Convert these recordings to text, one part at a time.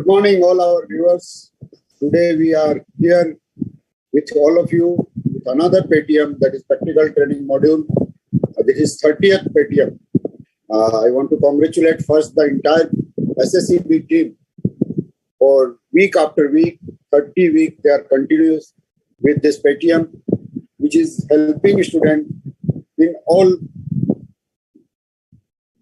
Good morning, all our viewers. Today we are here with all of you with another PTM, that is Practical Training Module. This is 30th PTM. I want to congratulate first the entire SSCB team for week after week, 30 weeks, they are continuous with this PTM, which is helping students in all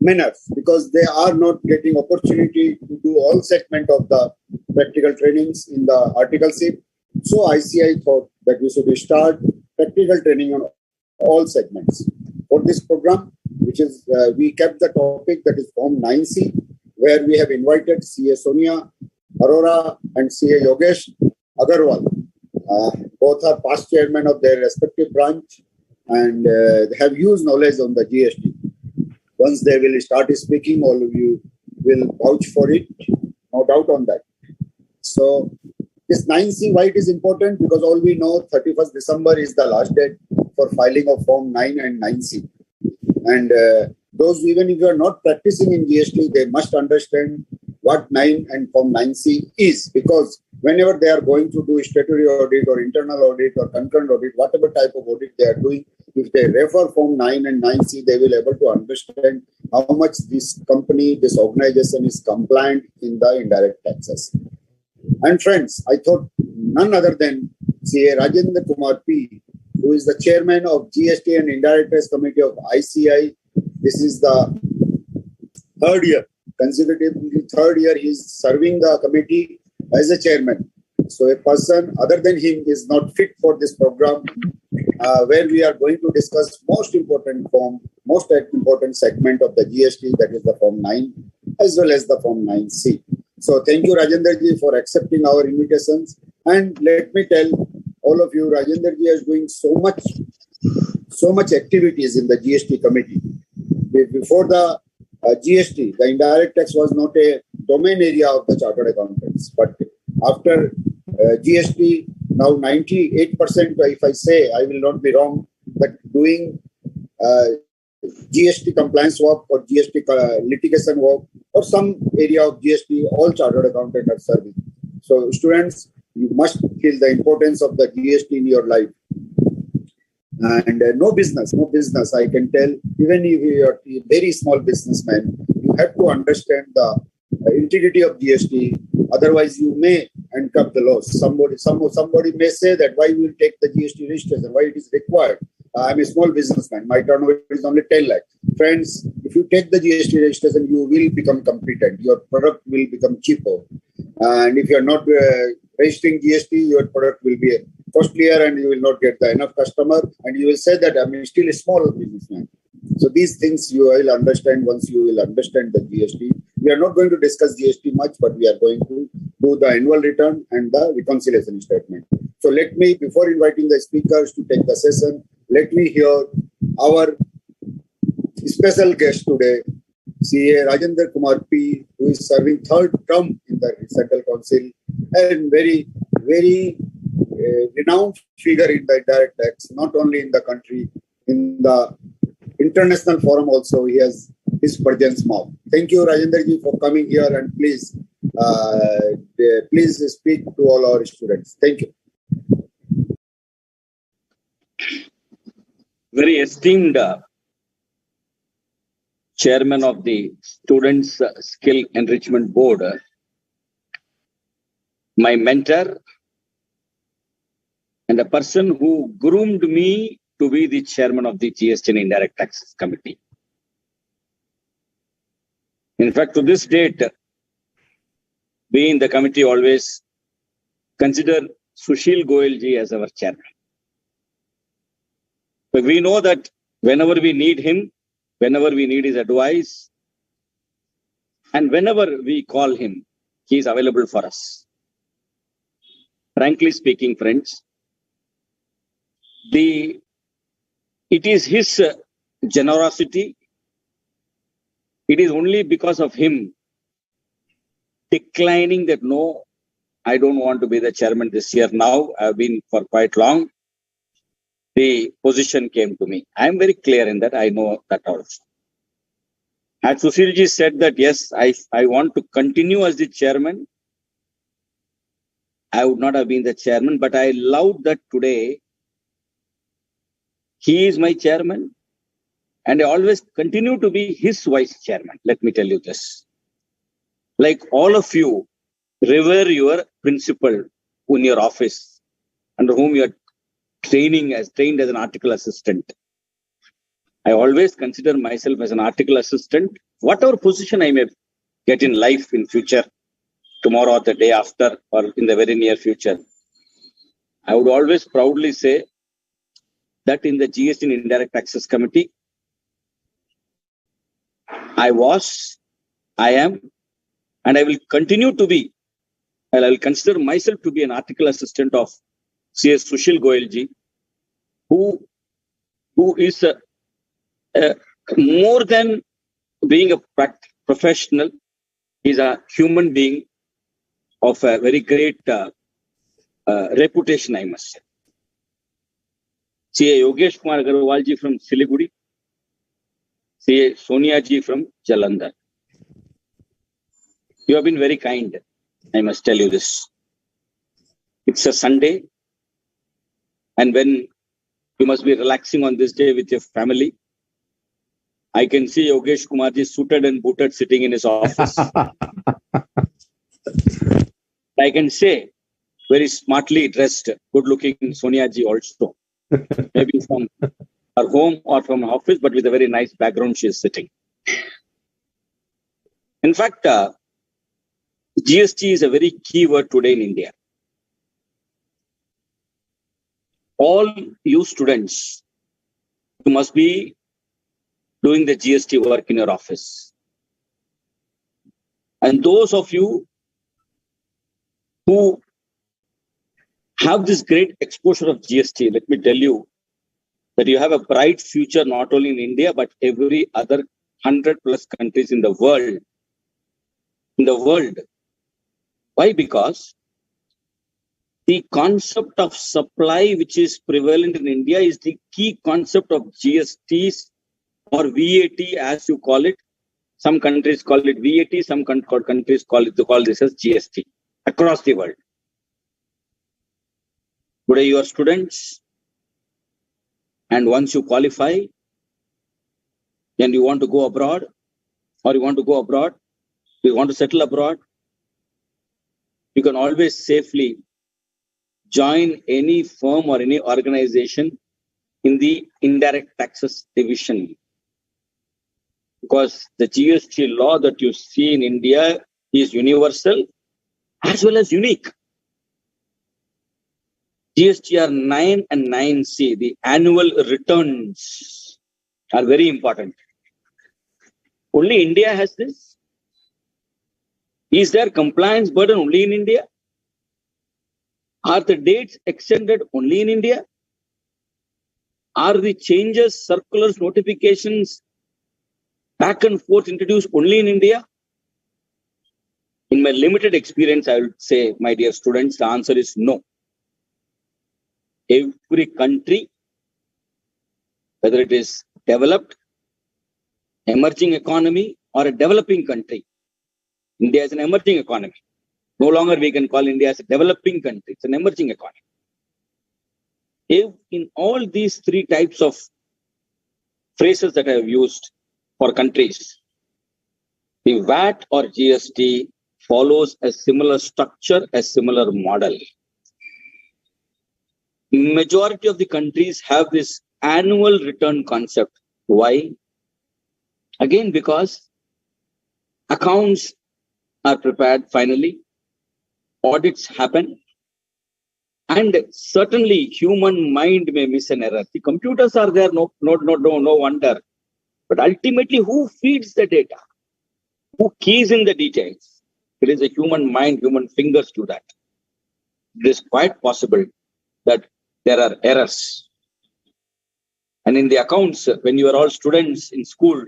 manners, because they are not getting opportunity to do all segment of the practical trainings in the articleship. So ICI thought that we should start practical training on all segments. For this program, which is, we kept the topic that is Form 9C, where we have invited CA Sonia Arora and CA Yogesh Agarwal. Both are past chairmen of their respective branch and have huge knowledge on the GST. Once they will start speaking, all of you will vouch for it, no doubt on that. So this 9C, why it is important? Because all we know 31st December is the last date for filing of Form 9 and 9C. And those, even if you are not practicing in GST, they must understand what 9 and Form 9C is, because whenever they are going to do statutory audit or internal audit or concurrent audit, whatever type of audit they are doing, if they refer Form 9 and 9C, they will be able to understand how much this company, this organization is compliant in the indirect taxes. And friends, I thought none other than CA Rajendra Kumar P, who is the chairman of GST and Indirect Tax Committee of ICI. This is the third year, consecutively third year he is serving the committee as a chairman. So a person other than him is not fit for this program, where we are going to discuss most important segment of the GST, that is the Form 9 as well as the Form 9C. So thank you, Rajendra ji, for accepting our invitations. And let me tell all of you, Rajendra ji is doing so much activities in the GST committee. Before the GST, the indirect tax was not a domain area of the chartered accountants. But after GST, now 98%, if I say, I will not be wrong, that doing GST compliance work or GST litigation work or some area of GST, all chartered accountants are serving. So students, you must feel the importance of the GST in your life. And no business, I can tell, even if you are a very small businessman, you have to understand the integrity of GST. Otherwise, you may incur the loss. Somebody may say that why we will take the GST registration, why it is required. I'm a small businessman. My turnover is only 10 lakh. Friends, if you take the GST registration, you will become competent. Your product will become cheaper. And if you are not registering GST, your product will be costlier and you will not get the enough customer. And you will say that I'm still a small businessman. So these things you will understand once you will understand the GST. We are not going to discuss GST much, but we are going to do the annual return and the reconciliation statement. So let me, before inviting the speakers to take the session, let me hear our special guest today, CA Rajendra Kumar P, who is serving third term in the Central Council and very renowned figure in the indirect tax, not only in the country, in the international forum also, he has his presence now. Thank you, Rajendra ji, for coming here, and please speak to all our students. Thank you. Very esteemed chairman of the Students' Skill Enrichment Board, my mentor, and a person who groomed me to be the chairman of the GST and Indirect Taxes Committee. In fact, to this date, we in the committee always consider Sushil Goyal ji as our chairman. But we know that whenever we need him, whenever we need his advice, and whenever we call him, he is available for us. Frankly speaking, friends, it is his generosity. It is only because of him declining that, no, I don't want to be the chairman this year now. I've been for quite long. The position came to me. I am very clear in that. I know that also. Had Sushilji said that, yes, I want to continue as the chairman, I would not have been the chairman, but I love that today he is my chairman and I always continue to be his vice chairman. Let me tell you this. Like all of you, revere your principal in your office under whom you are trained as an article assistant. I always consider myself as an article assistant, whatever position I may get in life in future, tomorrow or the day after, or in the very near future. I would always proudly say that in the GST and Indirect Taxes Committee, I was, I am, and I will continue to be, and I will consider myself to be an article assistant of CS Sushil Goyalji, who is more than being a professional, he's a human being of a very great reputation, I must say. CA Yogesh Kumar Agarwal ji from Siliguri, CA Sonia ji from Jalandhar. You have been very kind, I must tell you this. It's a Sunday, and when you must be relaxing on this day with your family, I can see Yogesh Kumar ji suited and booted sitting in his office. I can say very smartly dressed, good-looking Sonia ji also. Maybe from her home or from her office, but with a very nice background she is sitting. In fact, GST is a very key word today in India. All you students, you must be doing the GST work in your office. And those of you who have this great exposure of GST, let me tell you that you have a bright future not only in India, but every other 100 plus countries in the world. Why? Because the concept of supply, which is prevalent in India, is the key concept of GSTs or VAT, as you call it. Some countries call it VAT, some countries call this as GST across the world. Today you are students, and once you qualify and you want to go abroad, or you want to settle abroad, you can always safely join any firm or any organization in the indirect taxes division. Because the GST law that you see in India is universal as well as unique. GSTR 9 and 9C, the annual returns, are very important. Only India has this. Is there compliance burden only in India? Are the dates extended only in India? Are the changes, circulars, notifications back and forth introduced only in India? In my limited experience, I would say, my dear students, the answer is no. Every country, whether it is developed, emerging economy, or a developing country, India is an emerging economy. No longer we can call India as a developing country. It's an emerging economy. If in all these three types of phrases that I have used for countries, the VAT or GST follows a similar structure, a similar model. Majority of the countries have this annual return concept. Why? Again, because accounts are prepared finally, audits happen, and certainly human mind may miss an error. The computers are there, no wonder. But ultimately, who feeds the data? Who keys in the details? It is a human mind, human fingers do that. It is quite possible that there are errors. And in the accounts, when you are all students in school,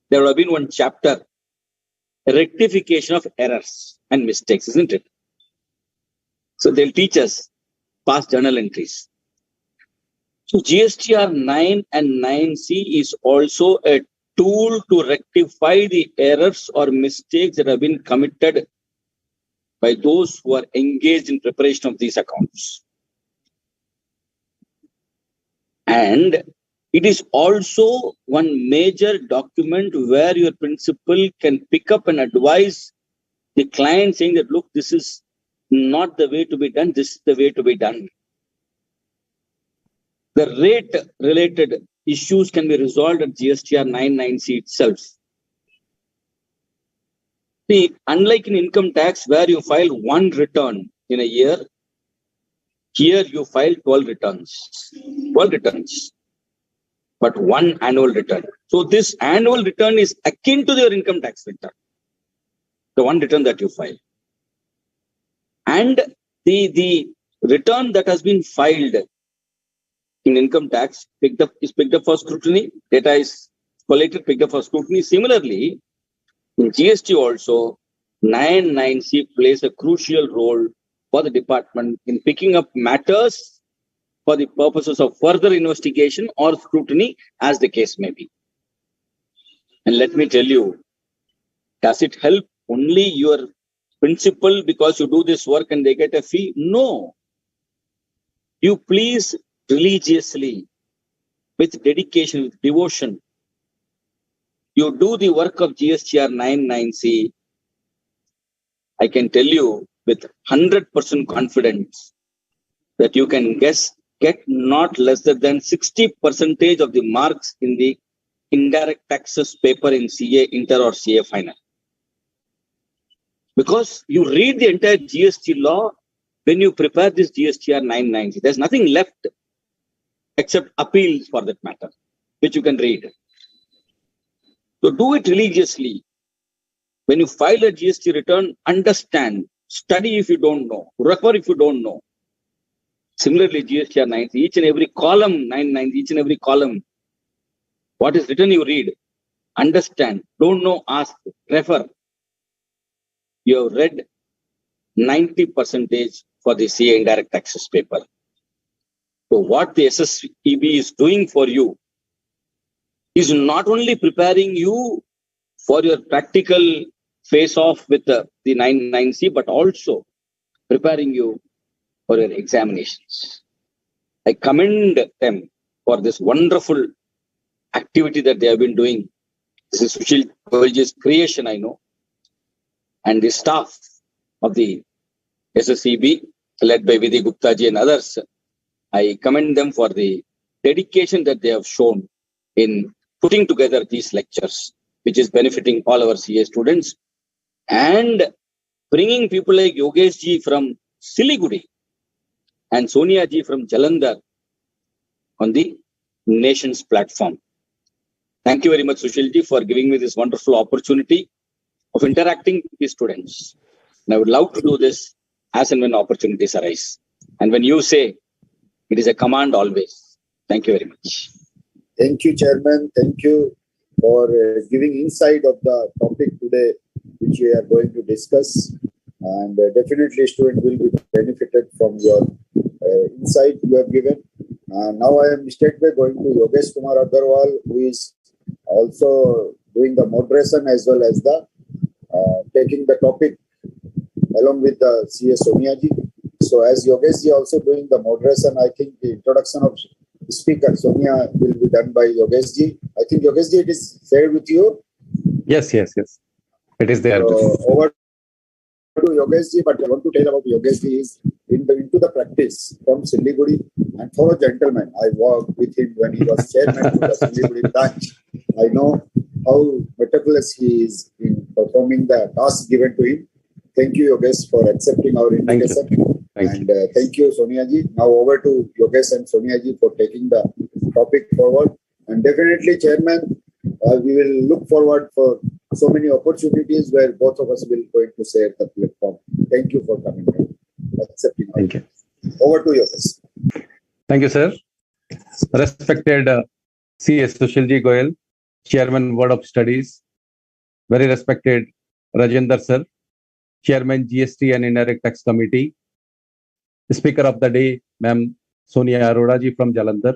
there will have been one chapter, rectification of errors and mistakes, isn't it? So they'll teach us past journal entries. So GSTR 9 and 9C is also a tool to rectify the errors or mistakes that have been committed by those who are engaged in preparation of these accounts. And it is also one major document where your principal can pick up and advise the client saying that, look, this is not the way to be done, this is the way to be done. The rate related issues can be resolved at GSTR 99C itself. See, unlike in income tax where you file one return in a year, here you file 12 returns. 12 returns, but one annual return. So this annual return is akin to your income tax return, the one return that you file. And the return that has been filed in income tax is picked up for scrutiny. Data is collated, picked up for scrutiny. Similarly, in GST also, 99C plays a crucial role for the department in picking up matters for the purposes of further investigation or scrutiny, as the case may be. And let me tell you, does it help only your principal because you do this work and they get a fee? No. You please religiously, with dedication, with devotion, you do the work of GSTR 99C. I can tell you with 100% confidence that you can get not less than 60% of the marks in the indirect taxes paper in CA Inter or CA Final. Because you read the entire GST law when you prepare this GSTR 990. There's nothing left except appeals for that matter, which you can read. So do it religiously. When you file a GST return, understand, study if you don't know, refer if you don't know. Similarly, GSTR 90, each and every column, 990, each and every column, what is written you read, understand, don't know, ask, refer. You have read 90% for the CA indirect taxes paper. So what the SSEB is doing for you is not only preparing you for your practical face-off with the 99C, but also preparing you for your examinations. I commend them for this wonderful activity that they have been doing. This is Sushil Goyalji's creation, I know. And the staff of the SSEB, led by Vidhi Guptaji and others, I commend them for the dedication that they have shown in putting together these lectures, which is benefiting all our CA students, and bringing people like Yogesh ji from Siliguri and Sonia ji from Jalandhar on the nation's platform. Thank you very much, Sushil ji, for giving me this wonderful opportunity of interacting with the students. And I would love to do this as and when opportunities arise. And when you say, it is a command always. Thank you very much. Thank you, Chairman. Thank you for giving insight of the topic today, which we are going to discuss. And definitely students will be benefited from your insight you have given. Now I am straightway going to Yogesh Kumar Agarwal, who is also doing the moderation as well as the taking the topic along with the CS Sonia ji. So as Yogesh ji also doing the moderation, I think the introduction of speaker Sonia will be done by Yogesh ji. I think Yogesh ji, it is shared with you. Yes. It is there. So over to Yogesh ji, but I want to tell about Yogesh ji is into the practice from Siliguri, and for a gentleman. I worked with him when he was chairman of the Siliguri branch. I know how meticulous he is in performing the task given to him. Thank you, Yogesh, for accepting our invitation. Thank you, Sonia ji. Now over to Yogesh and Sonia ji for taking the topic forward. And definitely, Chairman, we will look forward for so many opportunities where both of us will going to share the platform. Thank you for coming and accepting. Thank you. Over to Yogesh. Thank you, sir. Respected CS Sushilji Goyal, Chairman Board of Studies, very respected Rajendra sir, Chairman GST and Indirect Tax Committee, Speaker of the Day, Ma'am Sonia Arora ji from Jalandhar,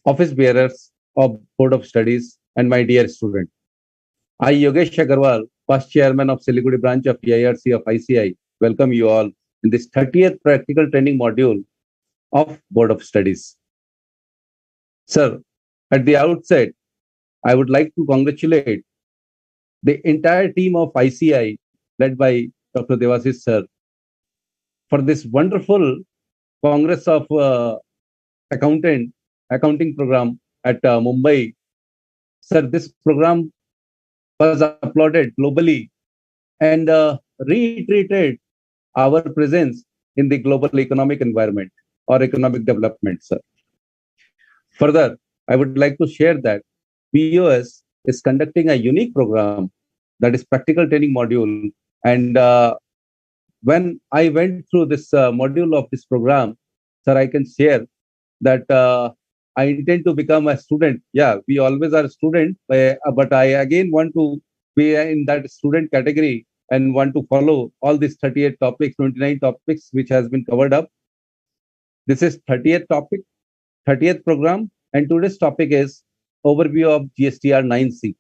Office Bearers of Board of Studies, and my dear student. I, Yogesh Agarwal past chairman of Siliguri branch of EIRC of ICI, welcome you all in this 30th practical training module of Board of Studies. Sir, at the outset, I would like to congratulate the entire team of ICI led by Dr. Devasis sir for this wonderful Congress of Accounting program at Mumbai. Sir, this program was applauded globally and reiterated our presence in the global economic environment or economic development, sir. Further, I would like to share that BOS is conducting a unique program that is practical training module. And when I went through this module of this program, sir, I can share that I intend to become a student. Yeah, we always are a student, but I again want to be in that student category and want to follow all these 38 topics, 29 topics, which has been covered up. This is 30th topic, 30th program, and today's topic is overview of GSTR 9C,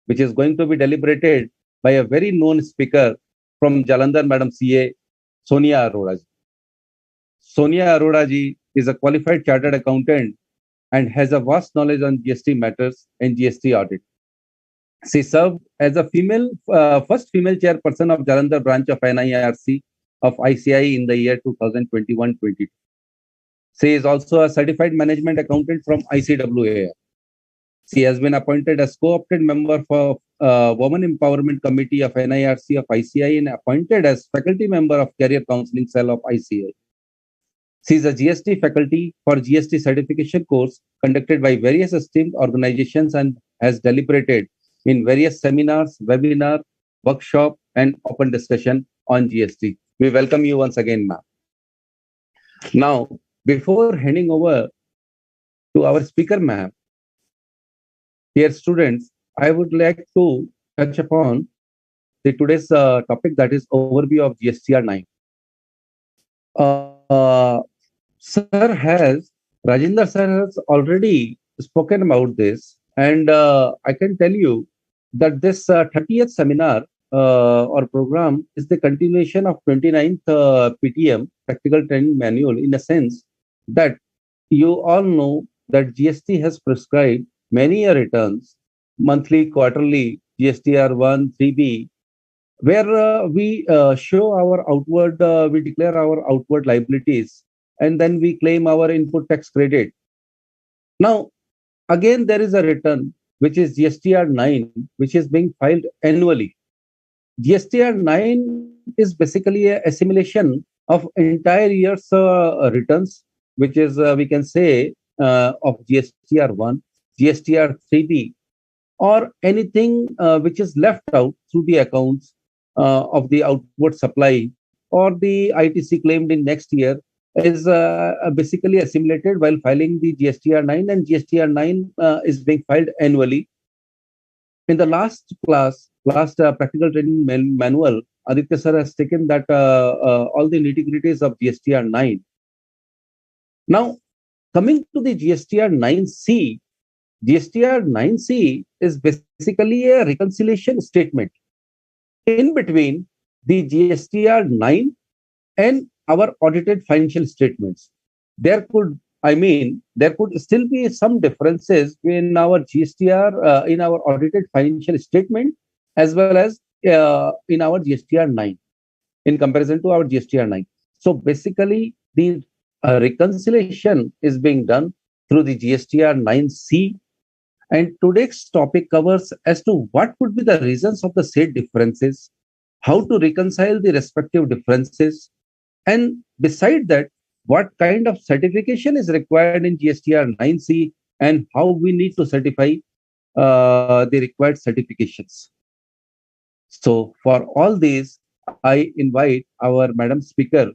which is going to be deliberated by a very known speaker from Jalandhar, Madam CA, Sonia Arora ji. Sonia Arora ji is a qualified chartered accountant and has a vast knowledge on GST matters and GST audit. She served as a first female chairperson of Jalandhar branch of NIRC of ICI in the year 2021-22. She is also a certified management accountant from ICWA. She has been appointed as co-opted member for Women Empowerment Committee of NIRC of ICI and appointed as faculty member of Career Counseling Cell of ICI. She is a GST faculty for GST certification course conducted by various esteemed organizations and has deliberated in various seminars, webinar, workshop, and open discussion on GST. We welcome you once again, ma'am. Now, before handing over to our speaker, ma'am, dear students, I would like to touch upon today's topic, that is overview of GSTR 9. Rajinder sir has already spoken about this, and I can tell you that this 30th seminar or program is the continuation of 29th PTM, Practical Training Manual, in a sense that you all know that GST has prescribed many returns, monthly, quarterly, GSTR 1, 3B, where we show our outward, we declare our outward liabilities, and then we claim our input tax credit. Now, again, there is a return, which is GSTR 9, which is being filed annually. GSTR 9 is basically a assimilation of entire year's returns, which is, we can say, of GSTR 1, GSTR 3B, or anything which is left out through the accounts of the outward supply or the ITC claimed in next year is basically assimilated while filing the GSTR 9, and GSTR 9 is being filed annually. In the last practical training manual, Aditya sir has taken that all the nitty-gritties of GSTR 9. Now, coming to the GSTR 9C, GSTR 9C is basically a reconciliation statement in between the GSTR 9 and our audited financial statements. There could still be some differences in our GSTR, in our audited financial statement, as well as in our GSTR 9, in comparison to our GSTR 9. So basically, the reconciliation is being done through the GSTR 9C. And today's topic covers as to what could be the reasons of the said differences, how to reconcile the respective differences, and beside that, what kind of certification is required in GSTR 9C and how we need to certify the required certifications. So for all these, I invite our Madam Speaker,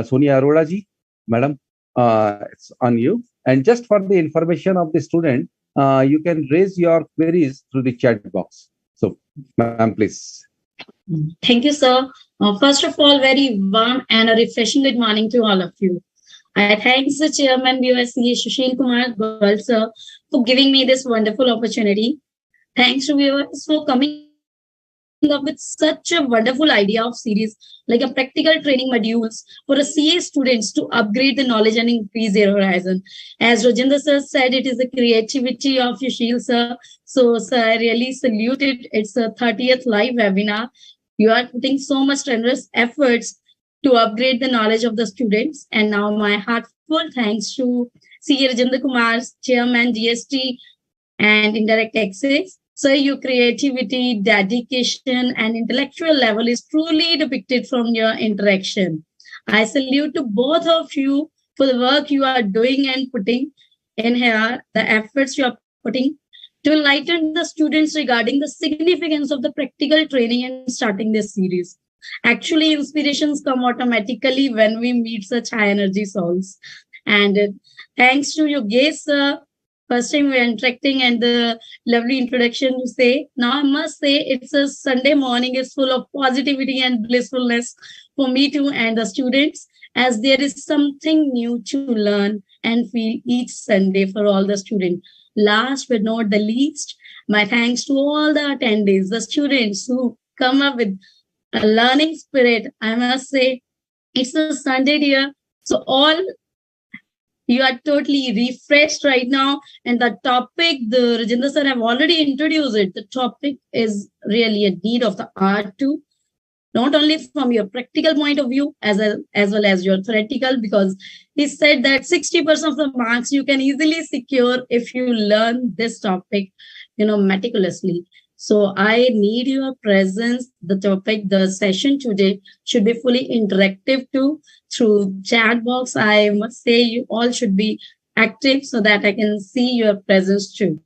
Sonia Arora ji. Madam, it's on you. And just for the information of the student, you can raise your queries through the chat box. So, ma'am, please. Thank you, sir. First of all, very warm and a refreshing good morning to all of you. I thank the Chairman BOSCA Sushil Kumar Goyal sir for giving me this wonderful opportunity. Thanks to viewers for coming up with such a wonderful idea of series like a practical training modules for a CA students to upgrade the knowledge and increase their horizon. As Rajendra sir said, it is the creativity of Yushil sir. So, sir, I really salute it. It's a 30th live webinar. You are putting so much strenuous efforts to upgrade the knowledge of the students. And now my heartfelt thanks to CA Rajendra Kumar, Chairman GST and Indirect Access. So your creativity, dedication, and intellectual level is truly depicted from your interaction. I salute to both of you for the work you are doing and putting in here, the efforts you are putting to enlighten the students regarding the significance of the practical training and starting this series. Actually, inspirations come automatically when we meet such high energy souls. And thanks to your guests, first time we're interacting and the lovely introduction you say. Now I must say it's a Sunday morning. It's full of positivity and blissfulness for me too and the students, as there is something new to learn and feel each Sunday for all the students. Last but not the least, my thanks to all the attendees, the students who come up with a learning spirit. I must say it's a Sunday, dear. So all you are totally refreshed right now. And the topic, the Rajendra sir have already introduced it. The topic is really a need of the art too, not only from your practical point of view as well as your theoretical, because he said that 60% of the marks you can easily secure if you learn this topic, meticulously. So I need your presence. The topic, the session today should be fully interactive too through chat box. I must say you all should be active so that I can see your presence too.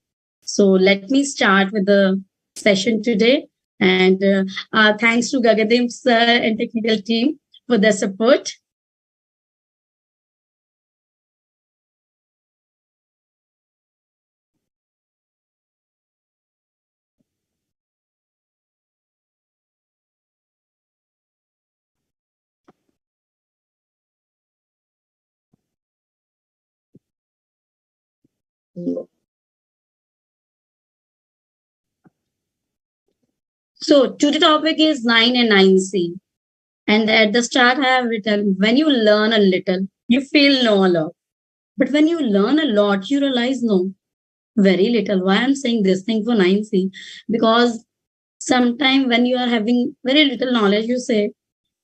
So let me start with the session today. And thanks to Gagadev sir and technical team for their support. So today topic is 9 and 9C. And at the start I have written, when you learn a little, you feel know a lot. But when you learn a lot, you realize no, very little. Why I'm saying this thing for 9C? Because sometime when you are having very little knowledge, you say,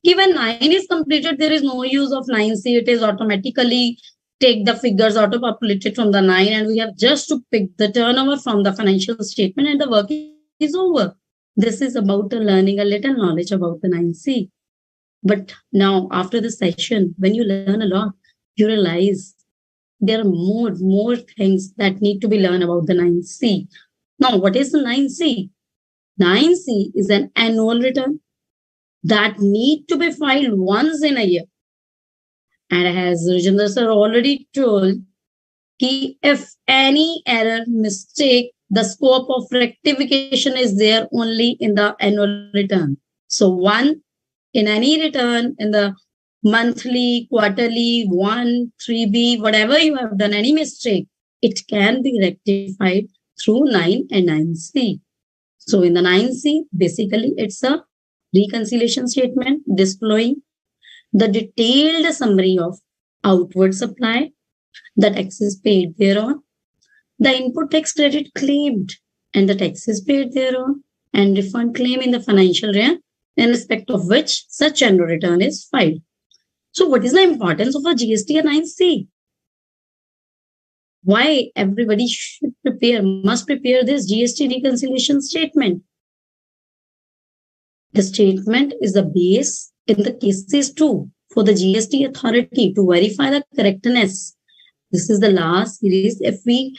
even 9 is completed, there is no use of 9C. It is automatically take the figures auto-populated from the 9 and we have just to pick the turnover from the financial statement and the work is over. This is about learning a little knowledge about the 9C. But now after the session, when you learn a lot, you realize there are more things that need to be learned about the 9C. Now, what is the 9C? 9C is an annual return that need to be filed once in a year. And as Rajendra sir already told, if any error, mistake, the scope of rectification is there only in the annual return. So one in any return in the monthly, quarterly, 1, 3B, whatever you have done, any mistake, it can be rectified through 9 and 9C. So in the 9C, basically it's a reconciliation statement displaying the detailed summary of outward supply, the taxes paid thereon, the input tax credit claimed and the taxes paid thereon, and refund claim in the financial year in respect of which such annual return is filed. So what is the importance of a GSTR 9C? Why everybody must prepare this GST reconciliation statement? The statement is the base in the cases too for the GST authority to verify the correctness. This is the last series. If we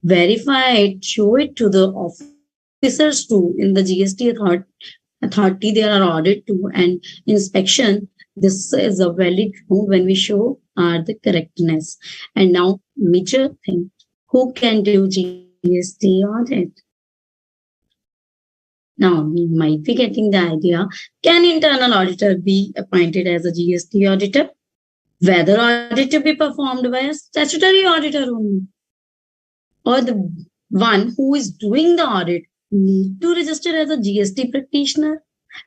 verify it, show it to the officers too in the GST authority, there are audit too and inspection. This is a valid when we show the correctness. And now, major thing, who can do GST audit? Now, you might be getting the idea. Can internal auditor be appointed as a GST auditor? Whether audit to be performed by a statutory auditor only, or the one who is doing the audit need to register as a GST practitioner?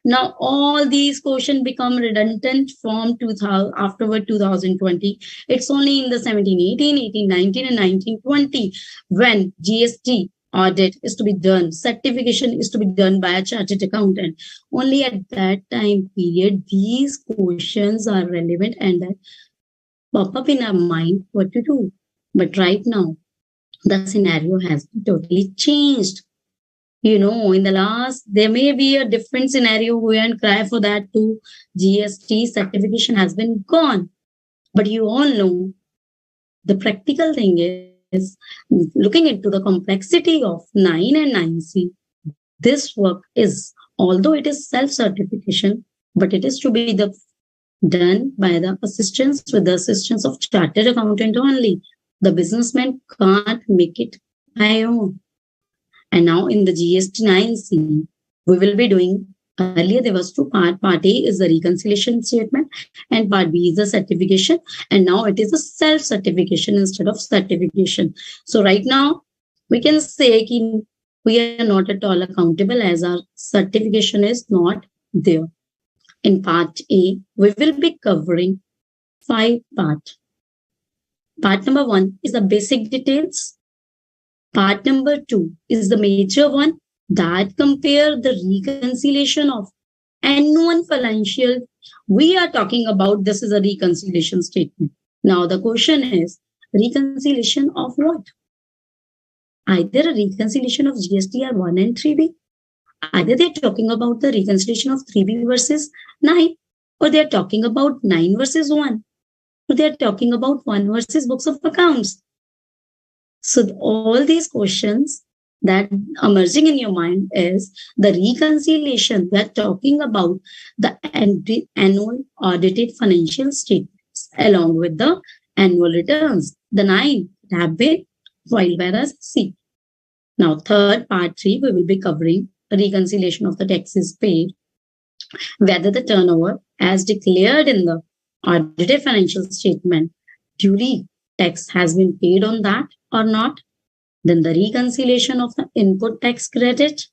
Now, all these questions become redundant from 2000, afterward 2020. It's only in the 1718, 1819, and 1920 when GST audit is to be done, certification is to be done by a chartered accountant. Only at that time period, these questions are relevant and that pop up in our mind what to do. But right now, the scenario has been totally changed. In the last, there may be a different scenario who and cry for that too. GST certification has been gone. But you all know the practical thing is looking into the complexity of 9 and 9C. This work is, although it is self-certification, but it is to be done by the assistance with the assistance of chartered accountant only. The businessman can't make it by own. And now in the GST 9C, we will be doing, earlier there was two parts. Part A is the reconciliation statement and part B is the certification. And now it is a self-certification instead of certification. So right now, we can say that we are not at all accountable as our certification is not there. In part A, we will be covering 5 parts. Part number 1 is the basic details. Part number 2 is the major one that compare the reconciliation of annual financial. We are talking about this is a reconciliation statement. Now the question is reconciliation of what? Either a reconciliation of GSTR 1 and 3B. Either they're talking about the reconciliation of 3B versus 9, or they're talking about 9 versus 1, or they're talking about 1 versus books of accounts. So all these questions that emerging in your mind is the reconciliation. We are talking about the annual audited financial statements along with the annual returns. The 9 have been filed by the SEC. Now, third, part 3, we will be covering reconciliation of the taxes paid, whether the turnover as declared in the audited financial statement duly tax has been paid on that or not. Then the reconciliation of the input tax credit,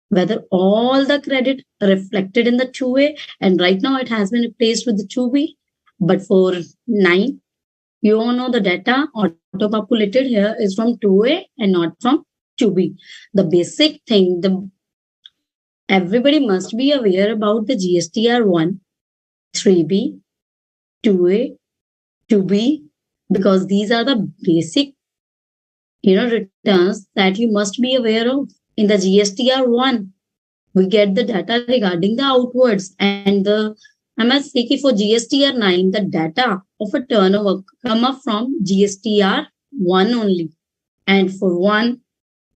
whether all the credit reflected in the 2A, and right now it has been replaced with the 2B. But for 9, you all know the data auto-populated here is from 2A and not from 2B. The basic thing, everybody must be aware about the GSTR 1, 3B, 2A, 2B, because these are the basic returns that you must be aware of. In the GSTR 1, we get the data regarding the outwards, and I must say for GSTR 9, the data of a turnover come up from GSTR 1 only. And for 1,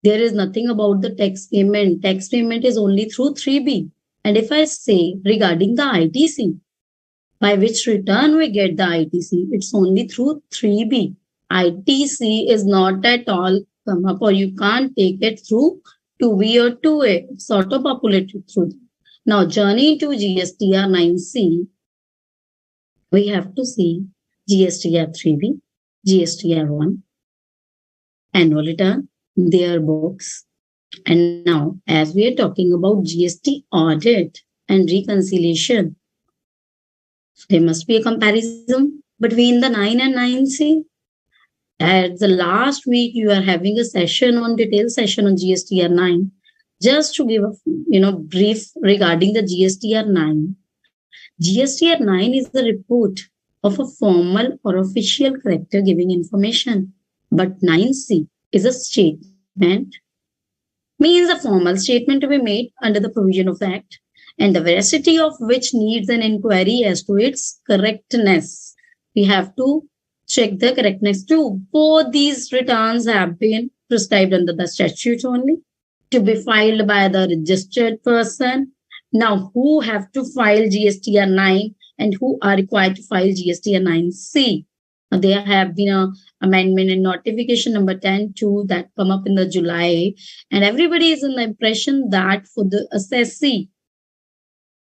there is nothing about the tax payment. Tax payment is only through 3B. And if I say regarding the ITC, by which return we get the ITC, it's only through 3B. ITC is not at all come up, or you can't take it through 2B or 2A. It's auto-populated through. Now, journey to GSTR 9C, we have to see GSTR 3B, GSTR 1, annual return, their books. And now, as we are talking about GST audit and reconciliation, there must be a comparison between the 9 and 9C. At the last week, you are having a session on detailed session on GSTR 9. Just to give a brief regarding the GSTR 9. GSTR 9 is the report of a formal or official character giving information. But 9C is a statement, means a formal statement to be made under the provision of the Act, and the veracity of which needs an inquiry as to its correctness. We have to check the correctness too. Both these returns have been prescribed under the statute only to be filed by the registered person. Now, who have to file GSTR 9 and who are required to file GSTR 9C? There have been an amendment in notification number 10.2 that come up in the July, and everybody is in the impression that for the assessee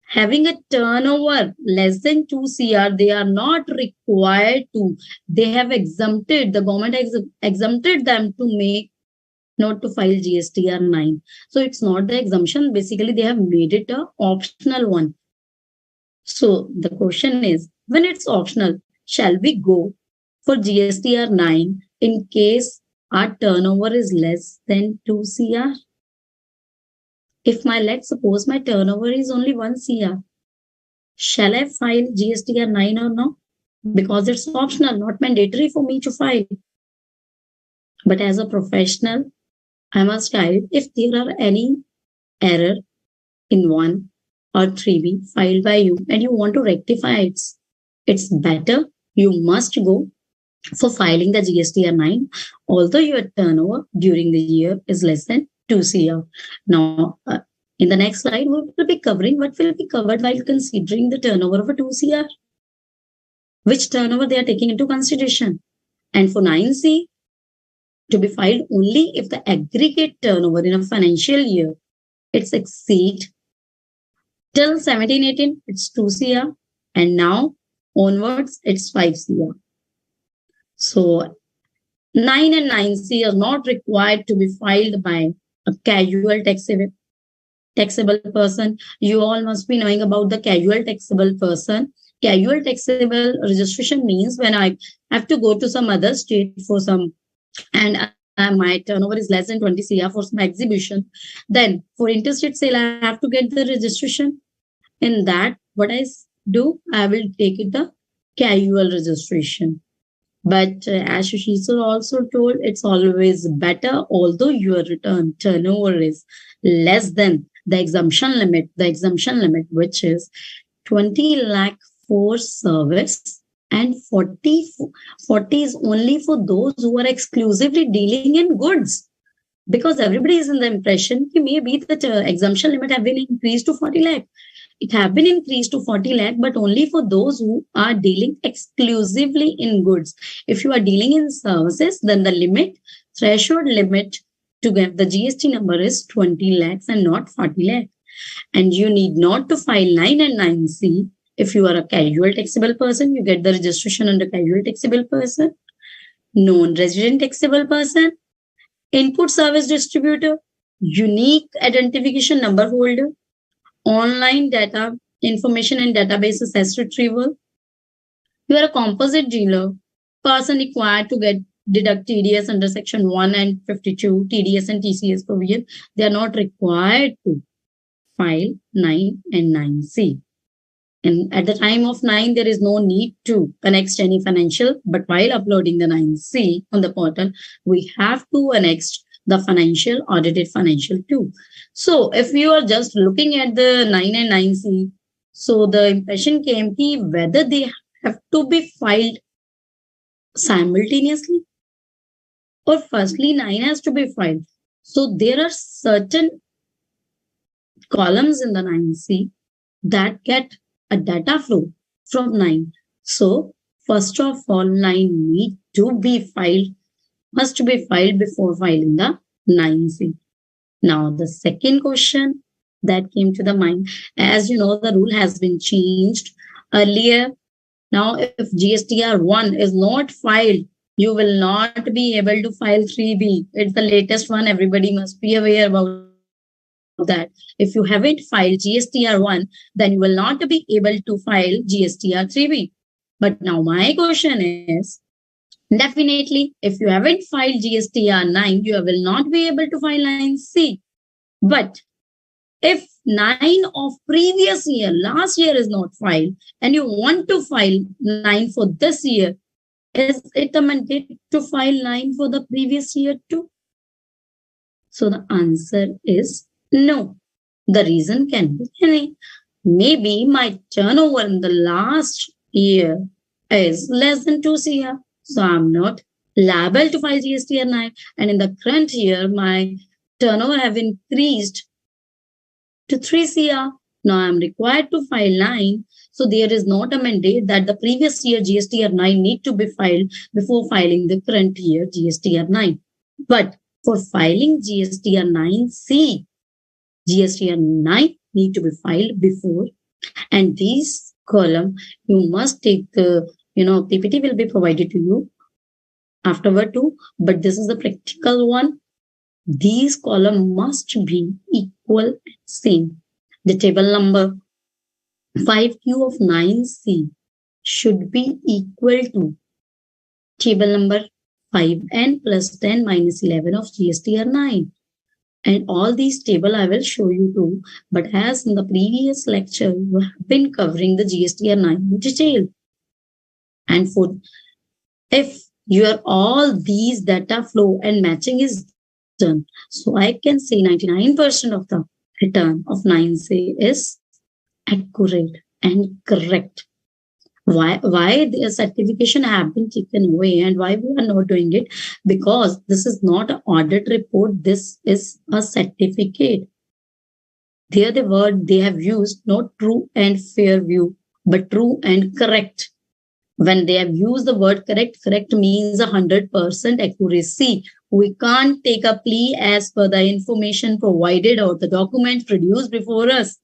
having a turnover less than 2 CR, they are not required to. They have exempted, the government has exempted them to make not to file GSTR 9. So it's not the exemption. Basically, they have made it a optional one. So the question is, when it's optional, shall we go for GSTR 9 in case our turnover is less than 2 CR? If let's suppose my turnover is only 1 CR, shall I file GSTR 9 or no? Because it's optional, not mandatory for me to file. But as a professional, I must guide if there are any error in 1 or 3B filed by you and you want to rectify it, it's better you must go for filing the GSTR 9, although your turnover during the year is less than 2 CR. Now, in the next slide, we will be covering what will be covered while considering the turnover of a 2 CR, which turnover they are taking into consideration. And for 9C, to be filed only if the aggregate turnover in a financial year it's exceed till 17-18, it's 2 CR, and now onwards it's 5 CR. So 9 and 9C are not required to be filed by a casual taxable person. You all must be knowing about the casual taxable person. Casual taxable registration means when I have to go to some other state for some, and my turnover is less than 20 CR for some exhibition, then for interstate sale, I have to get the registration. In that, what I do, I will take it the casual registration. But as Sushil also told, it's always better, although your return turnover is less than the exemption limit, which is 20 lakh for service and 40 is only for those who are exclusively dealing in goods. Because everybody is in the impression that maybe the exemption limit have been increased to 40 lakh. It have been increased to 40 lakh, but only for those who are dealing exclusively in goods. If you are dealing in services, then the threshold limit to get the GST number is 20 lakhs and not 40 lakh. And you need not to file 9 and 9C. If you are a casual taxable person, you get the registration under casual taxable person, non-resident taxable person, input service distributor, unique identification number holder, online data information and database access retrieval. You are a composite dealer, person required to deduct TDS under section 1 and 52, TDS and TCS provision. They are not required to file 9 and 9C. And at the time of 9, there is no need to annex any financial, but while uploading the 9C on the portal, we have to annex the audited financial too. So if you are just looking at the 9 and 9C, so the impression came whether they have to be filed simultaneously or firstly 9 has to be filed. So there are certain columns in the 9C that get a data flow from 9. So first of all, 9 must be filed before filing the 9C. Now, the second question that came to the mind, as you know, the rule has been changed earlier. Now, if GSTR 1 is not filed, you will not be able to file 3B. It's the latest one. Everybody must be aware about that. If you haven't filed GSTR 1, then you will not be able to file GSTR 3B. But now my question is, definitely, if you haven't filed GSTR 9, you will not be able to file 9C. But if 9 of previous year, last year is not filed, and you want to file 9 for this year, is it a mandate to file 9 for the previous year too? So the answer is no. The reason can be any. Maybe my turnover in the last year is less than 2 CR. So I'm not liable to file GSTR 9. And in the current year, my turnover have increased to 3 CR. Now I'm required to file 9. So there is not a mandate that the previous year GSTR 9 need to be filed before filing the current year GSTR 9. But for filing GSTR 9C, GSTR 9 need to be filed before. And these column, you must take the, PPT will be provided to you afterward too. But this is the practical one. these columns must be equal, same. The table number 5Q of 9C should be equal to table number 5N plus 10 minus 11 of GSTR 9. And all these table I will show you too. But as in the previous lecture, we have been covering the GSTR 9 in detail. And for if your all these data flow and matching is done, so I can say 99% of the return of 9C is accurate and correct. Why the certification have been taken away and why we are not doing it? Because this is not an audit report. This is a certificate. There the word they have used, not true and fair view, but true and correct. When they have used the word correct, correct means 100% accuracy. We can't take a plea as per the information provided or the document produced before us.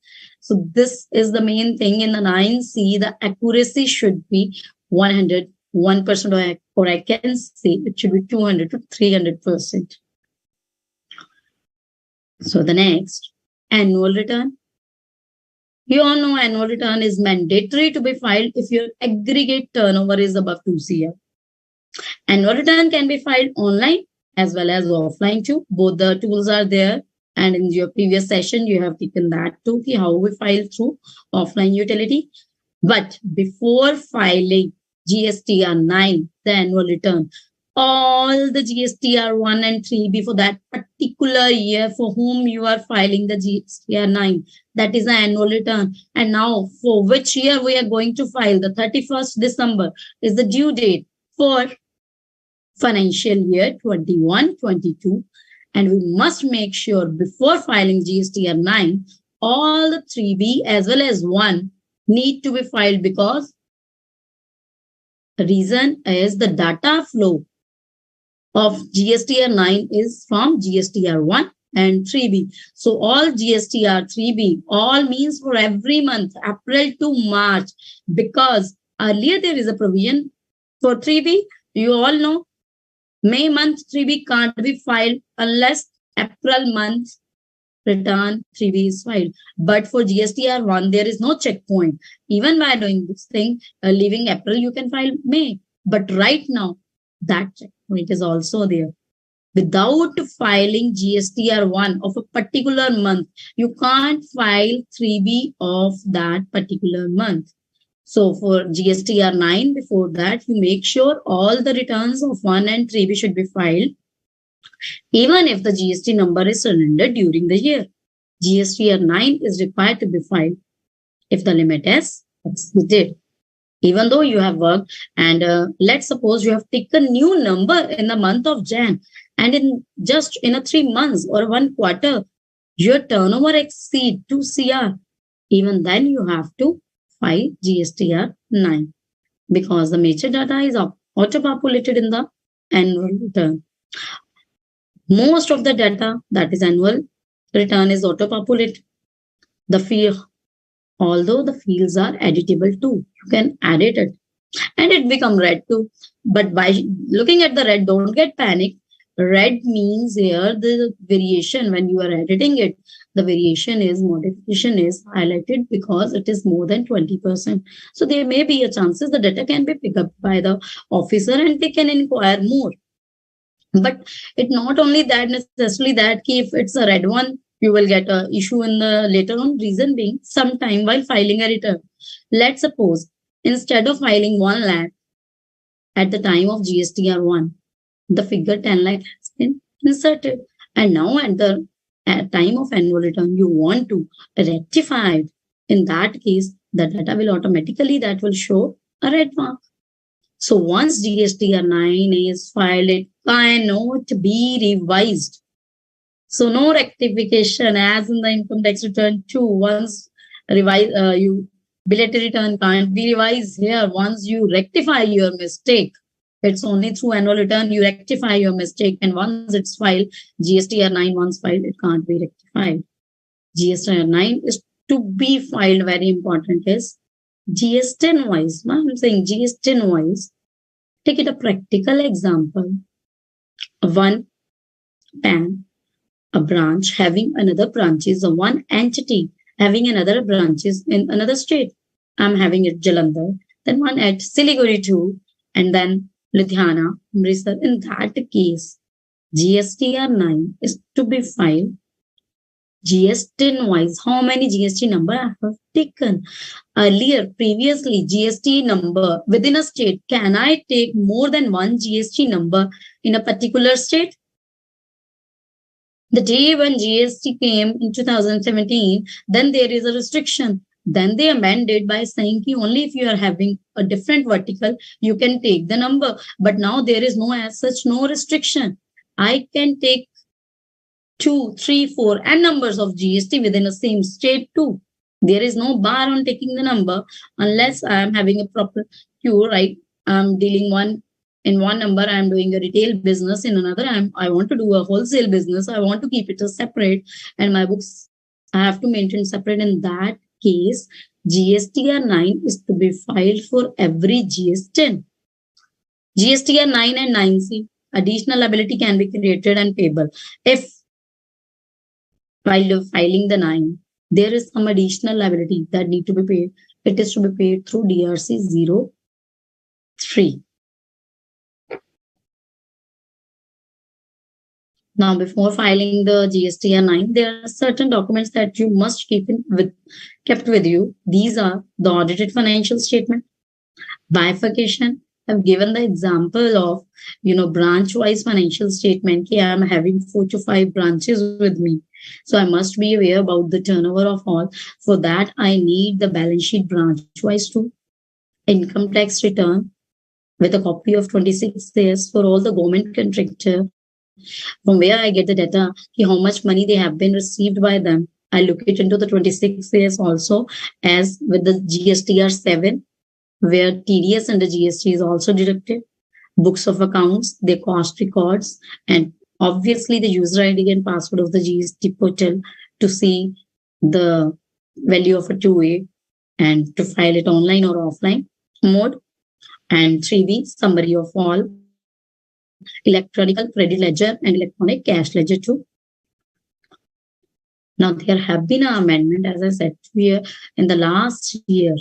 So this is the main thing in the 9C. The accuracy should be 101%, or I can say it should be 200 to 300%. So the next, annual return. You all know annual return is mandatory to be filed if your aggregate turnover is above 2 CR. Annual return can be filed online as well as offline too. Both the tools are there. And in your previous session, you have taken that too, how we file through offline utility. But before filing GSTR 9, the annual return, all the GSTR 1 and 3 before that particular year for whom you are filing the GSTR 9, that is the annual return. And now for which year we are going to file, the 31st December is the due date for financial year 21-22. And we must make sure before filing GSTR 9, all the 3B as well as 1 need to be filed, because the reason is the data flow of GSTR 9 is from GSTR 1 and 3B. So all GSTR 3B, all means for every month, April to March, because earlier there is a provision for 3B. You all know May month 3B can't be filed unless April month return 3B is filed. But for GSTR 1, there is no checkpoint. Even by doing this thing, leaving April, you can file May. But right now, that checkpoint is also there. Without filing GSTR 1 of a particular month, you can't file 3B of that particular month. So for GSTR 9, before that, you make sure all the returns of 1 and 3B should be filed, even if the GST number is surrendered during the year. GSTR 9 is required to be filed if the limit is exceeded. Even though you have worked and let's suppose you have taken new number in the month of Jan, and in just in a 3 months or 1 quarter, your turnover exceed 2 CR, even then you have to file GSTR 9, because the major data is auto-populated in the annual return. Most of the data that is annual return is auto-populated. The field, although the fields are editable too, you can edit it and it become red too. But by looking at the red, don't get panic. Red means here the variation when you are editing it. The variation is, modification is highlighted because it is more than 20%. So there may be a chances the data can be picked up by the officer and they can inquire more. But it not only that necessarily that if it's a red one, you will get an issue in the later on. Reason being, sometime while filing a return, let's suppose instead of filing 1 lakh at the time of GSTR 1, the figure 10 lakh has been inserted. And now at the time of annual return, you want to rectify it. In that case, the data will automatically, that will show a red mark. So once GSTR 9 is filed, it cannot be revised. So no rectification as in the income tax return 2. Once you belated return can't be revised here. Once you rectify your mistake, it's only through annual return you rectify your mistake. And once it's filed, GSTR 9 once filed, it can't be rectified. GSTR 9 is to be filed, very important is GSTN wise. I'm saying GSTN wise. Take it a practical example. 1 PAN A branch having another branch is a one entity having another branches in another state. I'm having it Jalandhar, then one at Siliguri too, and then Ludhiana, Amritsar. In that case, GSTR 9 is to be filed GST wise. How many GST number I have taken? Earlier, previously, GST number within a state, can I take more than one GST number in a particular state? The day when GST came in 2017, then there is a restriction. Then they amended by saying that only if you are having a different vertical, you can take the number. But now there is no as such, no restriction. I can take 2, 3, 4 and numbers of GST within the same state too. There is no bar on taking the number unless I am having a proper queue, right? I'm dealing in one number, I'm doing a retail business. In another, I want to do a wholesale business. I want to keep it a separate, and my books I have to maintain separate. In that case, GSTR 9 is to be filed for every GS10. GSTR 9 and 9C, additional liability can be created and payable. If while filing the 9, there is some additional liability that need to be paid. It is to be paid through DRC 03. Now, before filing the GSTR 9, there are certain documents that you must kept with you. These are the audited financial statement, bifurcation. I've given the example of, branch-wise financial statement. I'm having 4 to 5 branches with me. So I must be aware about the turnover of all. For that, I need the balance sheet branch-wise too. Income tax return with a copy of 26 years for all the government contractor. From where I get the data, how much money they have been received by them. I look it into the 26 years also, as with the GSTR 7, where TDS and the GST is also deducted. Books of accounts, their cost records, and obviously the user ID and password of the GST portal to see the value of a 2A and to file it online or offline mode. And 3B, summary of all electronic credit ledger and electronic cash ledger too. Now, there have been an amendment, as I said, here in the last year.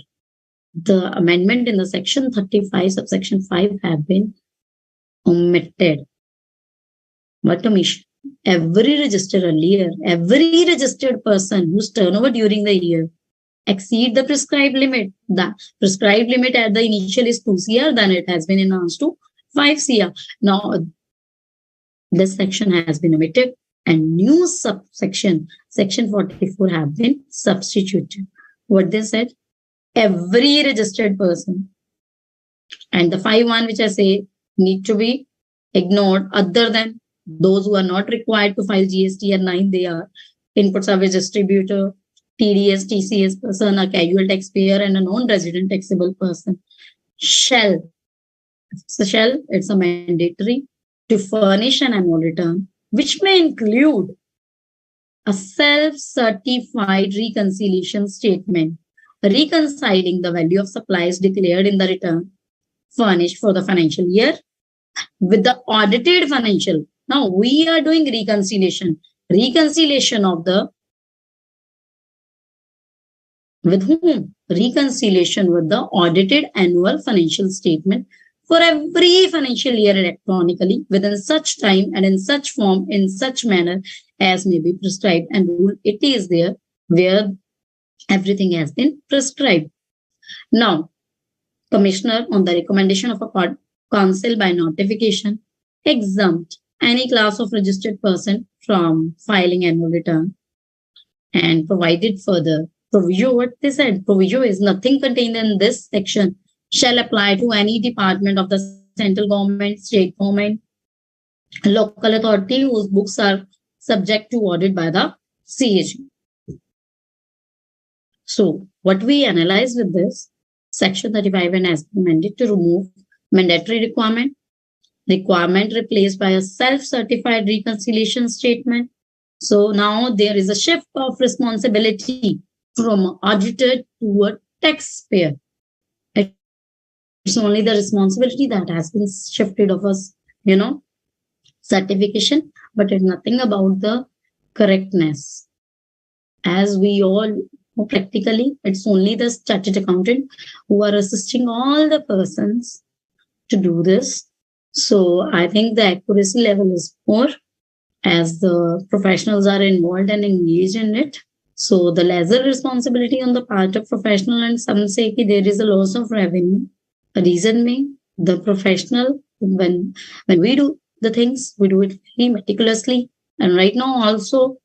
The amendment in the section 35, subsection 5 have been omitted. What omission? Every registered person whose turnover during the year exceed the prescribed limit. The prescribed limit at the initial is 2 CR, then it has been enhanced to 5 CR. Now, this section has been omitted and new subsection, section 44, have been substituted. What they said? Every registered person. And the 5(1), which I say, need to be ignored, other than those who are not required to file GSTR 9. They are input service distributor, TDS, TCS person, a casual taxpayer, and a non-resident taxable person. Shall, it's a mandatory to furnish an annual return, which may include a self-certified reconciliation statement reconciling the value of supplies declared in the return furnished for the financial year with the audited financial. Now we are doing reconciliation of the, with whom? Reconciliation with the audited annual financial statement for every financial year electronically within such time and in such form, in such manner as may be prescribed and ruled. It is there where everything has been prescribed. Now, Commissioner, on the recommendation of a council by notification, exempt any class of registered person from filing annual return and provided further. Proviso, what they said, proviso is nothing contained in this section shall apply to any department of the central government, state government, local authority whose books are subject to audit by the CAG. So, what we analyze with this, section 35 and has been amended to remove mandatory requirement replaced by a self-certified reconciliation statement. So now there is a shift of responsibility from auditor to a taxpayer. It's only the responsibility that has been shifted of us, certification, but it's nothing about the correctness. As we all know, practically, it's only the chartered accountant who are assisting all the persons to do this. So I think the accuracy level is more as the professionals are involved and engaged in it. So the lesser responsibility on the part of professional, and some say that there is a loss of revenue. The reason being the professional, when we do the things, we do it very meticulously. And right now also,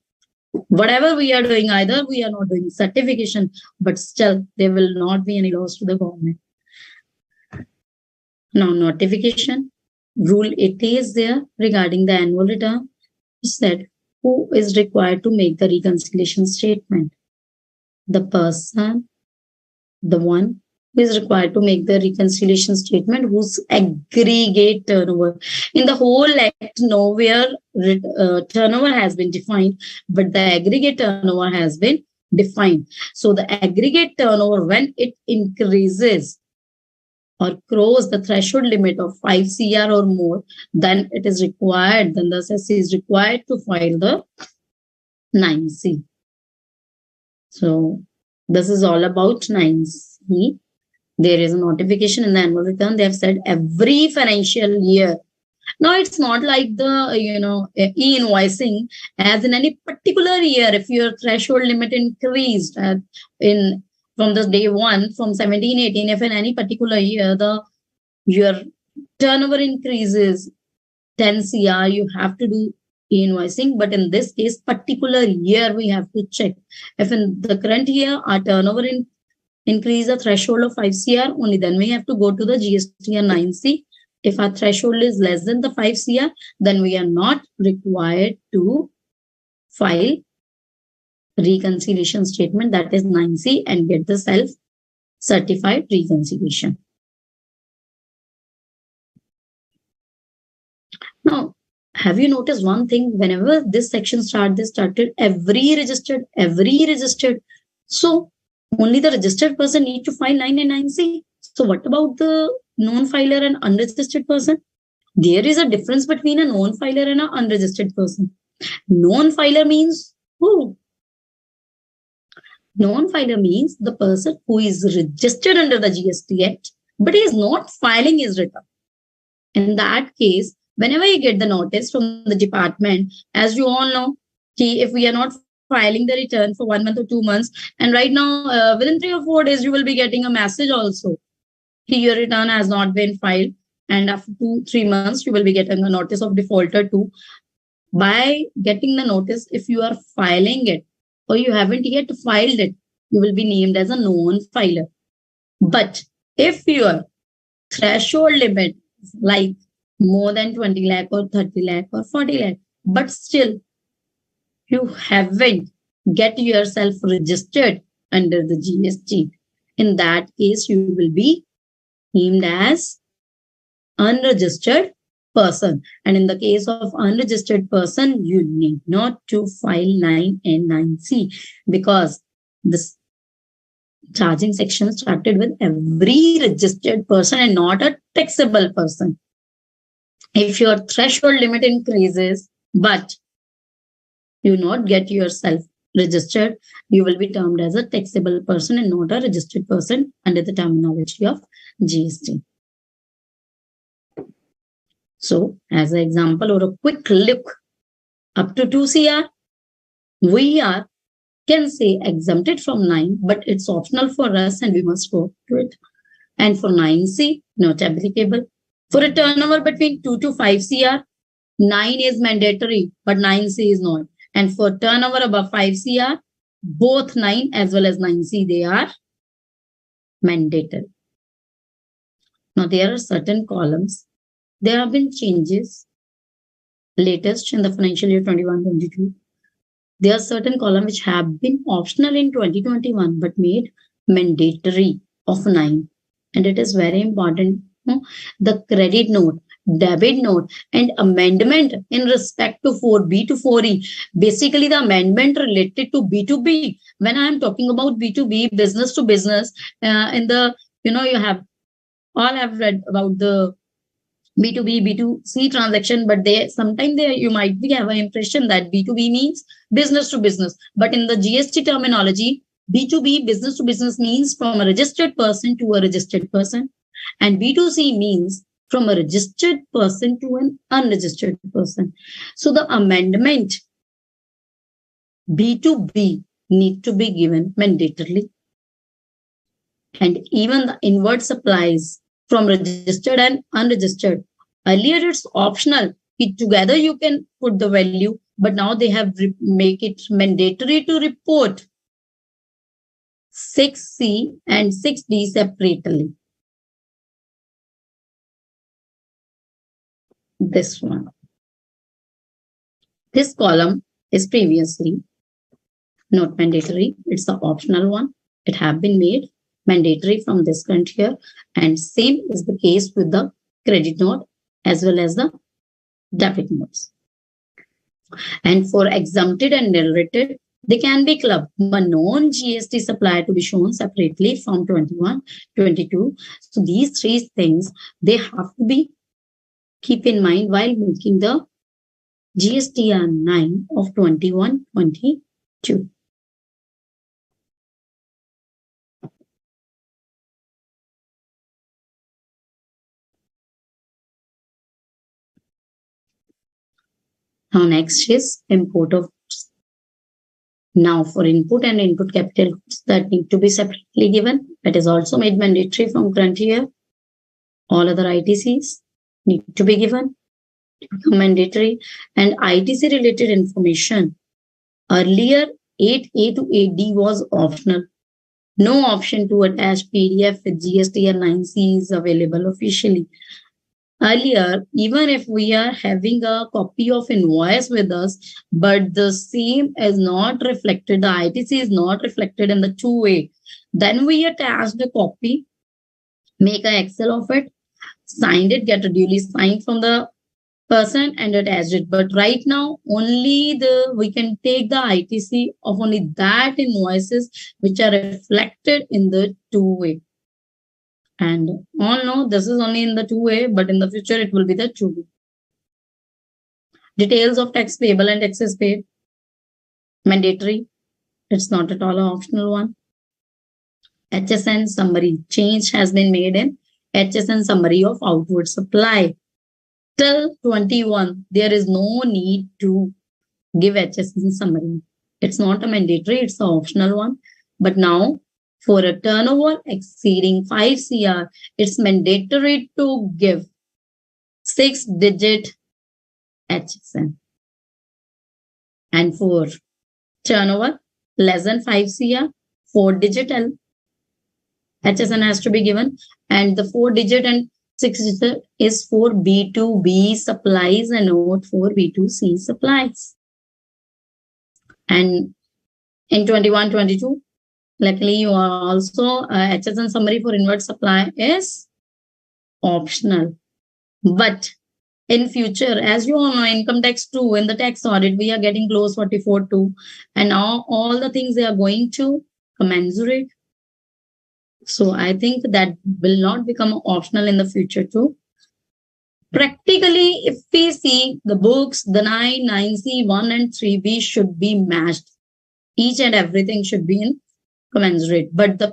whatever we are doing, either we are not doing certification, but still there will not be any loss to the government. Now, notification rule, it is there regarding the annual return. Said who is required to make the reconciliation statement? The person, the one who is required to make the reconciliation statement, whose aggregate turnover. In the whole act, nowhere turnover has been defined, but the aggregate turnover has been defined. So the aggregate turnover, when it increases or cross the threshold limit of 5 CR or more, then it is required, then the assessee is required to file the 9C. So this is all about 9C. There is a notification in the annual return. They have said every financial year. Now it's not like the e-invoicing, as in any particular year, if your threshold limit increased from the day one, from 17, 18, if in any particular year, your turnover increases 10 CR, you have to do e-invoicing. But in this case, particular year, we have to check. If in the current year, our turnover increase the threshold of 5 CR, only then we have to go to the GSTR 9C. If our threshold is less than the 5 CR, then we are not required to file reconciliation statement, that is 9C, and get the self-certified reconciliation. Now, have you noticed one thing? Whenever this section started every registered. So only the registered person need to file 9 and 9C. So what about the non-filer and unregistered person? There is a difference between a non-filer and an unregistered person. Non-filer means who? Non-filer means the person who is registered under the GST Act, but he is not filing his return. In that case, whenever you get the notice from the department, as you all know, if we are not filing the return for 1 month or 2 months, and right now within 3 or 4 days, you will be getting a message also. Your return has not been filed, and after 2-3 months, you will be getting a notice of defaulter too. By getting the notice, if you are filing it, or you haven't yet filed it, you will be named as a non-filer. But if your threshold limit is like more than 20 lakh or 30 lakh or 40 lakh, but still you haven't get yourself registered under the GST, in that case, you will be named as unregistered person. And in the case of unregistered person, you need not to file 9 and 9C, because this charging section started with every registered person and not a taxable person. If your threshold limit increases, but you not get yourself registered, you will be termed as a taxable person and not a registered person under the terminology of GST. So, as an example or a quick look, up to 2 CR, we can say exempted from 9, but it's optional for us and we must go to it. And for 9C, not applicable. For a turnover between 2 to 5 CR, 9 is mandatory, but 9C is not. And for turnover above 5 CR, both 9 as well as 9C, they are mandatory. Now, there are certain columns. There have been changes, latest in the financial year 21-22. There are certain columns which have been optional in 2021, but made mandatory of 9. And it is very important. The credit note, debit note, and amendment in respect to 4B to 4E. Basically, the amendment related to B2B. When I am talking about B2B, business to business, you have all have read about the B2B, B2C transaction, but sometimes you might have an impression that B2B means business to business. But in the GST terminology, B2B, business to business, means from a registered person to a registered person. And B2C means from a registered person to an unregistered person. So the amendment B2B need to be given mandatorily. And even the inverse applies from registered and unregistered. Earlier, it's optional. Together you can put the value, but now they have make it mandatory to report 6C and 6D separately. This one. This column is previously not mandatory. It's the optional one. It have been made mandatory from this current year. And same is the case with the credit note as well as the debit notes. And for exempted and narrated, they can be clubbed, but non-GST supplier to be shown separately from 21, 22. So these three things, they have to be keep in mind while making the GSTR 9 of 21, 22. Now next is import of goods. Now for input and input capital goods that need to be separately given, that is also made mandatory from current year. All other ITCs need to be given, mandatory. And ITC related information, earlier 8A to 8D was optional. No option to attach PDF with GSTR 9C is available officially. Earlier, even if we are having a copy of invoice with us, but the same is not reflected, the ITC is not reflected in the 2A, then we attach the copy, make an Excel of it, signed it, get a duly signed from the person and attach it. But right now, only we can take the ITC of only that invoices which are reflected in the 2A. And all know this is only in the 2A, but in the future it will be the 2B. Details of tax payable and taxes paid, mandatory. It's not at all an optional one. HSN summary, change has been made in HSN summary of outward supply. Till 21, there is no need to give HSN summary. It's not a mandatory, it's an optional one. But now, for a turnover exceeding 5 CR, it's mandatory to give 6-digit HSN. And for turnover less than 5 CR, 4-digit HSN has to be given. And the 4-digit and 6-digit is for B2B supplies and not for B2C supplies. And in 21, 22, luckily, you are also HSN summary for inward supply is optional. But in future, as you all know, income tax 2, in the tax audit, we are getting close 44.2. And now all the things they are going to commensurate. So I think that will not become optional in the future too. Practically, if we see the books, the 9C, 1 and 3B should be matched. Each and everything should be in commensurate. But the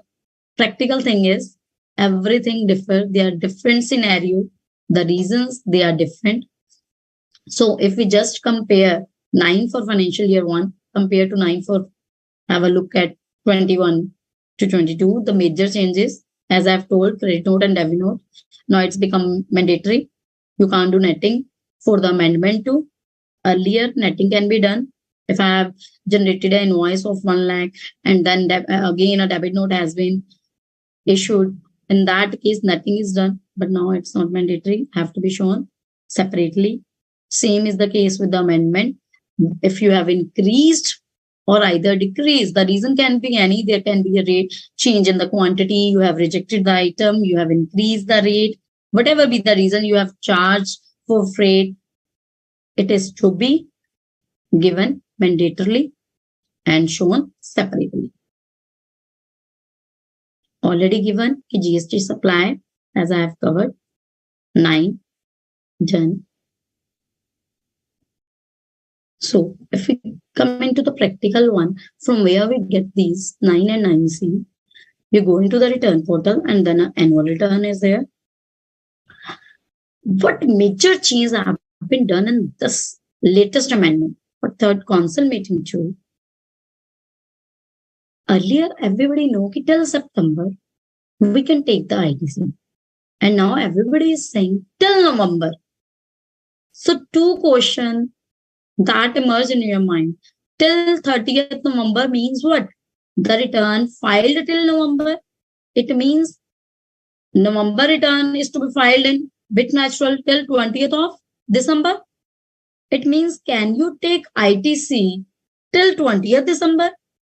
practical thing is everything differ. They are different scenario. The reasons they are different. So if we just compare 9 for financial year 1 compared to 9 for, have a look at 21 to 22, the major changes, as I've told, credit note and debit note. Now it's become mandatory. You can't do netting for the amendment to. Earlier, netting can be done. If I have generated an invoice of 1 lakh and then again a debit note has been issued, in that case, nothing is done. But now it's not mandatory, have to be shown separately. Same is the case with the amendment. If you have increased or either decreased, the reason can be any. There can be a rate change in the quantity. You have rejected the item. You have increased the rate. Whatever be the reason, you have charged for freight. It is to be given mandatorily and shown separately. Already given GST supply, as I have covered, 9. Done. So if we come into the practical one, from where we get these 9 and 9C, you go into the return portal and then an annual return is there. What major changes have been done in this latest amendment for third council meeting too? Earlier, everybody knew that till September, we can take the ITC. And now everybody is saying till November. So two questions that emerge in your mind. Till 30th November means what? The return filed till November. It means November return is to be filed in bit natural till 20th of December. It means can you take ITC till 20th December?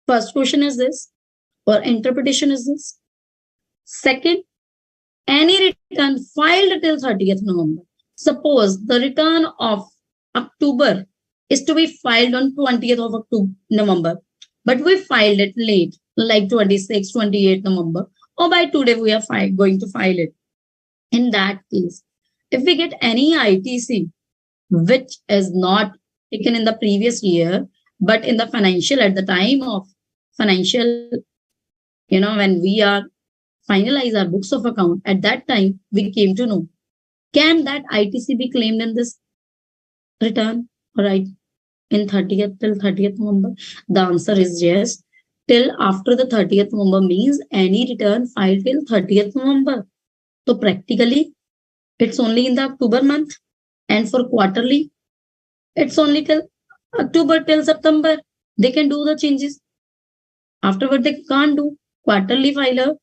First question is this, or interpretation is this. Second, any return filed till 30th November. Suppose the return of October is to be filed on 20th of November, but we filed it late, like 26, 28 November, or by today we are going to file it. In that case, if we get any ITC, which is not taken in the previous year, but in the financial, at the time of financial, when we are finalize our books of account, at that time we came to know, can that ITC be claimed in this return, right? In 30th till 30th November? The answer is yes. Till after the 30th November means any return filed till 30th November. So practically, it's only in the October month. And for quarterly, it's only till October till September. They can do the changes. Afterward, they can't do. Quarterly filer,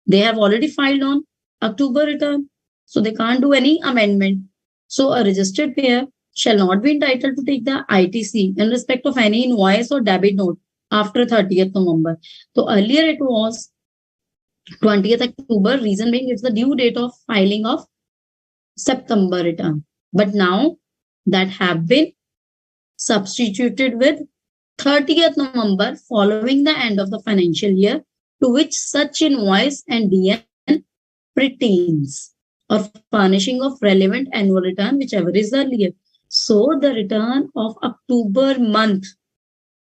they have already filed on October return. So they can't do any amendment. So a registered payer shall not be entitled to take the ITC in respect of any invoice or debit note after 30th November. So earlier it was 20th October, reason being it's the due date of filing of September return. But now that have been substituted with 30th November following the end of the financial year to which such invoice and DN pertains, or furnishing of relevant annual return, whichever is earlier. So the return of October month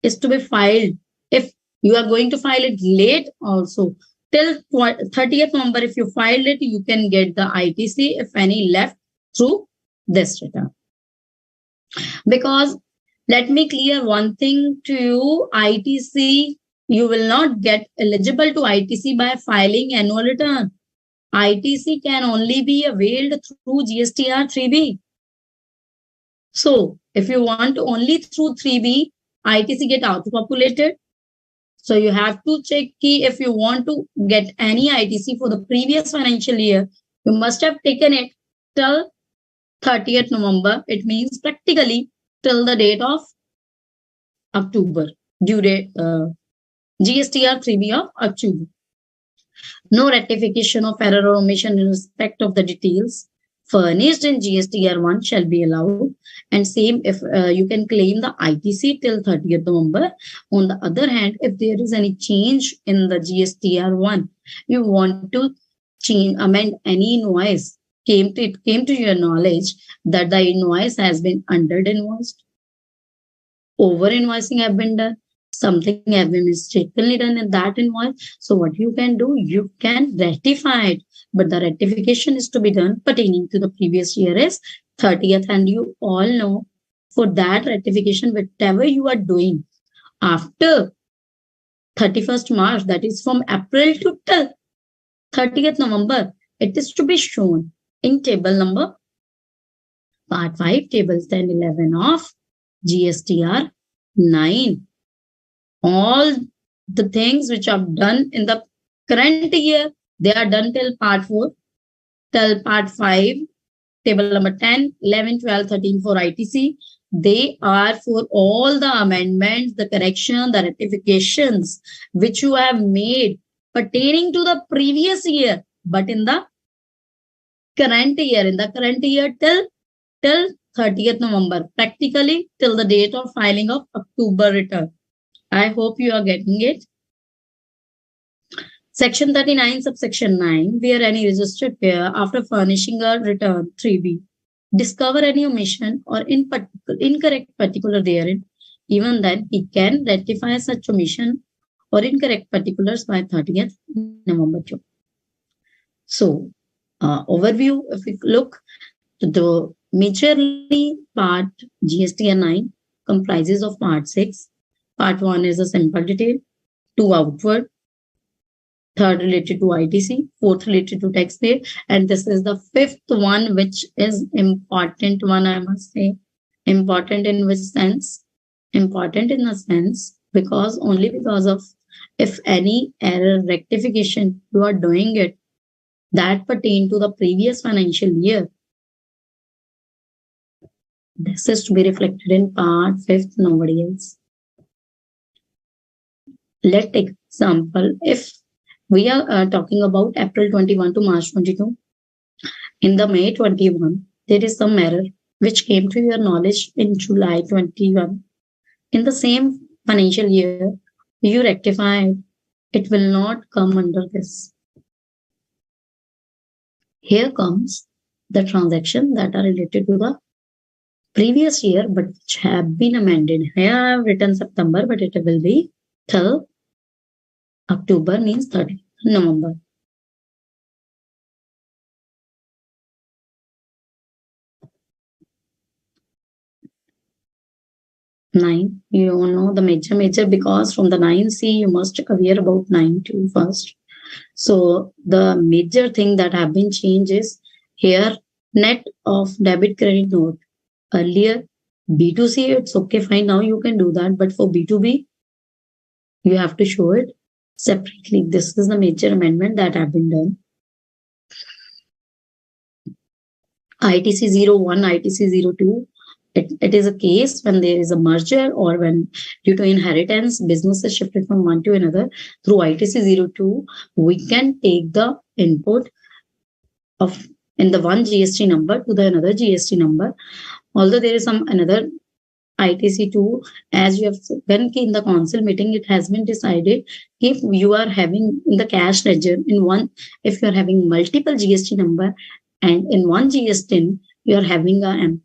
is to be filed. If you are going to file it late also, till 30th November, if you filed it, you can get the ITC, if any, left through this return. Because let me clear one thing to you, ITC, you will not get eligible to ITC by filing annual return. ITC can only be availed through GSTR 3B. So if you want only through 3B, ITC get auto-populated. So you have to check if you want to get any ITC for the previous financial year, you must have taken it till 30th November. It means practically till the date of October, due date, GSTR 3B of October. No ratification of error or omission in respect of the details furnished in GSTR 1 shall be allowed. And same if you can claim the ITC till 30th November. On the other hand, if there is any change in the GSTR 1, you want to amend any invoice, it came to your knowledge that the invoice has been under-invoiced, over-invoicing have been done, something have been mistakenly done in that invoice. So what you can do, you can rectify it. But the rectification is to be done pertaining to the previous year is 30th. And you all know for that rectification, whatever you are doing after 31st March, that is from April to till 30th November, it is to be shown in table number part 5, tables 10, 11 of GSTR 9. All the things which are done in the current year, they are done till part 4, till part 5, table number 10, 11, 12, 13 for ITC. They are for all the amendments, the correction, the rectifications which you have made pertaining to the previous year, but in the current year, till 30th November, practically till the date of filing of October return. I hope you are getting it. Section 39, subsection 9, where any registered payer after furnishing a return 3B discover any omission or incorrect particular therein, even then he can rectify such omission or incorrect particulars by 30th November 2. So, overview, if we look, the majorly part GSTR 9 comprises of part 6. Part 1 is a simple detail, 2 outward, third related to ITC, fourth related to taxpayer, and this is the fifth one, which is important one, I must say. Important in which sense? Important in the sense because only because of if any error rectification you are doing it that pertain to the previous financial year, this is to be reflected in part 5th, nobody else. Let's take example. If we are talking about April 21 to March 22, in the May 21, there is some error which came to your knowledge in July 21. In the same financial year, you rectify it. It will not come under this. Here comes the transactions that are related to the previous year but which have been amended. Here I have written September, but it will be till October, means 30th November. Nine, you know the major because from the 9C you must aware about 9.2 first. So the major thing that have been changed is here net of debit credit note. Earlier B2C, it's okay, fine, now you can do that, but for B2B you have to show it separately. This is the major amendment that have been done. ITC 01, ITC 02. It is a case when there is a merger or when due to inheritance, business is shifted from one to another. Through ITC 02, we can take the input of in the one GST number to the another GST number. Although there is some another ITC 2, as you have when in the council meeting, it has been decided if you are having in the cash ledger in one, if you are having multiple GST number and in one GST you are having an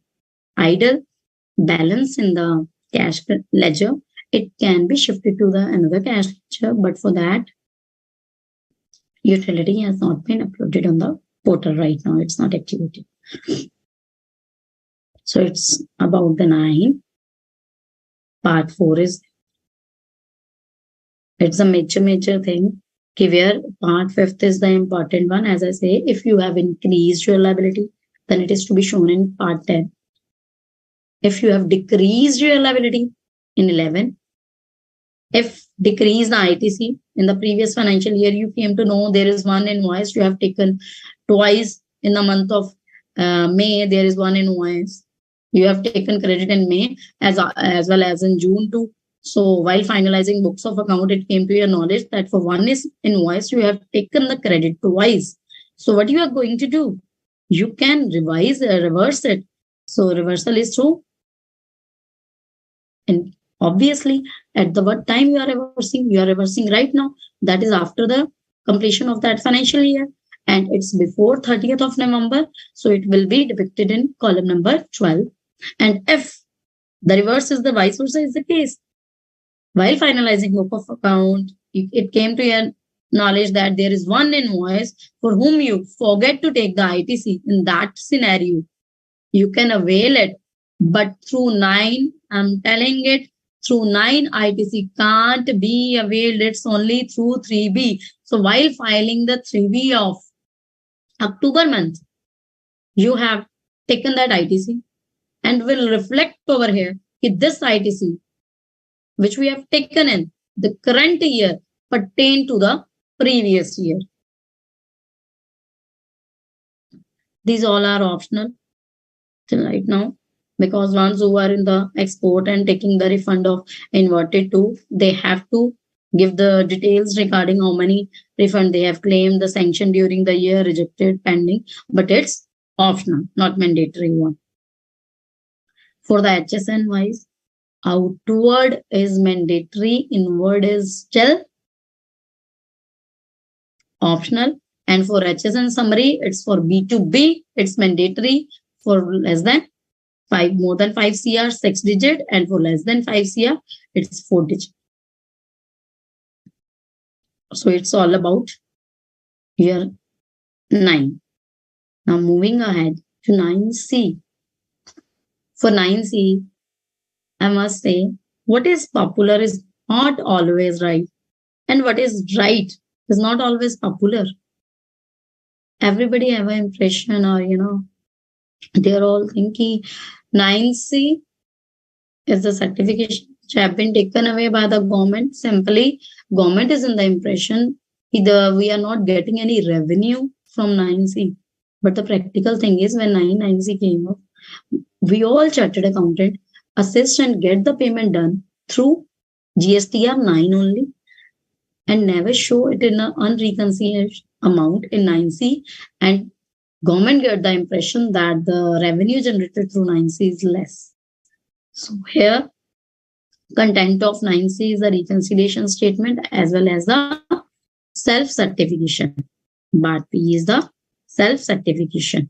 idle balance in the cash ledger, it can be shifted to the another cash ledger, but for that utility has not been uploaded on the portal right now. It's not activated. So it's about the 9. Part 4 is it's a major thing. Where part 5th is the important one. As I say, if you have increased your liability, then it is to be shown in part 10. If you have decreased your liability in 11, if decreased the ITC in the previous financial year, you came to know there is one invoice you have taken twice in the month of May, there is one invoice. You have taken credit in May as well as in June too. So while finalizing books of account, it came to your knowledge that for one is invoice, you have taken the credit twice. So what you are going to do? You can reverse it. So reversal is true. And obviously, at the what time you are reversing right now. That is after the completion of that financial year. And it's before 30th of November. So it will be depicted in column number 12. And if the reverse is the vice versa is the case, while finalizing book of account, it came to your knowledge that there is one invoice for whom you forget to take the ITC. In that scenario, you can avail it. But through 9, I'm telling it, through 9 ITC can't be availed. It's only through 3B. So while filing the 3B of October month, you have taken that ITC and will reflect over here that this ITC, which we have taken in the current year, pertain to the previous year. These all are optional till right now, because ones who are in the export and taking the refund of inverted 2, they have to give the details regarding how many refund they have claimed, the sanction during the year, rejected, pending, but it's optional, not mandatory one. For the HSN wise, outward is mandatory, inward is still optional. And for HSN summary, it's for B2B, it's mandatory. For less than 5, more than 5 CR, 6 digit, and for less than 5 CR, it's 4 digit. So it's all about here 9. Now moving ahead to 9C. For 9C, I must say, what is popular is not always right. And what is right is not always popular. Everybody have an impression, or they're all thinking 9C is the certification which have been taken away by the government. Simply, government is in the impression either we are not getting any revenue from 9C. But the practical thing is when 9C came up, we all chartered accountant assist and get the payment done through GSTR 9 only, and never show it in an unreconciled amount in 9C, and government get the impression that the revenue generated through 9C is less. So here, content of 9C is the reconciliation statement as well as the self-certification. Part P is the self-certification.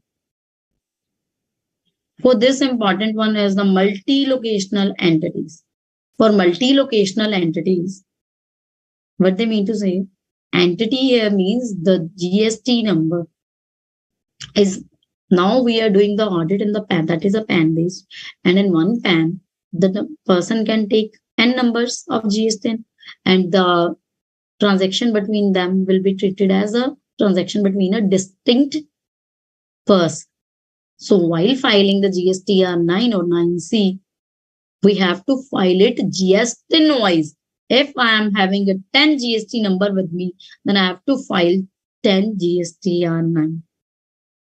For this important one is the multi-locational entities. For multi-locational entities, what they mean to say, entity here means the GST number is, now we are doing the audit in the PAN, that is a PAN based, and in one PAN, the person can take N numbers of GST, and the transaction between them will be treated as a transaction between a distinct person. So while filing the GSTR 9 or 9C, we have to file it GST wise. If I am having a 10 GST number with me, then I have to file 10 GSTR 9.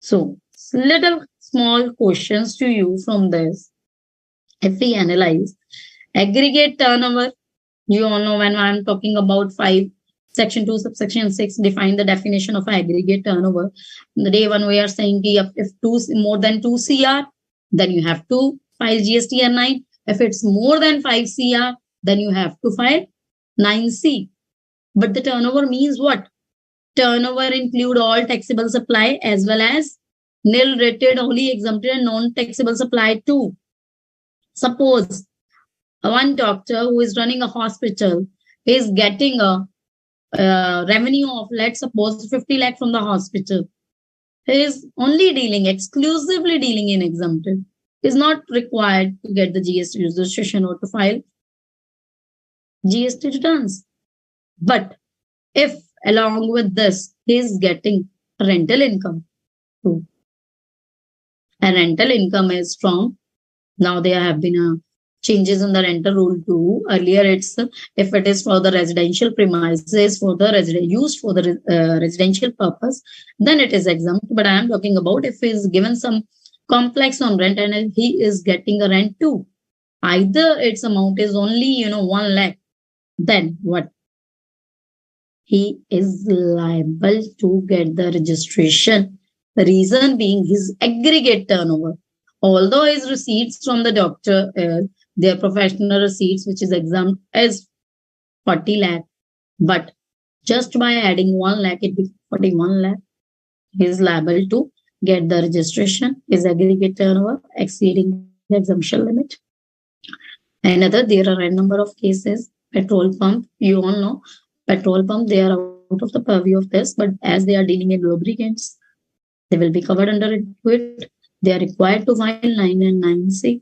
So little small questions to you from this. If we analyze aggregate turnover, you all know when I'm talking about 5, Section 2, subsection 6, define the definition of aggregate turnover. The day one we are saying if more than 2 CR, then you have to file GSTR 9. If it's more than 5 CR, then you have to file 9C. But the turnover means what? Turnover include all taxable supply as well as nil rated, wholly exempted and non-taxable supply too. Suppose one doctor who is running a hospital is getting a revenue of, let's suppose, 50 lakh from the hospital. He is only exclusively dealing in exempted. He is not required to get the GST registration or to file GST returns. But if along with this, he is getting rental income too. And rental income is from, now there have been changes in the rental rule too. Earlier, it's if it is for the residential premises, for the used for the residential purpose, then it is exempt. But I am talking about if he is given some complex on rent and he is getting a rent too. Either its amount is only 1 lakh, then what? He is liable to get the registration. The reason being his aggregate turnover. Although his receipts from the doctor, their professional receipts, which is exempt as 40 lakh, but just by adding 1 lakh, it becomes 41 lakh. He is liable to get the registration, his aggregate turnover exceeding the exemption limit. Another, there are a number of cases. Petrol pump, you all know, petrol pump, they are out of the purview of this, but as they are dealing in lubricants, they will be covered under it. They are required to file 9 and 9C.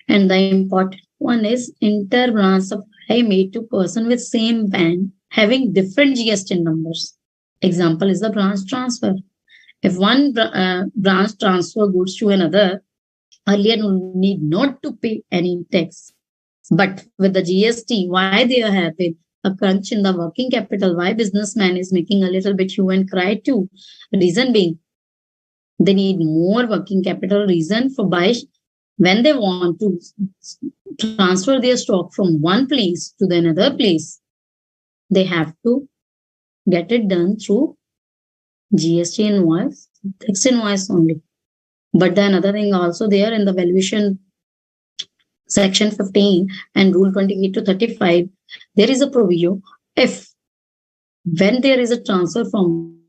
And the important one is inter-branch supply made to person with same PAN having different GST numbers. Example is the branch transfer. If one branch transfer goods to another, earlier you need not to pay any tax. But with the GST, why there have been a crunch in the working capital? Why businessman is making a little bit hue and cry too? Reason being, they need more working capital. Reason for when they want to transfer their stock from one place to the another place, they have to get it done through GST invoice, tax invoice only. But then another thing also there in the valuation section 15 and rule 28 to 35, there is a provision if when there is a transfer from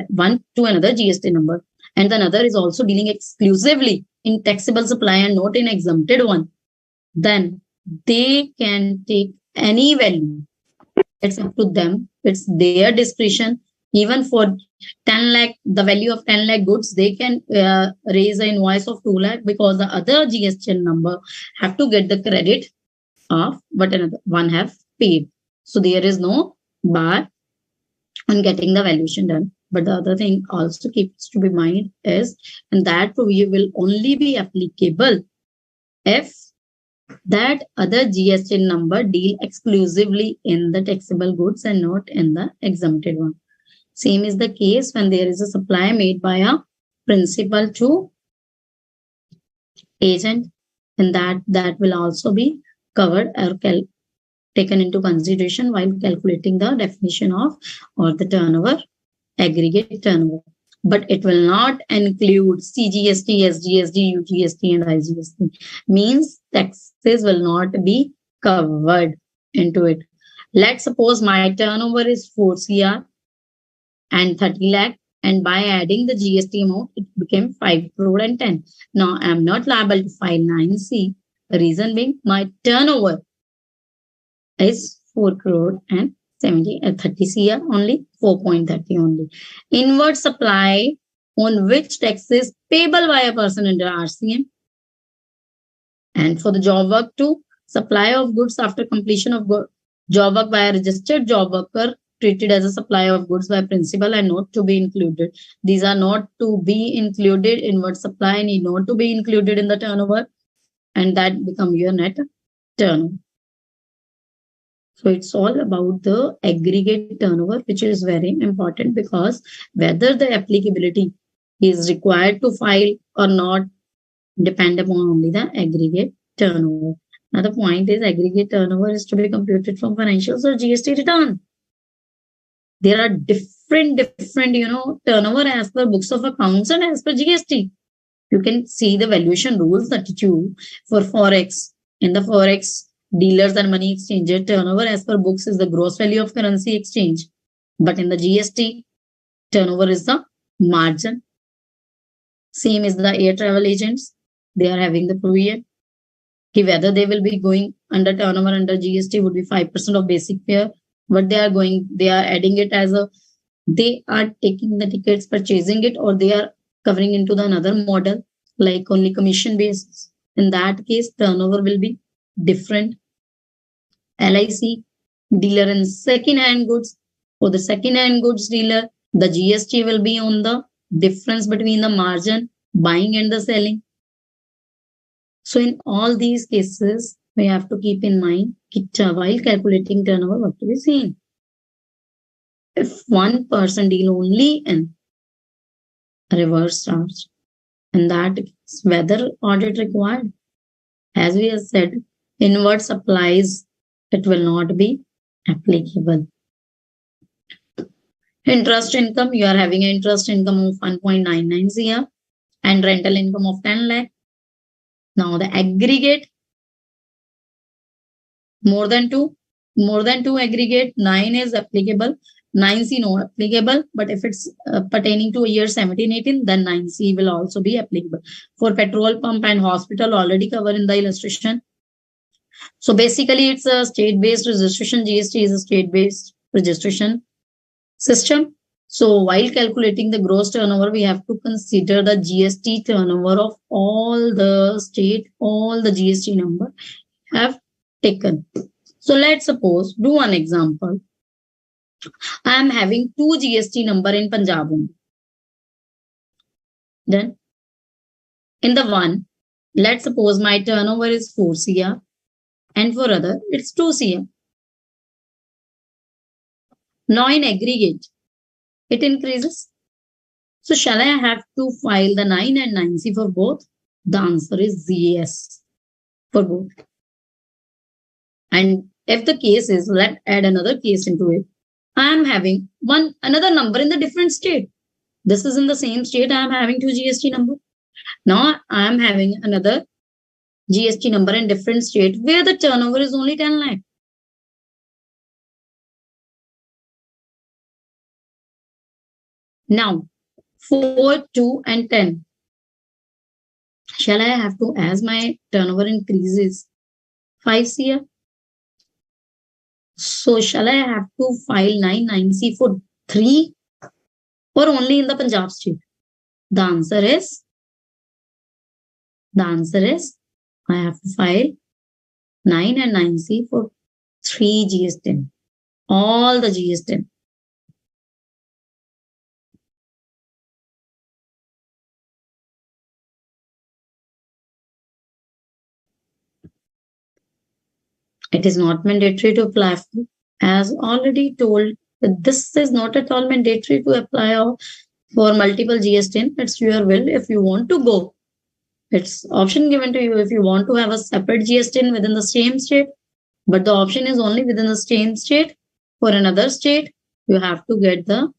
one to another GST number, and another is also dealing exclusively in taxable supply and not in exempted one, then they can take any value. It's up to them. It's their discretion. Even for 10 lakh, the value of 10 lakh goods, they can raise an invoice of 2 lakh because the other GSTN number have to get the credit of what another one have paid. So there is no bar on getting the valuation done. But the other thing also keeps to be mind is, and that provision will only be applicable if that other GST number deal exclusively in the taxable goods and not in the exempted one. Same is the case when there is a supply made by a principal to agent, and that will also be covered or taken into consideration while calculating the definition of or the turnover, aggregate turnover. But it will not include CGST, SGST, UGST, and IGST. Means taxes will not be covered into it. Let's suppose my turnover is 4 CR and 30 lakh, and by adding the GST amount, it became 5 crore and 10. Now I am not liable to file 9C. The reason being my turnover is 4 crore and 30 CR only, 4.30 only. Inward supply on which tax is payable by a person under RCM. And for the job work too, supply of goods after completion of job work by a registered job worker treated as a supply of goods by principal and not to be included. These are not to be included. Inward supply need not to be included in the turnover, and that become your net turnover. So it's all about the aggregate turnover, which is very important because whether the applicability is required to file or not depend upon only the aggregate turnover. Another point is aggregate turnover is to be computed from financials or GST return. There are different, turnover as per books of accounts and as per GST. You can see the valuation rules 32 for Forex. In the Forex, dealers and money exchanger turnover as per books is the gross value of currency exchange. But in the GST, turnover is the margin. Same is the air travel agents. They are having the provision. Whether they will be going under turnover under GST would be 5% of basic fare. But they are adding it as they are taking the tickets, purchasing it, or they are covering into the another model like only commission basis. In that case, turnover will be different. LIC, dealer in second-hand goods. For the second-hand goods dealer, the GST will be on the difference between the margin, buying and the selling. So in all these cases, we have to keep in mind while calculating turnover, what to be seen. If one person deal only in reverse charge, in that case, whether audit required, as we have said, inward supplies, it will not be applicable. Interest income, you are having an interest income of 1.99 CR and rental income of 10 lakh. Now the aggregate, more than two aggregate, 9 is applicable, 9C not applicable, but if it's pertaining to a year 17-18, then 9C will also be applicable. For petrol pump and hospital, already covered in the illustration. So basically, it's a state-based registration. GST is a state-based registration system. So while calculating the gross turnover, we have to consider the GST turnover of all the state, all the GST number have taken. So let's suppose, do one example. I am having 2 GST number in Punjab. Then in the one, let's suppose my turnover is 4 CR and for other it's 2 CR. Now in aggregate, it increases. So shall I have to file the 9 and 9C for both? The answer is yes for both. And if the case is, let's add another case into it. I am having another number in the different state. This is in the same state. I am having 2 GST number. Now I am having another GST number in different state where the turnover is only 10 lakh. Now, 4, 2, and 10. Shall I have to, as my turnover increases, 5 CR? So shall I have to file 9(9)C for 3 or only in the Punjab state? The answer is I have to file 9 and 9C for 3 GSTN. All the GSTN. It is not mandatory to apply for. As already told, this is not at all mandatory to apply for multiple GSTN. It's your will if you want to go. It's option given to you if you want to have a separate GSTN within the same state. But the option is only within the same state. For another state, you have to get the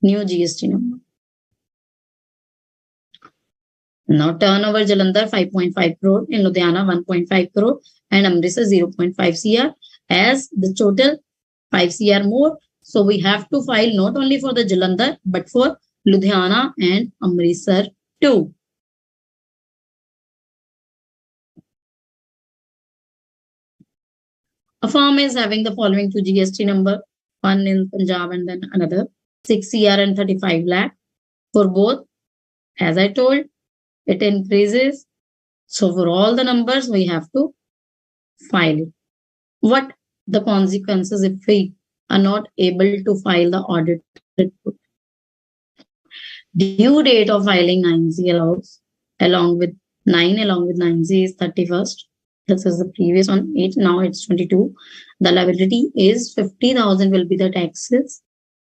new GST number. Now turnover Jalandhar 5.5 crore, in Ludhiana 1.5 crore, and Amritsar 0.5 CR. As the total 5 CR more, so we have to file not only for the Jalandhar but for Ludhiana and Amritsar too. A firm is having the following 2 GST number, one in Punjab and then another, 6 CR and 35 lakh. For both, as I told, it increases. So for all the numbers, we have to file it. What the consequences if we are not able to file the audit report? Due date of filing 9C along with 9C is 31st. This is the previous one, 8, now it's 22. The liability is 50,000 will be the taxes,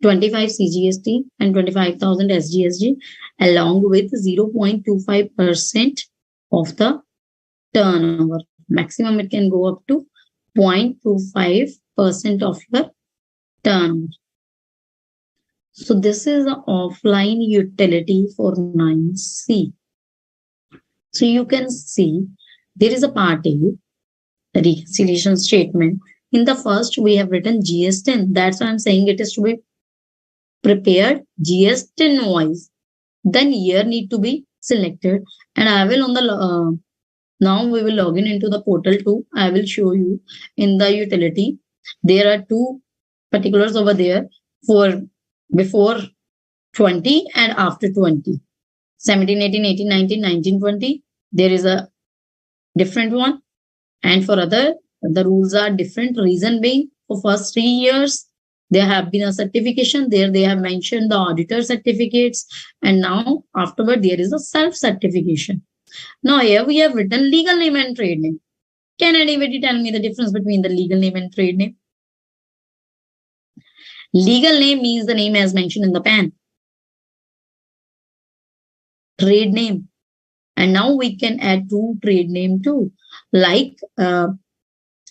25 CGST and 25,000 SGST along with 0.25% of the turnover. Maximum it can go up to 0.25% of your turnover. So this is the offline utility for 9C. So you can see there is a part A, the reconciliation statement. In the first, we have written GSTN. That's why I'm saying it is to be prepared GSTN wise. Then year need to be selected. And I will on the now we will log in into the portal too. I will show you in the utility. There are 2 particulars over there for before 20 and after 20. 17, 18, 18, 19, 19, 20. There is a different one. And for other, the rules are different. Reason being, for first 3 years, there have been a certification. There they have mentioned the auditor certificates. And now afterward, there is a self-certification. Now here we have written legal name and trade name. Can anybody tell me the difference between the legal name and trade name? Legal name means the name as mentioned in the PAN. Trade name. And now we can add 2 trade name too. Like I'm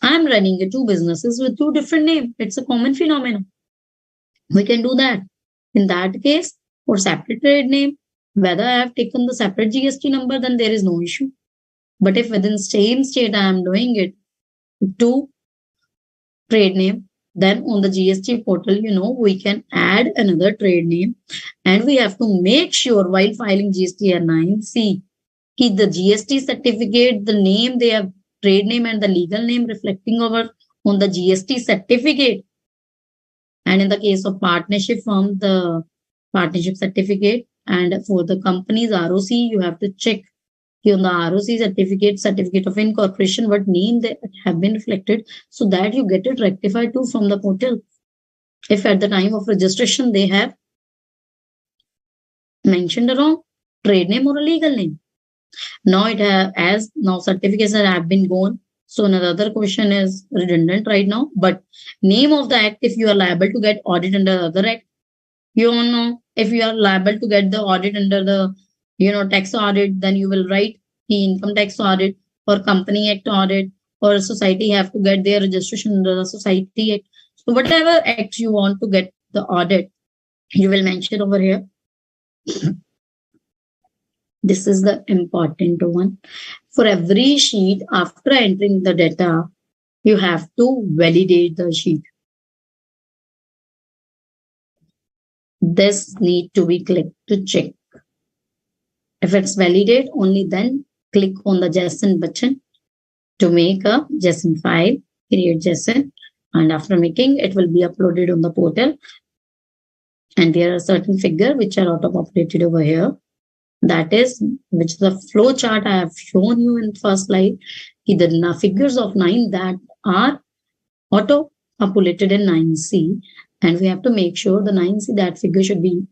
running 2 businesses with 2 different names. It's a common phenomenon. We can do that. In that case, for separate trade name, whether I have taken the separate GST number, then there is no issue. But if within same state I am doing it, 2 trade name, then on the GST portal, we can add another trade name. And we have to make sure while filing GSTR 9C, the GST certificate, the name they have, trade name and the legal name reflecting over on the GST certificate. And in the case of partnership firm, the partnership certificate. And for the company's ROC, you have to check on the ROC certificate of incorporation, what name they have been reflected, so that you get it rectified too from the portal. If at the time of registration they have mentioned a wrong trade name or a legal name. Now as certificates have been gone. So another question is redundant right now. But name of the act, if you are liable to get audit under the other act, if you are liable to get the audit under the tax audit, then you will write the income tax audit or company act audit, or society have to get their registration under the society act. So whatever act you want to get the audit, you will mention over here. This is the important one. For every sheet, after entering the data, you have to validate the sheet. This need to be clicked to check If it's validate, only then click on the JSON button to make a JSON file, create JSON, and after making, it will be uploaded on the portal. And there are certain figures which are auto-populated over here. That is, which is the flow chart I have shown you in first slide. The figures of 9 that are auto-populated in 9C, and we have to make sure the 9C, that figure should be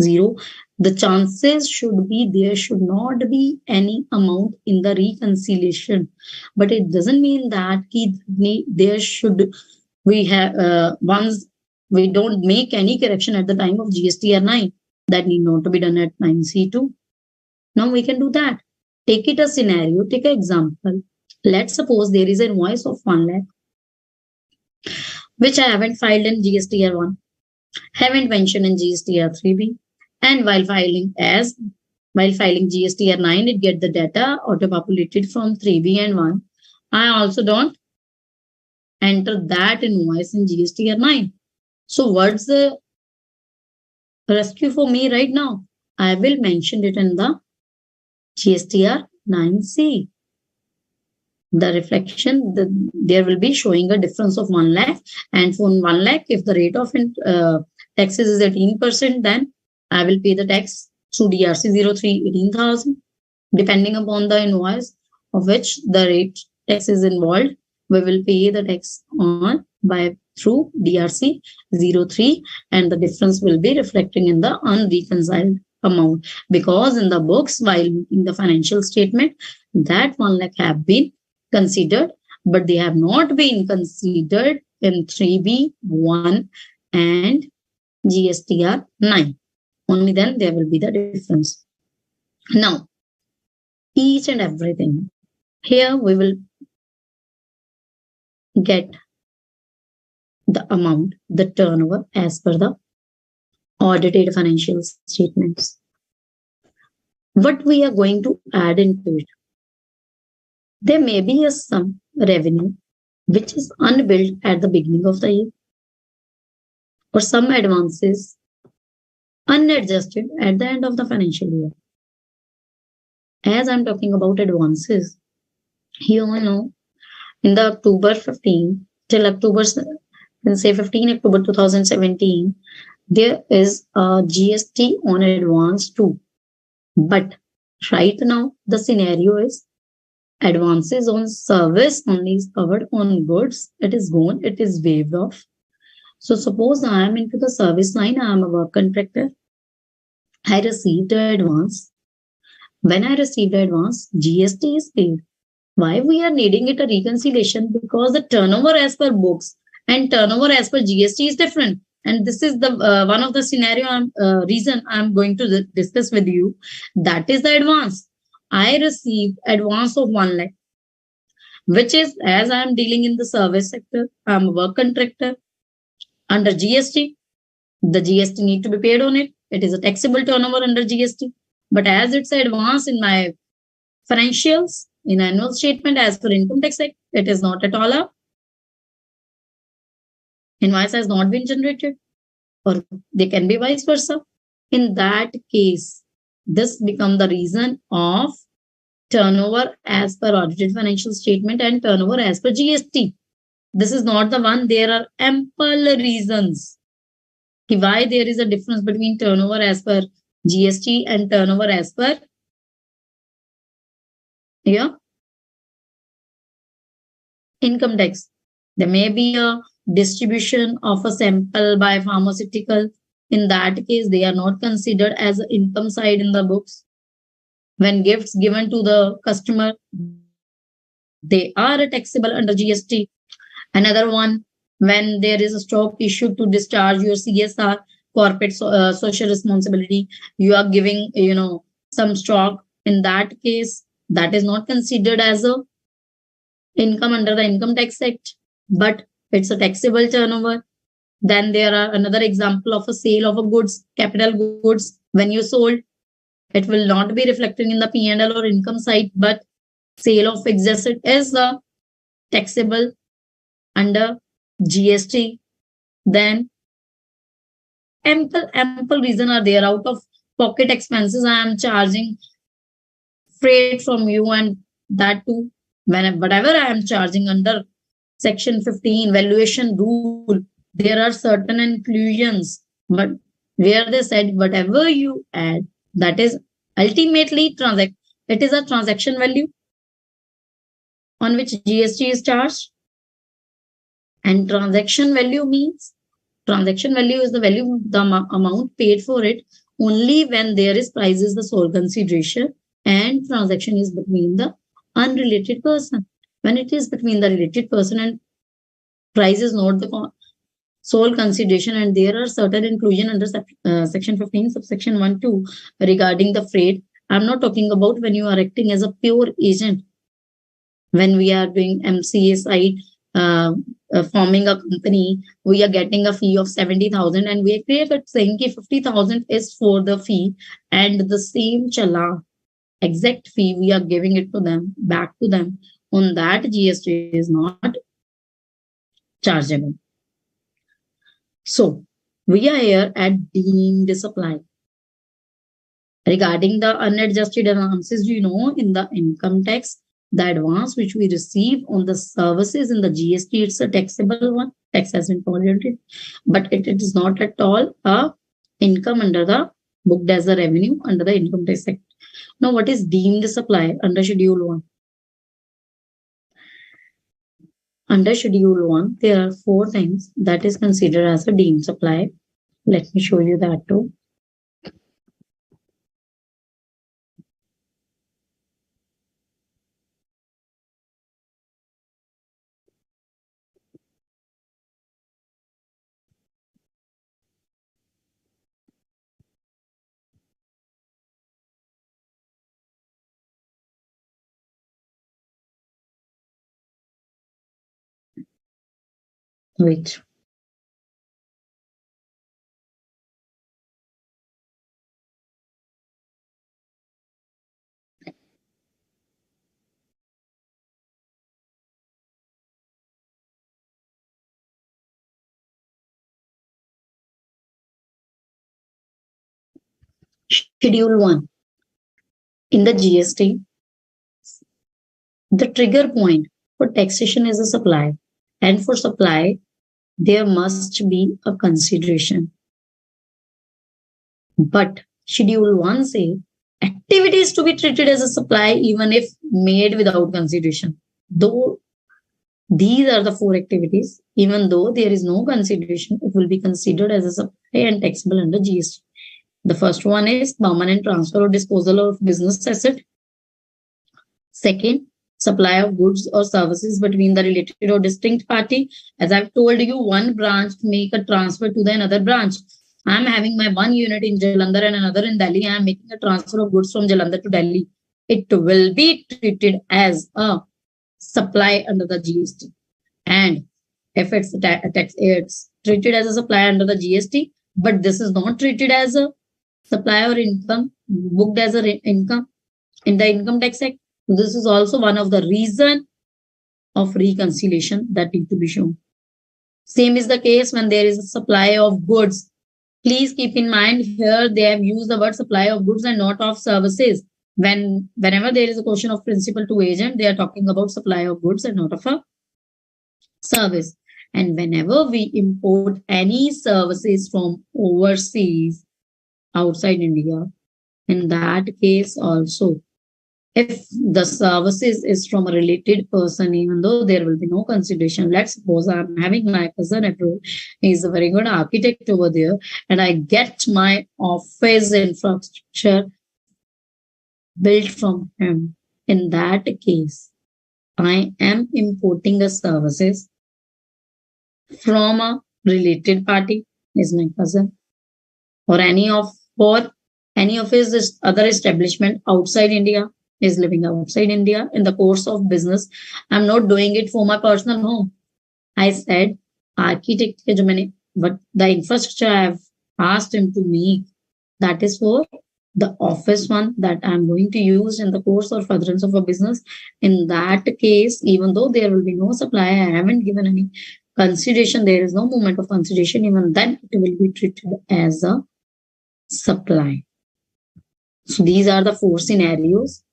0. The chances should be there should not be any amount in the reconciliation, but it doesn't mean that there should we have once we don't make any correction at the time of GSTR 9, that need not to be done at 9C2. Now we can do that. Take it a scenario, take an example. Let's suppose there is an invoice of 1 lakh, which I haven't filed in GSTR 1, haven't mentioned in GSTR 3B, and while filing GSTR 9, it get the data auto-populated from 3B and 1. I also don't enter that invoice in GSTR 9. So what's the rescue for me right now? I will mention it in the GSTR 9C. The reflection, there will be showing a difference of 1 lakh. And for 1 lakh, if the rate of taxes is 18%, then I will pay the tax through DRC 03 18,000. Depending upon the invoice of which the rate tax is involved, we will pay the tax through DRC 03, and the difference will be reflecting in the unreconciled amount, because in the books while making the financial statement, that 1 lakh have been considered, but they have not been considered in 3B, 1 and GSTR 9. Only then there will be the difference. Now, each and everything here we will get the amount, the turnover as per the audited financial statements. What we are going to add into it? There may be some revenue which is unbilled at the beginning of the year, or some advances unadjusted at the end of the financial year. As I'm talking about advances, you all know in the October 15 till October, say 15 October 2017, there is a GST on advance too. But right now the scenario is advances on service only is covered, on goods it is gone, it is waived off. So suppose I am into the service line, I am a work contractor, I received the advance. When I received the advance, GST is paid. Why we are needing it a reconciliation? Because the turnover as per books and turnover as per GST is different. And this is the one of the scenario reason I'm going to discuss with you. That is the advance. I received advance of 1 lakh, which is, as I'm dealing in the service sector, I'm a work contractor. Under GST, the GST need to be paid on it. It is a taxable turnover under GST. But as it's advance in my financials, in annual statement as per Income Tax Act, it is not at all a invoice has not been generated, or they can be vice versa. In that case, this becomes the reason of turnover as per audited financial statement and turnover as per GST. This is not the one. There are ample reasons why there is a difference between turnover as per GST and turnover as per income tax. There may be a distribution of a sample by pharmaceutical. In that case, they are not considered as an income side in the books. When gifts given to the customer, they are taxable under GST. Another one, when there is a stock issued to discharge your CSR, corporate social responsibility, you are giving, some stock. In that case, that is not considered as a income under the Income Tax Act, but it's a taxable turnover. Then there are another example of a sale of a goods, capital goods. When you sold, it will not be reflected in the P&L or income side, but sale of fixed asset is taxable under GST. Then ample reason are there. Out of pocket expenses I am charging freight from you, and that too, whatever I am charging under Section 15 valuation rule, there are certain inclusions, but where they said whatever you add, that is ultimately it is a transaction value on which GST is charged. And transaction value means transaction value is the value, the amount paid for it only when there is price is the sole consideration and transaction is between the unrelated person. When it is between the related person and price is not the sole consideration, and there are certain inclusion under Section 15 subsection 1 2 regarding the freight. I'm not talking about when you are acting as a pure agent. When we are doing MCA side, forming a company, we are getting a fee of 70,000 and we are clear saying that 50,000 is for the fee, and the same chala exact fee we are giving it to them, back to them. On that, GST is not chargeable. So we are here at deemed supply. Regarding the unadjusted advances, you know, in the income tax, the advance which we receive on the services in the GST, it's a taxable one. Tax has been forwarded, but it is not at all a income under the booked as a revenue under the Income Tax Act. Now, what is deemed supply under Schedule 1? Under Schedule 1, there are 4 things that is considered as a deemed supply. Let me show you that too. Wait. Schedule 1. In the GST, the trigger point for taxation is a supply. And for supply, there must be a consideration. But Schedule 1 says activities to be treated as a supply even if made without consideration. Though these are the 4 activities, even though there is no consideration, it will be considered as a supply and taxable under GST. The first one is permanent transfer or disposal of business asset. Second, supply of goods or services between the related or distinct party. As I've told you, one branch to make a transfer to the another branch. I'm having my one unit in Jalandhar and another in Delhi. I'm making a transfer of goods from Jalandhar to Delhi. It will be treated as a supply under the GST. And if it's it's treated as a supply under the GST, but this is not treated as a supply or income, booked as an income in the Income Tax Act. This is also one of the reason of reconciliation that need to be shown. Same is the case when there is a supply of goods. Please keep in mind here they have used the word supply of goods and not of services. Whenever there is a question of principal to agent, they are talking about supply of goods and not of a service. And whenever we import any services from overseas, outside India, in that case also, if the services is from a related person, even though there will be no consideration, let's suppose I'm having my cousin abroad, he's a very good architect over there, and I get my office infrastructure built from him. In that case, I am importing the services from a related party, is my cousin, or any of his other establishment outside India, is living outside India in the course of business. I'm not doing it for my personal home. I said, architect, but the infrastructure I have asked him to make, that is for the office one that I'm going to use in the course or furtherance of a business. In that case, even though there will be no supply, I haven't given any consideration, there is no moment of consideration, even then it will be treated as a supply. So these are the 4 scenarios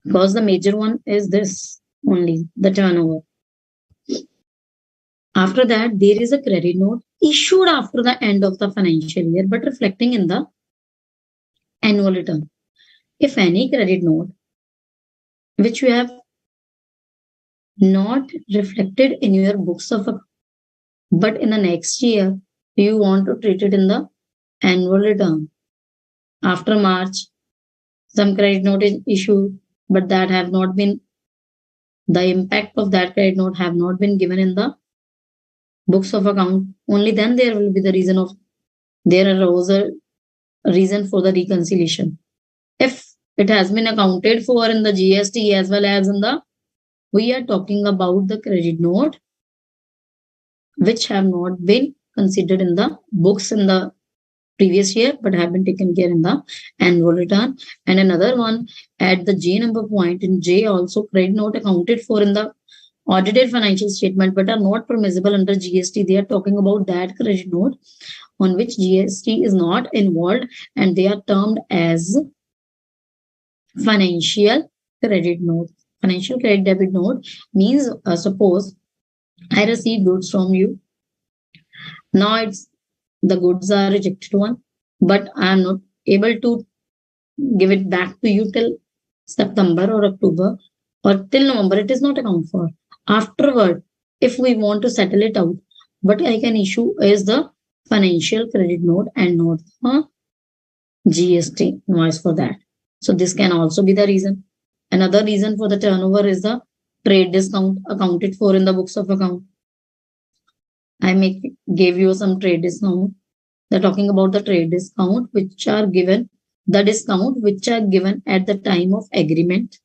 because the major one is this only, the turnover. After that, there is a credit note issued after the end of the financial year, but reflecting in the annual return. If any credit note which you have not reflected in your books of account, but in the next year, you want to treat it in the annual return. After March, some credit note is issued, but that have not been, the impact of that credit note have not been given in the books of account. Only then there will be the reason of, there arose a reason for the reconciliation. If it has been accounted for in the GST as well as in the, we are talking about the credit note which have not been considered in the books in the previous year but have been taken care in the annual return. And another one at the J number point, in J also, credit note accounted for in the audited financial statement but are not permissible under GST. They are talking about that credit note on which GST is not involved, and they are termed as financial credit note. Financial credit debit note means, suppose I receive goods from you. Now it's, the goods are rejected one, but I am not able to give it back to you till September or October or till November. It is not accounted for. Afterward, if we want to settle it out, what I can issue is the financial credit note and not the GST invoice for that. So this can also be the reason. Another reason for the turnover is the trade discount accounted for in the books of account. I gave you some trade discount. They're talking about the trade discount which are given, the discount which are given at the time of agreement.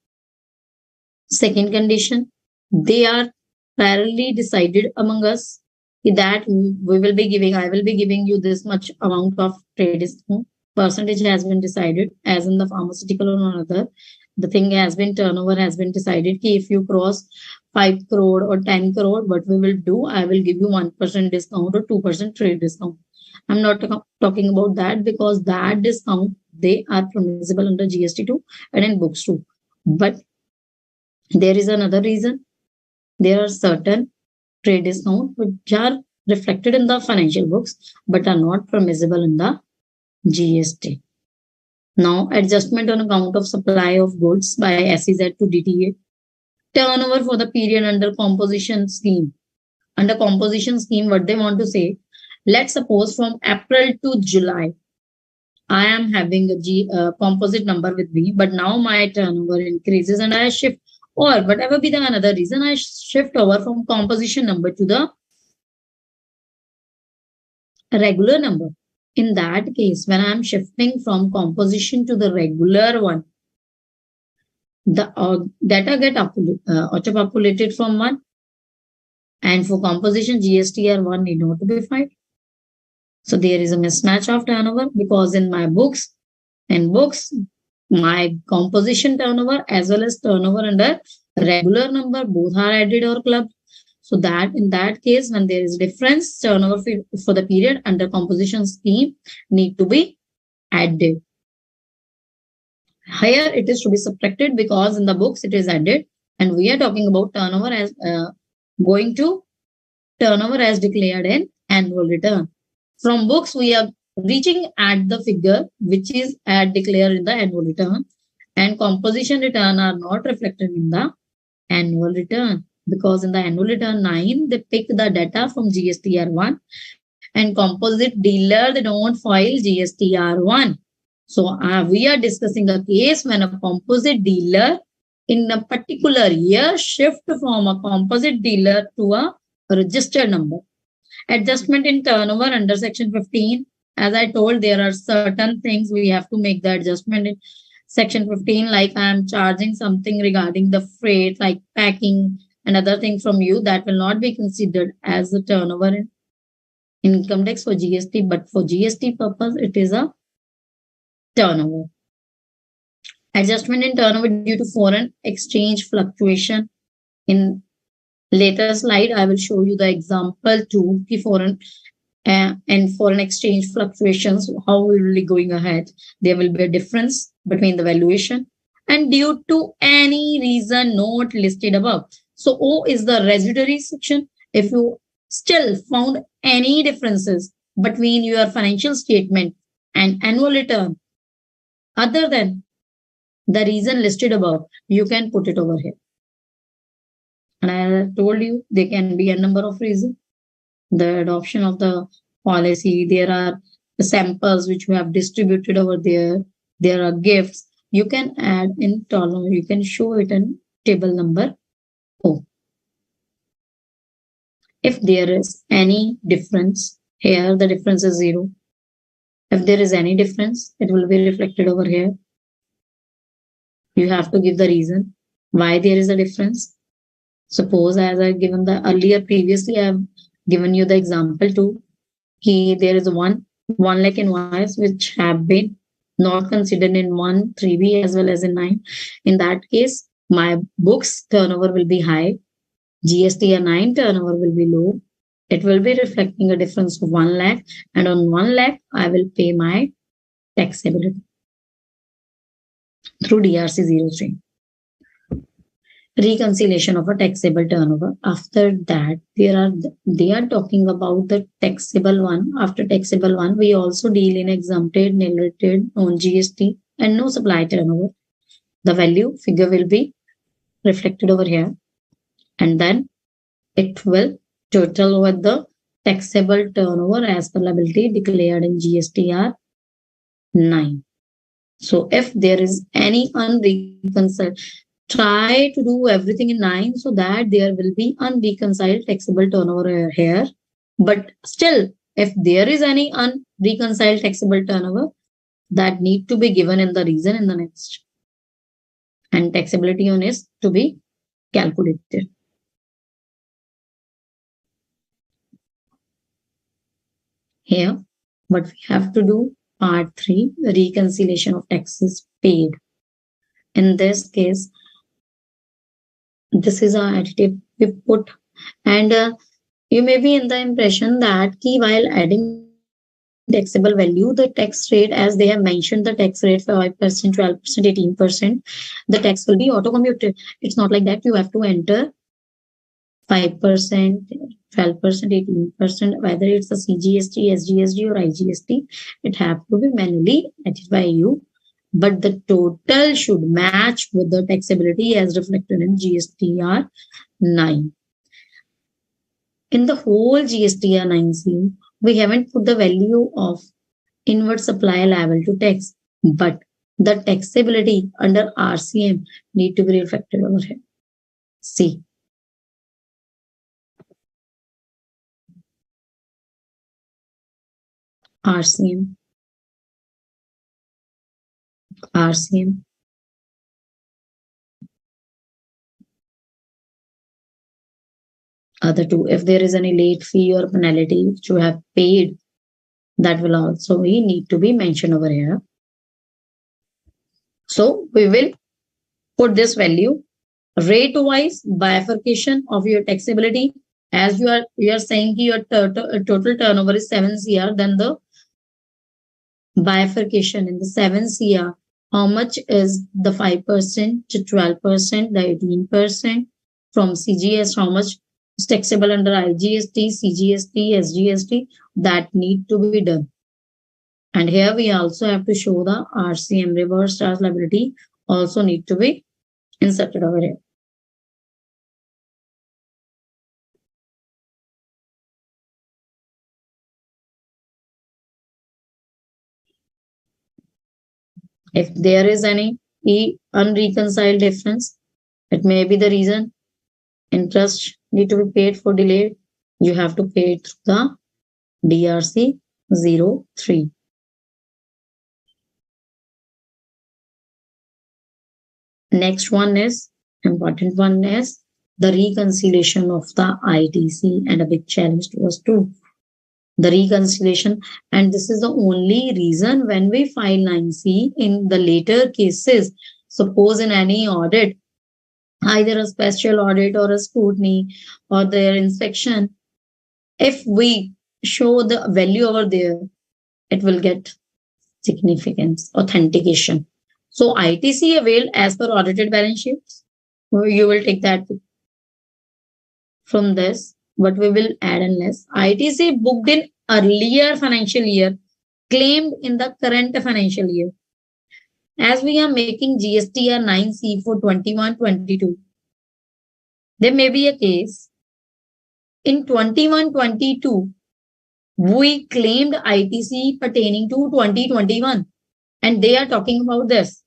Second condition, they are parallelly decided among us that we will be giving, I will be giving you this much amount of trade discount. Percentage has been decided, as in the pharmaceutical or another. The thing has been, turnover has been decided. If you cross 5 crore or 10 crore, what we will do, I will give you 1% discount or 2% trade discount. I'm not talking about that because that discount, they are permissible under GST too and in books too. But there is another reason. There are certain trade discounts which are reflected in the financial books but are not permissible in the GST. Now, adjustment on account of supply of goods by SEZ to DTA. Turnover for the period under composition scheme. Under composition scheme, what they want to say, let's suppose from April to July, I am having a composite number with me, but now my turnover increases and I shift, or whatever be the another reason, I shift over from composition number to the regular number. In that case, when I am shifting from composition to the regular one, the data get auto-populated from one, and for composition GSTR 1 need not to be filed. So there is a mismatch of turnover because in my books, my composition turnover as well as turnover under regular number both are added or clubbed. So that in that case, when there is difference, turnover for the period under composition scheme need to be added. Here it is to be subtracted because in the books it is added, and we are talking about turnover as going to turnover as declared in annual return. From books we are reaching at the figure which is declared in the annual return, and composition return are not reflected in the annual return. Because in the annual return 9, they pick the data from GSTR 1 and composite dealer, they don't file GSTR 1. So we are discussing a case when a composite dealer in a particular year shift from a composite dealer to a registered number. Adjustment in turnover under section 15. As I told, there are certain things we have to make the adjustment in section 15, like I am charging something regarding the freight, like packing, and other things from you that will not be considered as a turnover in income tax for GST, but for GST purpose, it is a turnover. Adjustment in turnover due to foreign exchange fluctuation. In later slide, I will show you the example to the foreign and foreign exchange fluctuations, how we will be going ahead. There will be a difference between the valuation. and due to any reason not listed above. So O is the residuary section. If you still found any differences between your financial statement and annual return other than the reason listed above, you can put it over here. And I told you there can be a number of reasons. The adoption of the policy, there are samples which we have distributed over there. There are gifts. You can add in column. You can show it in table number O. If there is any difference, here the difference is 0. If there is any difference, it will be reflected over here. You have to give the reason why there is a difference. Suppose, as I've given the earlier previously, I have given you the example too. There is one lakh invoice which have been not considered in 1, 3B as well as in 9. In that case, my books turnover will be high. GSTR 9 turnover will be low. It will be reflecting a difference of 1 lakh, and on 1 lakh, I will pay my taxability through DRC 03. Reconciliation of a taxable turnover. After that, they are talking about the taxable one. After taxable one, we also deal in exempted, nil-rated, non-GST, and no supply turnover. The value figure will be reflected over here, and then it will total with the taxable turnover as per liability declared in GSTR 9. So if there is any unreconciled, try to do everything in 9 so that there will be unreconciled taxable turnover here. But still, if there is any unreconciled taxable turnover, that need to be given in the reason in the next. And taxability on is to be calculated. Here, what we have to do, part 3, reconciliation of taxes paid. In this case, this is our additive we put, and you may be in the impression that while adding taxable value, the tax rate, as they have mentioned, the tax rate for 5%, 12%, 18%, the tax will be auto-commuted. It's not like that. You have to enter 5%, 12%, 18%, whether it's a CGST, SGST, or IGST, it have to be manually added by you. But the total should match with the taxability as reflected in GSTR 9. In the whole GSTR 9 scheme, we haven't put the value of inward supply liable to tax, but the taxability under RCM need to be reflected over here. See. RCM. Other two, if there is any late fee or penalty which you have paid, that will also need to be mentioned over here. So we will put this value rate-wise bifurcation of your taxability. As you are saying your total turnover is 7 CR, then the bifurcation in the 7 CR, how much is the 5% to 12%, the 18% from CGS, how much is taxable under IGST, CGST, SGST, that need to be done. And here we also have to show the RCM, reverse charge liability, also need to be inserted over here. If there is any unreconciled difference, it may be the reason interest need to be paid for delay. You have to pay it through the DRC 03. Next one is, important one is the reconciliation of the ITC, and a big challenge to us too. The reconciliation, and this is the only reason when we file 9C in the later cases, suppose in any audit, either a special audit or a scrutiny or their inspection, if we show the value over there, it will get significance, authentication. So ITC availed as per audited balance sheets. You will take that from this, but we will add and less. ITC booked in earlier financial year, claimed in the current financial year. As we are making GSTR 9C for 21-22, there may be a case in 21-22, we claimed ITC pertaining to 2021, and they are talking about this.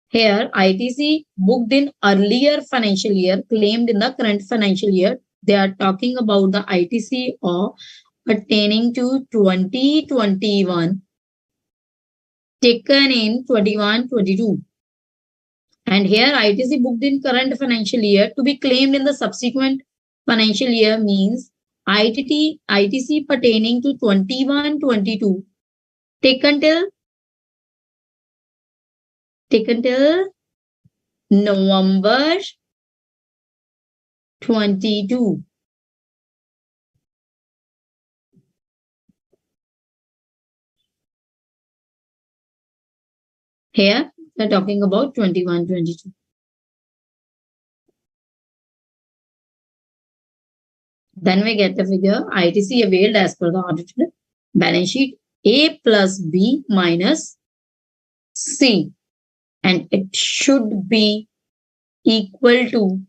Here, ITC booked in earlier financial year, claimed in the current financial year. They are talking about the ITC or pertaining to 2021, taken in 21-22. And here, ITC booked in current financial year to be claimed in the subsequent financial year means ITC pertaining to 21-22, taken till November 22. Here, we're talking about 21-22. Then we get the figure ITC availed as per the audited balance sheet A plus B minus C. And it should be equal to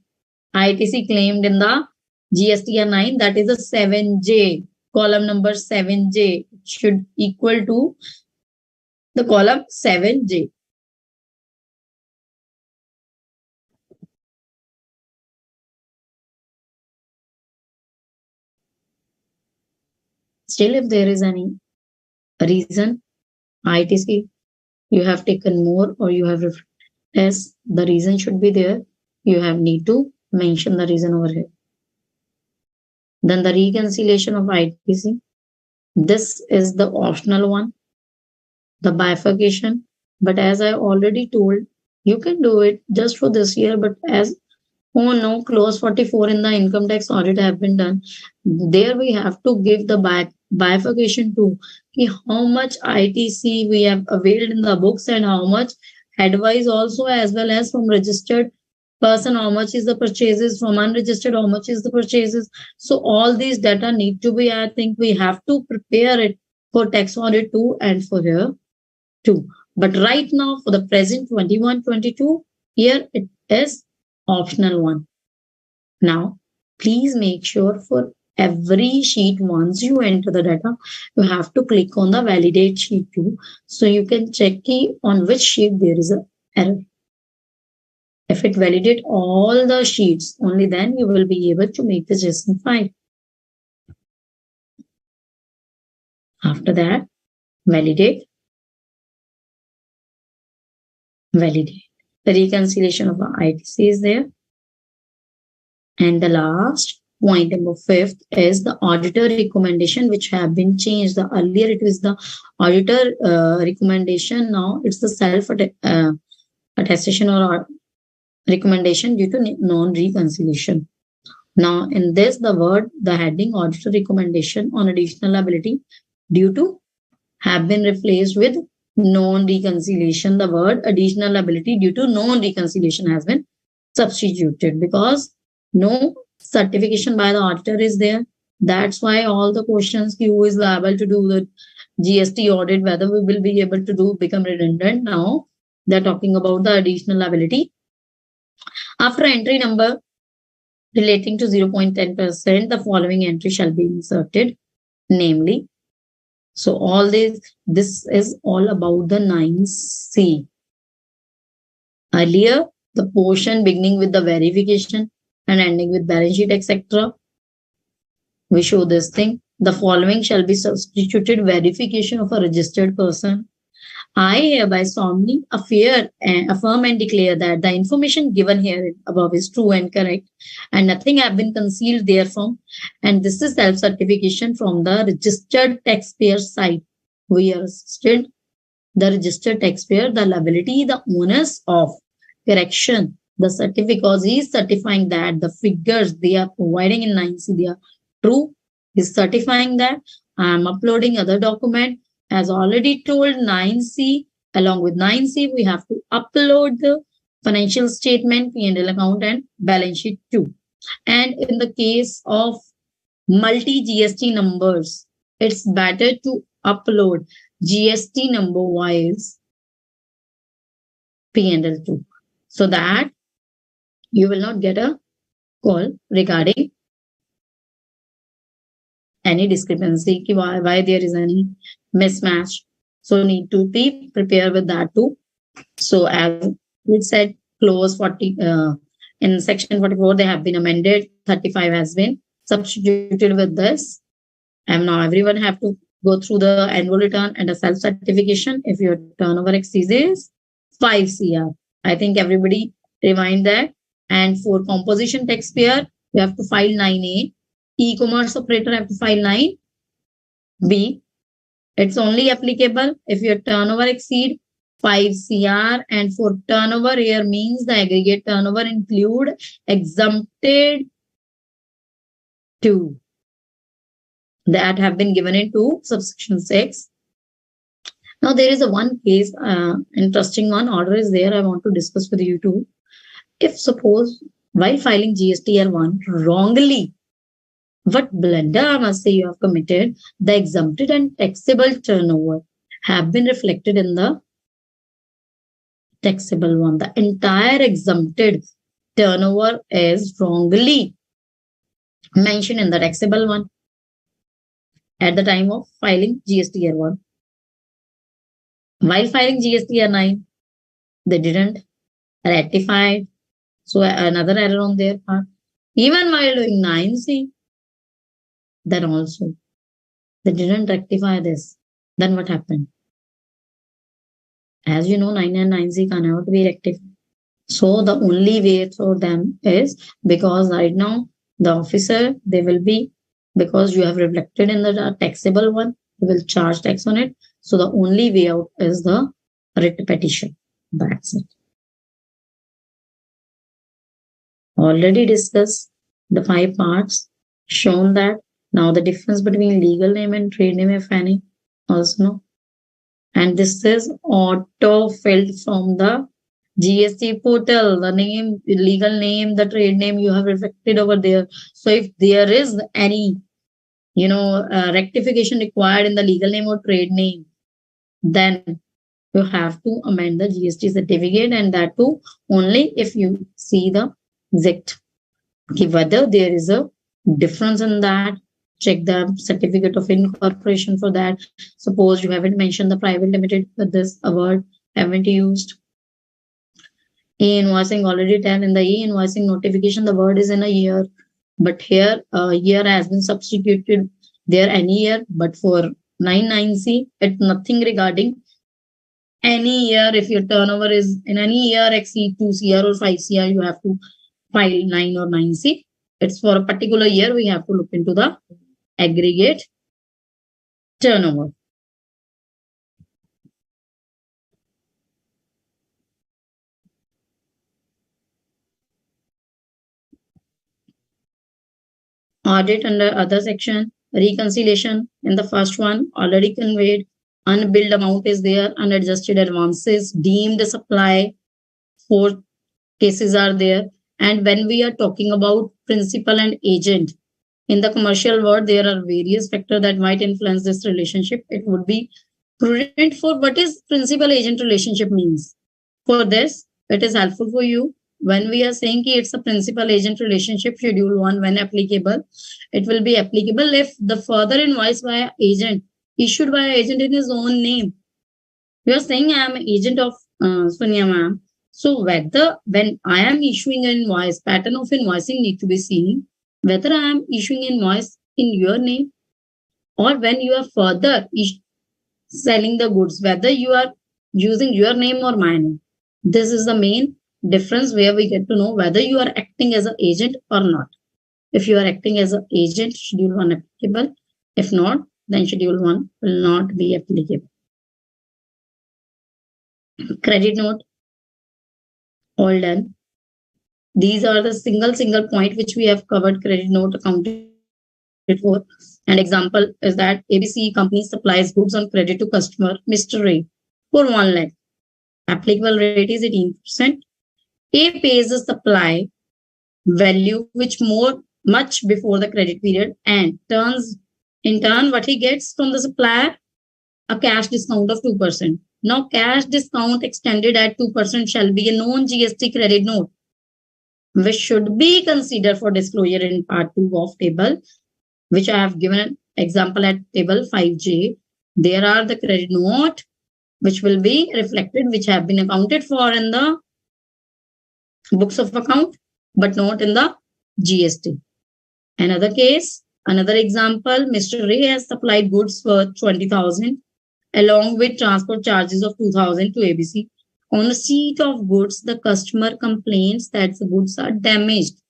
ITC claimed in the GSTR 9, that is a 7J, column number 7J. It should equal to the column 7J. Still, if there is any reason, ITC, you have taken more or you have less, the reason should be there. You have need to mention the reason over here. Then the reconciliation of ITC. This is the optional one, the bifurcation. But as I already told, you can do it just for this year. But as, oh no, clause 44 in the income tax audit have been done. There we have to give the bifurcation to how much ITC we have availed in the books and how much advice also, as well as from registered person, how much is the purchases, from unregistered, how much is the purchases. So all these data need to be, I think we have to prepare it for tax audit 2 and for here too. But right now for the present 21-22, here it is optional one. Now, please make sure for every sheet, once you enter the data, you have to click on the validate sheet too. So you can check on which sheet there is an error. If it validate all the sheets, only then you will be able to make the JSON file. After that, validate. The reconciliation of the ITC is there. And the last point, number 5th, is the auditor recommendation, which have been changed. The earlier it was the auditor recommendation. Now it's the self attestation or recommendation due to non-reconciliation. Now in this, the heading auditor recommendation on additional liability due to have been replaced with non-reconciliation. The word additional liability due to non-reconciliation has been substituted because no certification by the auditor is there. That's why all the questions who is liable to do the GST audit, whether we will be able to do, become redundant. Now they're talking about the additional liability. After entry number relating to 0.10%, the following entry shall be inserted, namely. So all this is all about the 9C. Earlier, the portion beginning with the verification and ending with balance sheet, etc. We show this thing. The following shall be substituted: verification of a registered person. I hereby solemnly affirm and declare that the information given here above is true and correct, and nothing have been concealed therefrom. And this is self-certification from the registered taxpayer side. We are assisted the registered taxpayer, the liability, the onus of correction. The certificate is certifying that the figures they are providing in 9C, they are true. Is certifying that I am uploading other document as already told, 9C, along with 9C, we have to upload the financial statement, P&L account, and balance sheet too. And in the case of multi-GST numbers, it's better to upload GST number wise P&L too, so that you will not get a call regarding any discrepancy, why there is any mismatch. So need to be prepared with that too. So as it said, clause 40 in section 44, they have been amended. 35 has been substituted with this. And now everyone have to go through the annual return and a self-certification if your turnover exceeds 5 CR. I think everybody rewind that. And for composition taxpayer, you have to file 9A. E-commerce operator have to file 9B. It's only applicable if your turnover exceed 5 CR, and for turnover here means the aggregate turnover include exempted to that have been given into subsection 6. Now there is a one case, interesting one order is there I want to discuss with you too. If suppose while filing GSTR 1 wrongly, what blunder I must say you have committed, the exempted and taxable turnover have been reflected in the taxable one. The entire exempted turnover is wrongly mentioned in the taxable one at the time of filing GSTR 1. While filing GSTR 9, they didn't ratify it. So another error on their part. Even while doing 9C, then also they didn't rectify this. Then what happened? As you know, 9 and 9C cannot be rectified. So the only way for them is, because right now the officer, they will be, because you have reflected in the taxable one, they will charge tax on it. So the only way out is the writ petition. That's it. Already discussed the 5 parts, shown that. Now the difference between legal name and trade name, if any, also know. And this is auto-filled from the GST portal. The name, legal name, the trade name you have reflected over there. So if there is any, rectification required in the legal name or trade name, then you have to amend the GST certificate, and that too only if you see the exact whether there is a difference in that. Check the certificate of incorporation for that. Suppose you haven't mentioned the private limited with this word, haven't used. E-invoicing already tell in the e-invoicing notification the word is in a year, but here year has been substituted there any year, but for 99C it's nothing regarding any year. If your turnover is in any year exceed 2 CR or 5 CR, you have to file 9 or 9C. It's for a particular year, we have to look into the aggregate turnover. Audit under other section, reconciliation in the first one already conveyed. Unbilled amount is there, unadjusted advances, deemed supply, 4 cases are there. And when we are talking about principal and agent, in the commercial world, there are various factors that might influence this relationship. It would be prudent for what is principal agent relationship means. For this, it is helpful for you. When we are saying that it's a principal agent relationship, schedule 1 when applicable, it will be applicable if the further invoice by agent issued by agent in his own name. We are saying I am agent of Sonia ma'am. So whether when I am issuing an invoice, pattern of invoicing need to be seen, whether I am issuing invoice in your name or when you are further selling the goods, whether you are using your name or my name. This is the main difference where we get to know whether you are acting as an agent or not. If you are acting as an agent, schedule 1 applicable. If not, then schedule 1 will not be applicable. Credit note, all done. These are the single point which we have covered. Credit note accounted for. An example is that ABC company supplies goods on credit to customer Mr. Ray for 1 lakh. Applicable rate is 18%. A pays the supply value which much before the credit period and in turn what he gets from the supplier, a cash discount of 2%. Now cash discount extended at 2% shall be a non-GST credit note which should be considered for disclosure in part 2 of table, which I have given an example at table 5J. There are the credit note which will be reflected, which have been accounted for in the books of account, but not in the GST. Another case, another example, Mr. Ray has supplied goods for 20,000 along with transport charges of 2,000 to ABC. On receipt of goods, the customer complains that the goods are damaged.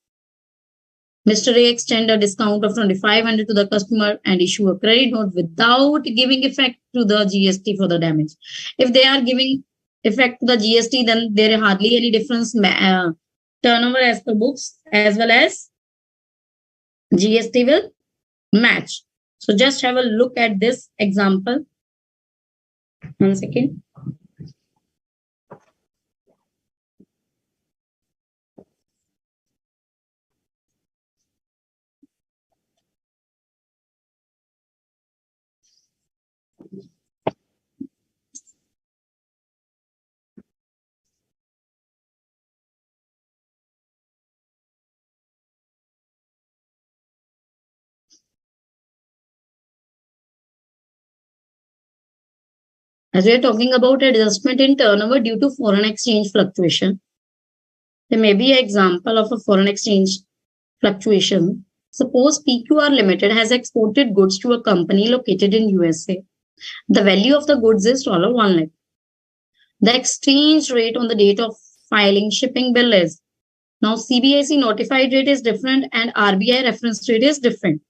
Mr. Ray extend a discount of 2,500 to the customer and issue a credit note without giving effect to the GST for the damage. If they are giving effect to the GST, then there is hardly any difference. Turnover as per books as well as GST will match. So just have a look at this example. 1 second. As we are talking about adjustment in turnover due to foreign exchange fluctuation, there may be an example of a foreign exchange fluctuation. Suppose PQR Limited has exported goods to a company located in USA. The value of the goods is $1 lakh. The exchange rate on the date of filing shipping bill is, now CBIC notified rate is different and RBI reference rate is different.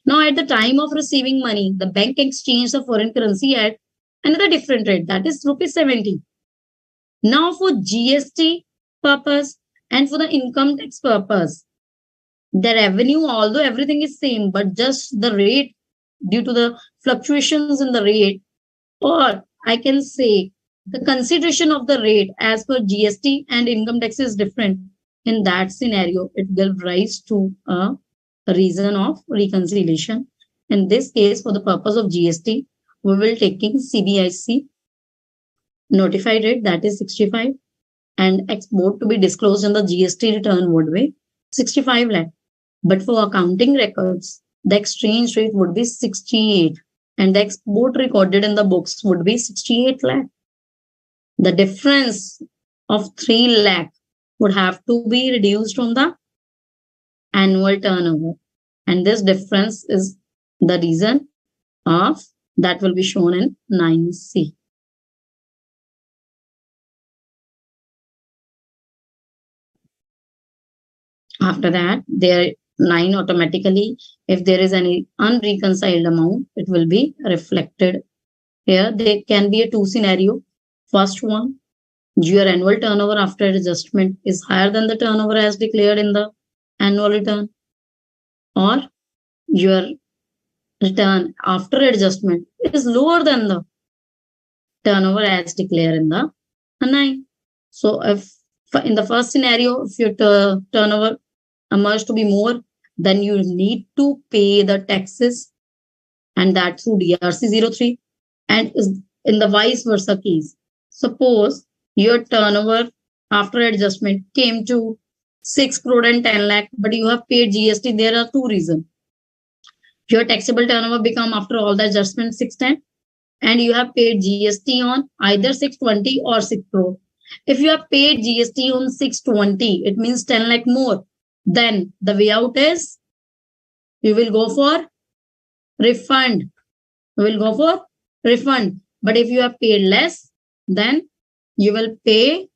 Now at the time of receiving money, the bank exchanged the foreign currency at another different rate, that is ₹70. Now for GST purpose and for the income tax purpose, the revenue, although everything is same, but just the rate due to the fluctuations in the rate, or I can say the consideration of the rate as per GST and income tax is different. In that scenario, it will rise to a reason of reconciliation. In this case, for the purpose of GST, we will taking CBIC notified rate, that is 65, and export to be disclosed in the GST return would be 65 lakh. But for accounting records, the exchange rate would be 68 and the export recorded in the books would be 68 lakh. The difference of 3 lakh would have to be reduced from the annual turnover. And this difference is the reason of that will be shown in 9C. After that, there 9 automatically, if there is any unreconciled amount, it will be reflected here. There can be a 2 scenario. First one, your annual turnover after adjustment is higher than the turnover as declared in the annual return, or your return after adjustment is lower than the turnover as declared in the 9. So if in the first scenario, if your turnover emerged to be more, then you need to pay the taxes, and that through DRC 03. And in the vice versa case, suppose your turnover after adjustment came to 6 crore and 10 lakh, but you have paid GST. There are 2 reasons. Your taxable turnover become after all the adjustments 610, and you have paid GST on either 620 or 6 crore. If you have paid GST on 620, it means 10 lakh more. Then the way out is you will go for refund. You will go for refund. But if you have paid less, then you will pay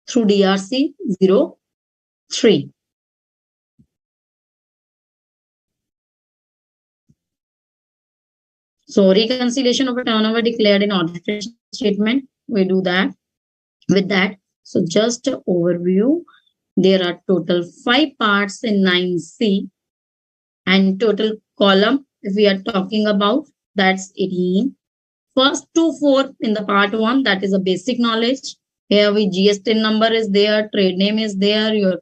through DRC 03. So reconciliation of a turnover declared in audited statement, we do that with that. So just an overview, there are total 5 parts in 9C, And total column, if we are talking about, that's 18. First to fourth in the part 1, that is a basic knowledge. Here we GST number is there, trade name is there, your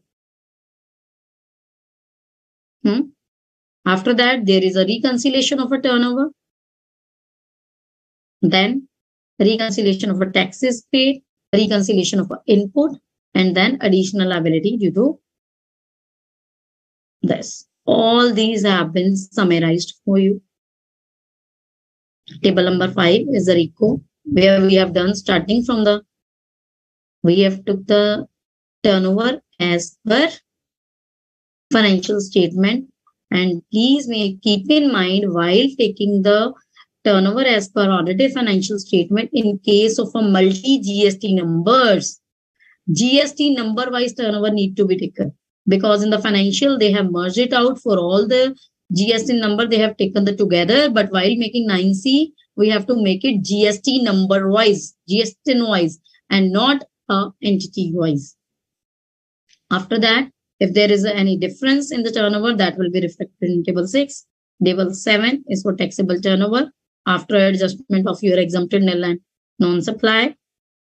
After that, there is a reconciliation of a turnover. Then reconciliation of a taxes paid, reconciliation of an input, and then additional liability due to this. All these have been summarized for you. Table number 5 is the RICO, where we have done starting from we have took the turnover as per financial statement. And please keep in mind, while taking the turnover as per audited financial statement, in case of a multi GST numbers, GST number wise turnover need to be taken, because in the financial they have merged it out for all the GST number, they have taken the together, but while making 9C, we have to make it GST number wise, GST wise, and not entity wise. After that, if there is any difference in the turnover, that will be reflected in table 6. Table 7 is for taxable turnover after adjustment of your exempted nil and non-supply.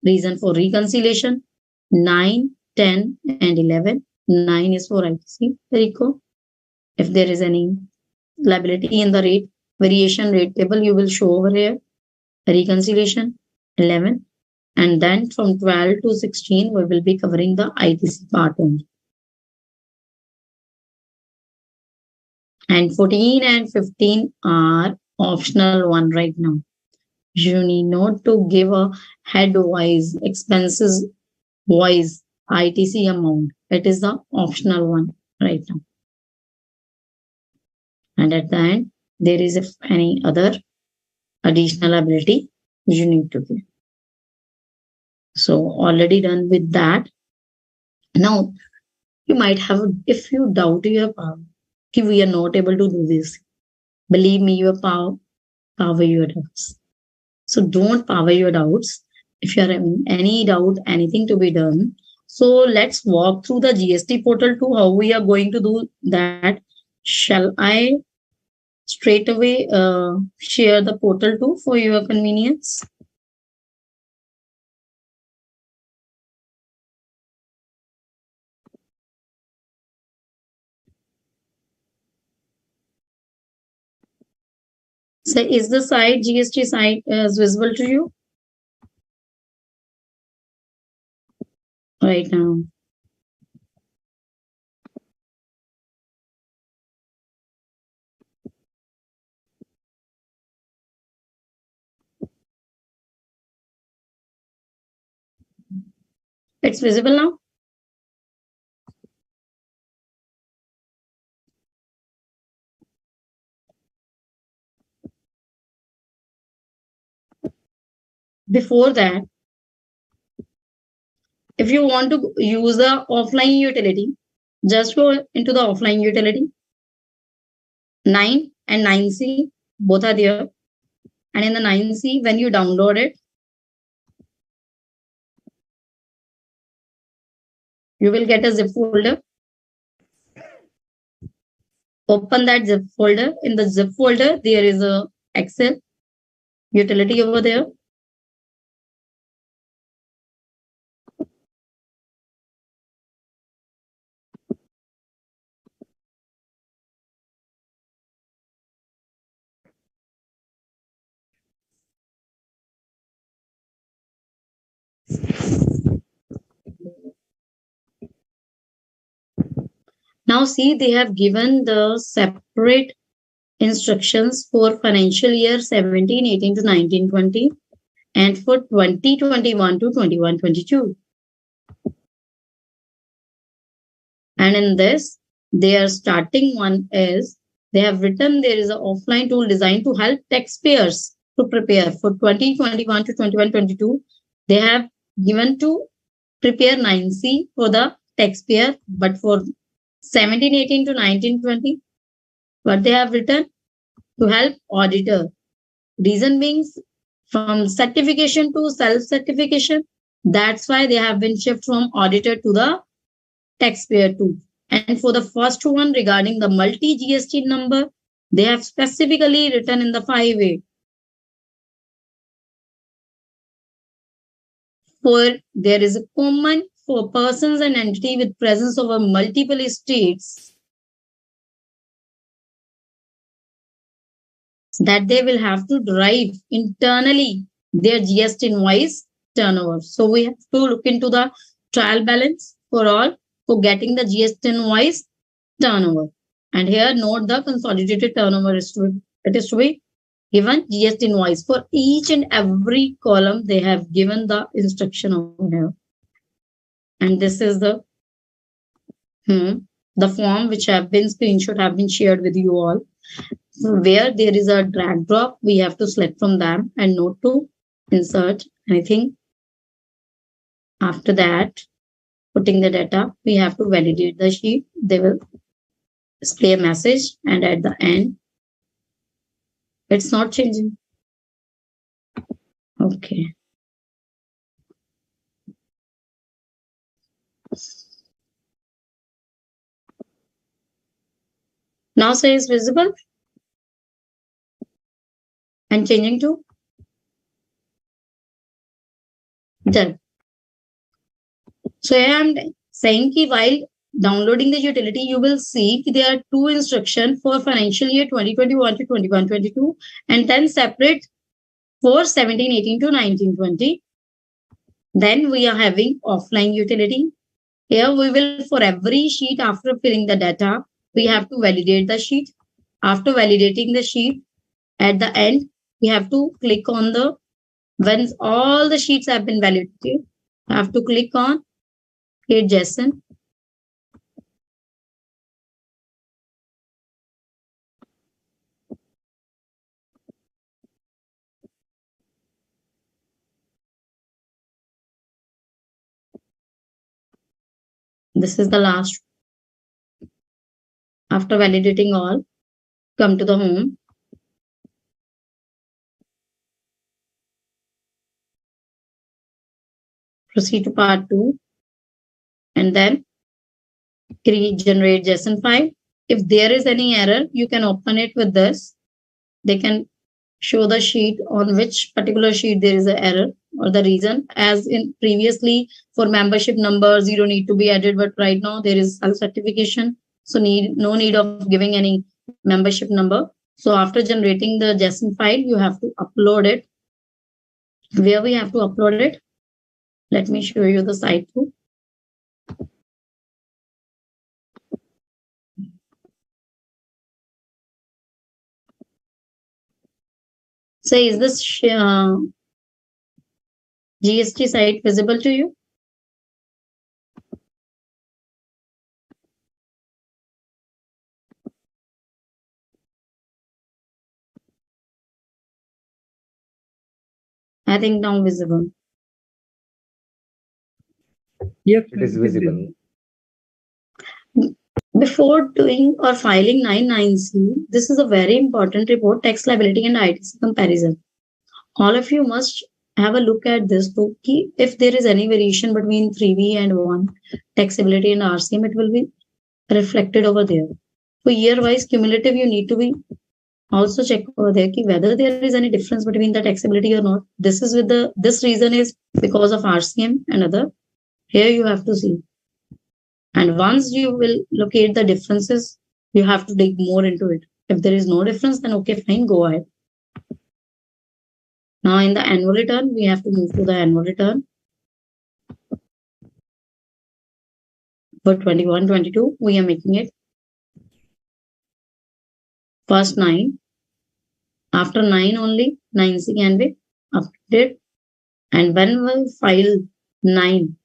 Reason for reconciliation, 9, 10, and 11. 9 is for ITC, RICO. If there is any liability in the rate, variation rate table, you will show over here. Reconciliation, 11. And then from 12 to 16, we will be covering the ITC part only. And 14 and 15 are optional one right now. You need not to give a head-wise, expenses-wise ITC amount. It is the optional one right now. And at the end, there is if any other additional ability you need to give. So already done with that. Now, you might have, if you doubt your power, if we are not able to do this, believe me, your power your doubts. So don't power your doubts. If you are having any doubt, anything to be done, so let's walk through the GST portal to how we are going to do that. Shall I straight away share the portal too for your convenience? So is the site, GST site, visible to you right now? It's visible now? Before that, if you want to use the offline utility, just go into the offline utility. 9 and 9C, both are there. And in the 9C, when you download it, you will get a zip folder. Open that zip folder. In the zip folder, there is a Excel utility over there. Now see, they have given the separate instructions for financial year 17-18 to 19-20 and for 2021 to 21-22. And in this, their starting one is, they have written there is an offline tool designed to help taxpayers to prepare for 2021 to 21-22. They have given to prepare 9C for the taxpayer, but for 17-18 to 19-20, what they have written, to help auditor. Reason being, from certification to self-certification, that's why they have been shifted from auditor to the taxpayer too. And for the first one regarding the multi-GST number, they have specifically written in the 5A. For there is a common for persons and entity with presence over multiple states that they will have to derive internally their GST invoice turnover. So we have to look into the trial balance for all for getting the GST invoice turnover. And here note the consolidated turnover is to be given GST invoice for each and every column. They have given the instruction over here. And this is the form which have been screenshot have been shared with you all. So where there is a drag drop, we have to select from them and note to insert anything. After that, putting the data, we have to validate the sheet. They will display a message, and at the end, it's not changing. Okay. Now say is visible and changing to done. So I am saying that while downloading the utility, you will see there are two instructions for financial year 2021 to 21-22, and then separate for 17-18 to 19-20. Then we are having offline utility. Here we will, for every sheet after filling the data, we have to validate the sheet. After validating the sheet, at the end, we have to click on the, once all the sheets have been validated, have to click on create JSON. This is the last. After validating all, come to the home. Proceed to part 2. And then generate JSON file. If there is any error, you can open it with this. They can show the sheet on which particular sheet there is an error or the reason. As in previously for membership number, 0 need to be added, but right now there is self-certification. So no need of giving any membership number. So after generating the JSON file, you have to upload it. Where we have to upload it? Let me show you the site too. So is this GST site visible to you? I think now visible. Yes, it is visible. Before doing or filing 99C, this is a very important report, tax liability and ITC comparison. All of you must have a look at this book. If there is any variation between 3B and 1, taxability and RCM, it will be reflected over there. For year-wise cumulative, you need to be also check over there whether there is any difference between the taxability or not. This is with this reason is because of RCM and other. Here you have to see. And once you will locate the differences, you have to dig more into it. If there is no difference, then okay, fine, go ahead. Now in the annual return, we have to move to the annual return. For 21-22, we are making it first 9. After 9 only, 9C can be updated. And when we file 9,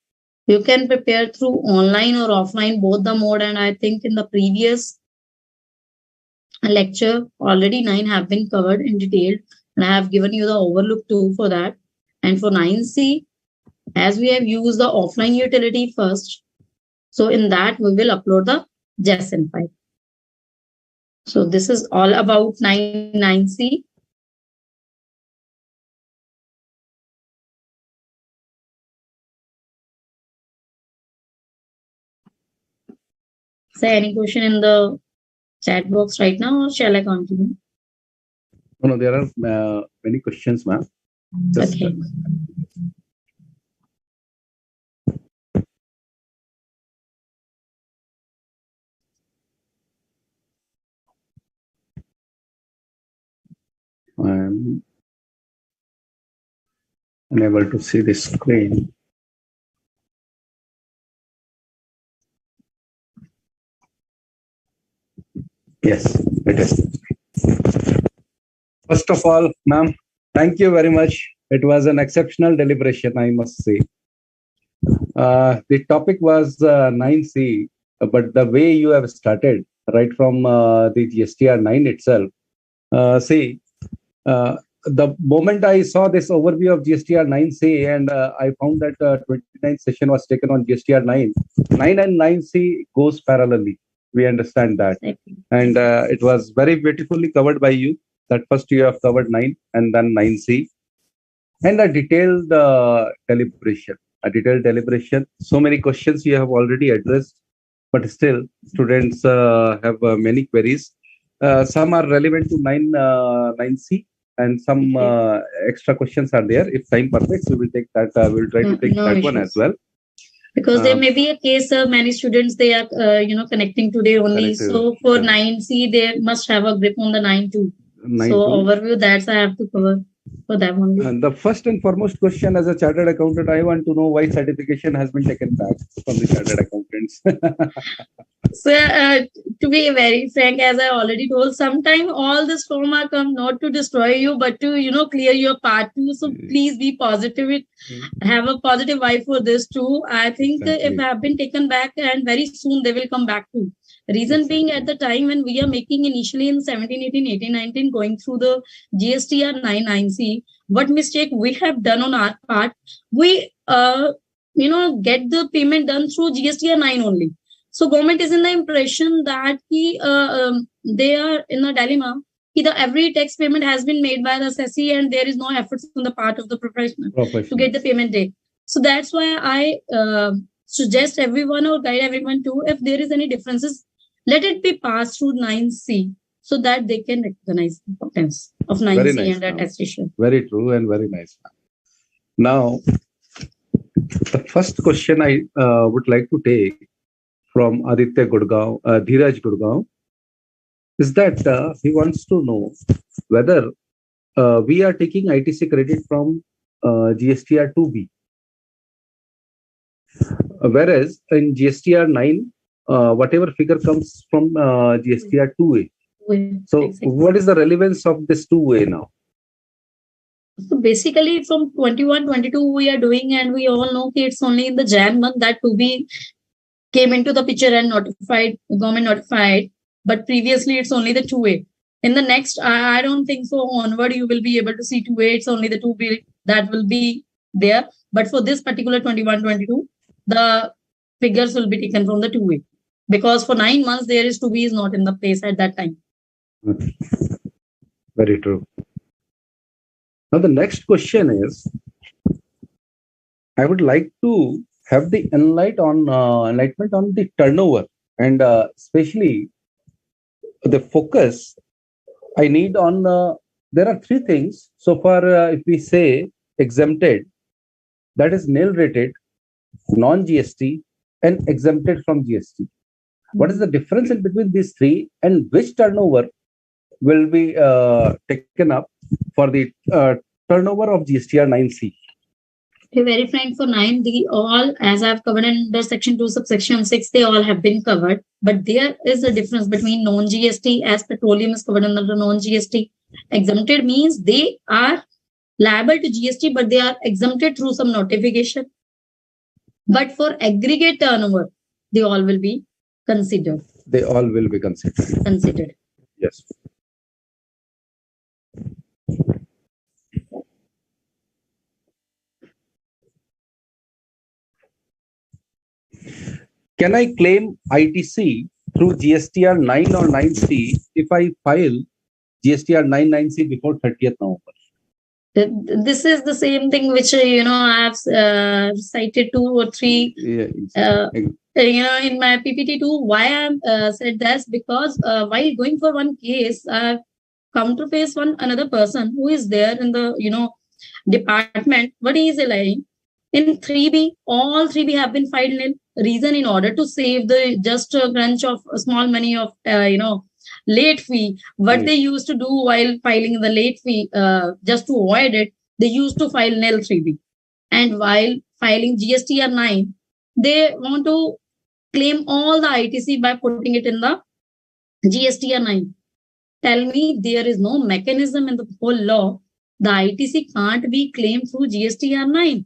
you can prepare through online or offline, both the mode. And I think in the previous lecture, already 9 have been covered in detail. And I have given you the overlook too for that. And for 9C, as we have used the offline utility first, so in that we will upload the JSON file. So this is all about 9C. there any question in the chat box right now, or shall I continue? No, there are many questions, ma'am. Just, Okay. I'm unable to see the screen. Yes, it is. First of all, ma'am, thank you very much. It was an exceptional deliberation, I must say. The topic was 9C, but the way you have started, right from the GSTR 9 itself, see, the moment I saw this overview of GSTR 9C and I found that 29th session was taken on GSTR 9, 9 and 9C goes parallelly. We understand that. And it was very beautifully covered by you. That first you have covered 9 and then 9C. And a detailed deliberation. So many questions you have already addressed, but still students have many queries. Some are relevant to 9C and some extra questions are there. If time permits, we will take that. We will try to take that one as well. Because there may be a case of many students, they are, connecting today only. So for 9C, they must have a grip on the 9 too. So overview, that's I have to cover for that only. And the first and foremost question as a chartered accountant, I want to know why certification has been taken back from the chartered accountants. So, to be very frank, as I already told, sometimes all this trauma come not to destroy you, but to, clear your path too. So please be positive. Have a positive vibe for this too. I think if I have been taken back, and very soon they will come back too. Reason being, at the time when we are making initially in 17, 18, 18, 19, going through the GSTR 99C, what mistake we have done on our part, we, get the payment done through GSTR 9 only. So government is in the impression that they are in a dilemma. Every tax payment has been made by the assessee and there is no efforts on the part of the professional to get the payment date. So that's why I suggest everyone or guide everyone to, if there is any differences, let it be passed through 9C so that they can recognize the importance of 9C and attestation. Very true and very nice. Now, the first question I would like to take from Aditya Gurgaon, Dhiraj Gurgaon, is that he wants to know whether we are taking ITC credit from GSTR 2B. Whereas in GSTR 9, whatever figure comes from GSTR 2A. So what is the relevance of this 2A now? So basically from 21, 22 we are doing, and we all know it's only in the Jan month that 2B came into the picture and government notified, but previously it's only the 2A. In the next, I don't think so, onward you will be able to see 2A, it's only the 2B that will be there. But for this particular 21, 22, the figures will be taken from the 2A. Because for 9 months, there is 2B is not in the place at that time. Very true. Now the next question is, I would like to have the enlightenment on the turnover, and especially the focus I need on. There are three things so far. If we say exempted, that is nil rated, non-GST, and exempted from GST. What is the difference in between these three, and which turnover will be taken up for the turnover of GSTR 9C? To be very frank, for 9, they all, as I've covered under section 2, subsection 6, they all have been covered. But there is a difference between non-GST, as petroleum is covered under the non-GST. Exempted means they are liable to GST, but they are exempted through some notification. But for aggregate turnover, they all will be considered. They all will be considered. Yes. Can I claim ITC through GSTR 9 or 9C if I file GSTR 9 9C before 30th November? This is the same thing which I have cited 2 or 3 in my PPT too. Why I said this, because while going for one case, I've come to face another person who is there in the department, but he is lying. In 3B, all 3B have been filed nil. Reason, in order to save the just crunch of small money of late fee, what they used to do while filing the late fee, just to avoid it, they used to file nil 3B. And while filing GSTR 9, they want to claim all the ITC by putting it in the GSTR 9. Tell me, there is no mechanism in the whole law. The ITC can't be claimed through GSTR 9.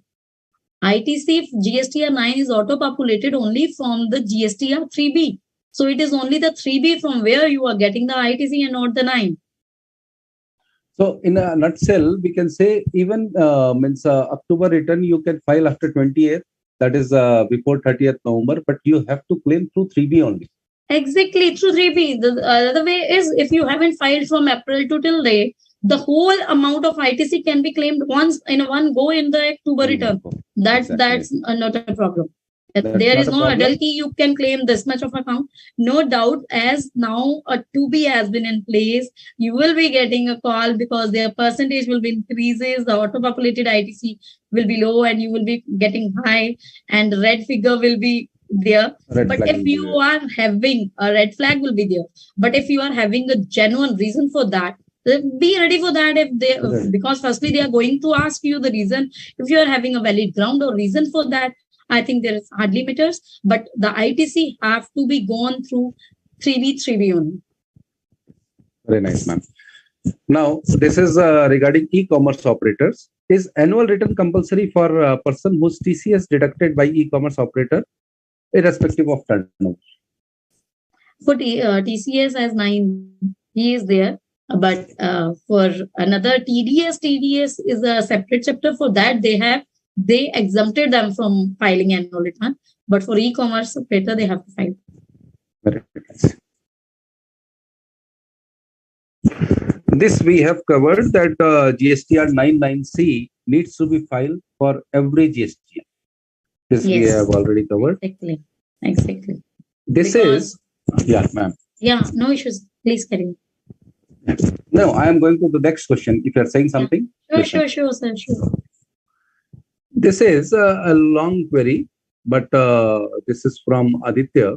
ITC GSTR 9 is auto-populated only from the GSTR 3B. So it is only the 3B from where you are getting the ITC and not the 9. So in a nutshell, we can say even October return you can file after 28th, that is before 30th November, but you have to claim through 3B only. Exactly, through 3B. The other way is, if you haven't filed from April to till date, the whole amount of ITC can be claimed once in one go in the October return. That's not a problem. There is no adult key, you can claim this much of account. No doubt, as now a 2B has been in place, you will be getting a call because their percentage will be increases, the auto-populated ITC will be low and you will be getting high, and red figure will be there. But if you are having a red flag will be there. But if you are having a genuine reason for that, be ready for that. If they because firstly they are going to ask you the reason. If you are having a valid ground or reason for that, I think there is hardly matters. But the ITC have to be gone through 3B only. Very nice, ma'am. Now this is regarding e-commerce operators. Is annual return compulsory for a person whose TCS deducted by e-commerce operator, irrespective of turnover? For TCS as 9, he is there. But for another TDS is a separate chapter. For that, they exempted them from filing annual return. But for e-commerce operator, they have to file. Very nice. This we have covered that GSTR 99C needs to be filed for every GSTR. This we have already covered. Exactly. This is, yeah, ma'am. Yeah, no issues. Please carry on. No, I am going to the next question. If you are saying something. Sure, sir, sure. This is a long query, but this is from Aditya.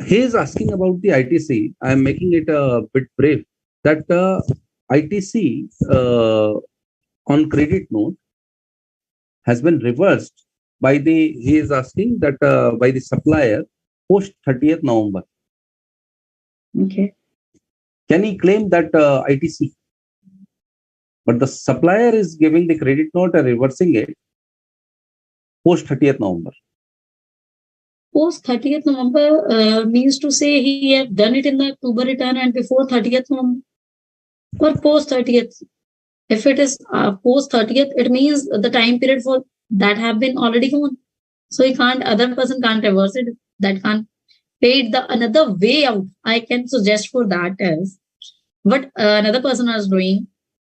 He is asking about the ITC. I am making it a bit brief. That ITC on credit note has been reversed by he is asking that by the supplier post 30th November. Okay. Can he claim that ITC? But the supplier is giving the credit note and reversing it post 30th November. Post 30th November means to say he had done it in the October return and before 30th November, or post 30th. If it is post 30th, it means the time period for that have been already gone. So other person can't reverse it. That can't pay it. The another way out I can suggest for that is what another person is doing.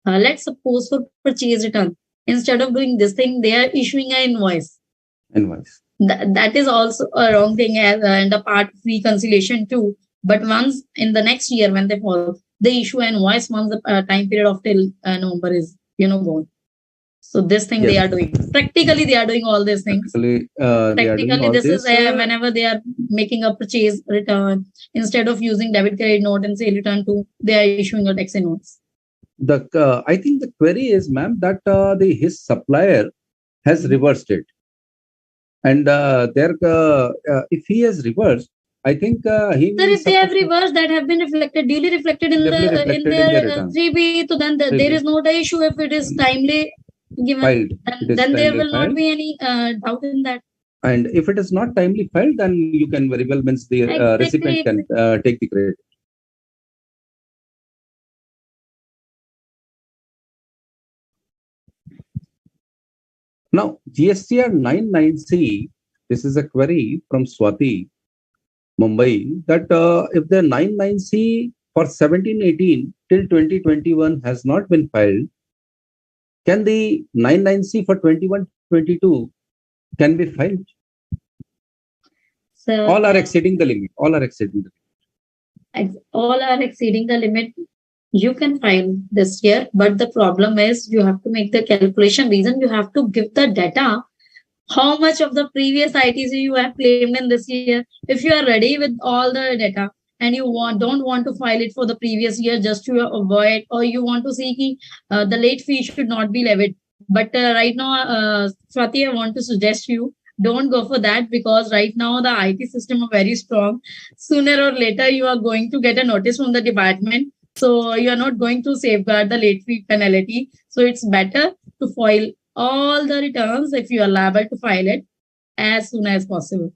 Let's suppose for purchase return, instead of doing this thing, they are issuing an invoice. That is also a wrong thing and a part of reconciliation too. But once in the next year when they fall, they issue an invoice once the time period of till November is gone. So this thing they are doing. Practically they are doing all these things. Practically this is whenever they are making a purchase return, instead of using debit credit note and sale return to, they are issuing a tax invoice. I think the query is, ma'am, that his supplier has reversed it. And if he has reversed, I think he. Sir, if they have reversed, that have been duly reflected in their 3B, so then there is no issue if it is timely given. Filed. Then there will not be any doubt in that. And if it is not timely filed, then you can very well means the recipient can take the credit. Now, GSTR 99C, this is a query from Swati, Mumbai, that if the 99C for 1718 till 2021 has not been filed, can the 99C for 21-22 can be filed? So All are exceeding the limit. All are exceeding the limit. all are exceeding the limit. You can file this year, but the problem is you have to make the calculation. Reason you have to give the data. How much of the previous ITC you have claimed in this year? If you are ready with all the data and you don't want to file it for the previous year just to avoid, or you want to see the late fee should not be levied. But right now, Swati, I want to suggest you don't go for that, because right now the IT system are very strong. Sooner or later, you are going to get a notice from the department. So you are not going to safeguard the late fee penalty. So it's better to file all the returns if you are liable to file it as soon as possible.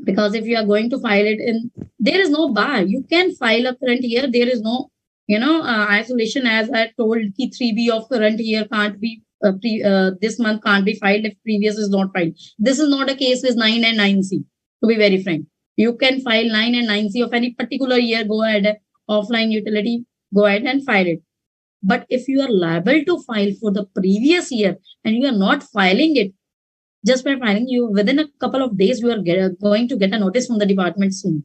Because if you are going to file it in, there is no bar. You can file a current year. There is no, isolation, as I told, ki 3B of current year can't be, this month can't be filed if previous is not filed. This is not a case with 9 and 9C, to be very frank. You can file 9 and 9C of any particular year, go ahead, offline utility, go ahead and file it. But if you are liable to file for the previous year and you are not filing it, just by filing, you within a couple of days, you are going to get a notice from the department soon.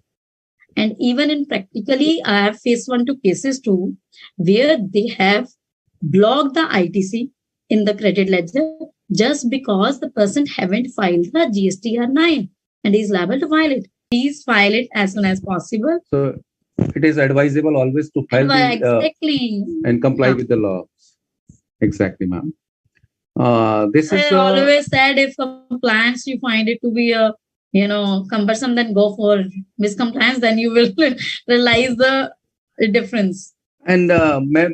And even in practically, I have faced 1-2 cases too, where they have blocked the ITC in the credit ledger just because the person haven't filed the GSTR 9 and is liable to file it. Please file it as soon as possible. So it is advisable always to file exactly and comply with the law. Exactly, ma'am. This is always said, if compliance you find it to be a cumbersome, then go for miscompliance. Then you will realize the difference. And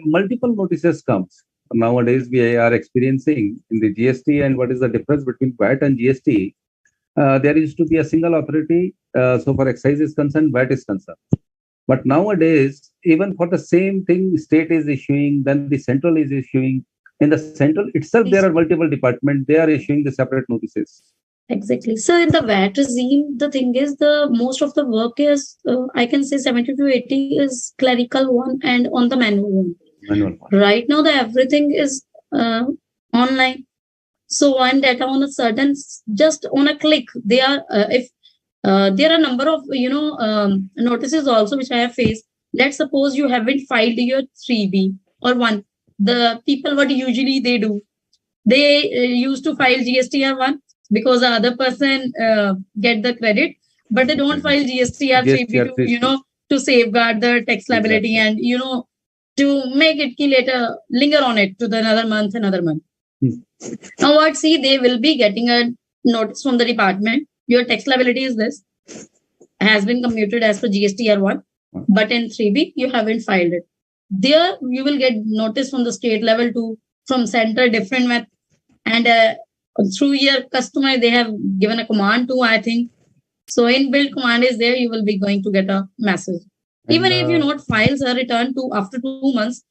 multiple notices comes. Nowadays we are experiencing in the GST, and what is the difference between VAT and GST? There used to be a single authority. So for excise is concerned, VAT is concerned. But nowadays, even for the same thing, state is issuing, then the central is issuing. In the central itself, there are multiple departments. They are issuing the separate notices. Exactly. So in the VAT regime, the thing is, the most of the work is, I can say 70 to 80 is clerical one and on the manual one. Right now, the everything is online. So one data on a certain, just on a click, they are, if there are a number of, notices also which I have faced. Let's suppose you haven't filed your 3B or 1. The people, what usually they do, they used to file GSTR 1 because the other person get the credit, but they don't file GSTR 3B to, to safeguard the tax liability and, to make it later linger on it to the another month. Now what, see, they will be getting a notice from the department. Your tax liability is this, has been commuted as per GSTR 1, but in 3B, you haven't filed it. There, you will get notice from the state level to, from center, different method. And through your customer, they have given a command to, I think. So inbuilt command is there, you will be going to get a message. Even if you not files a return to after 2 months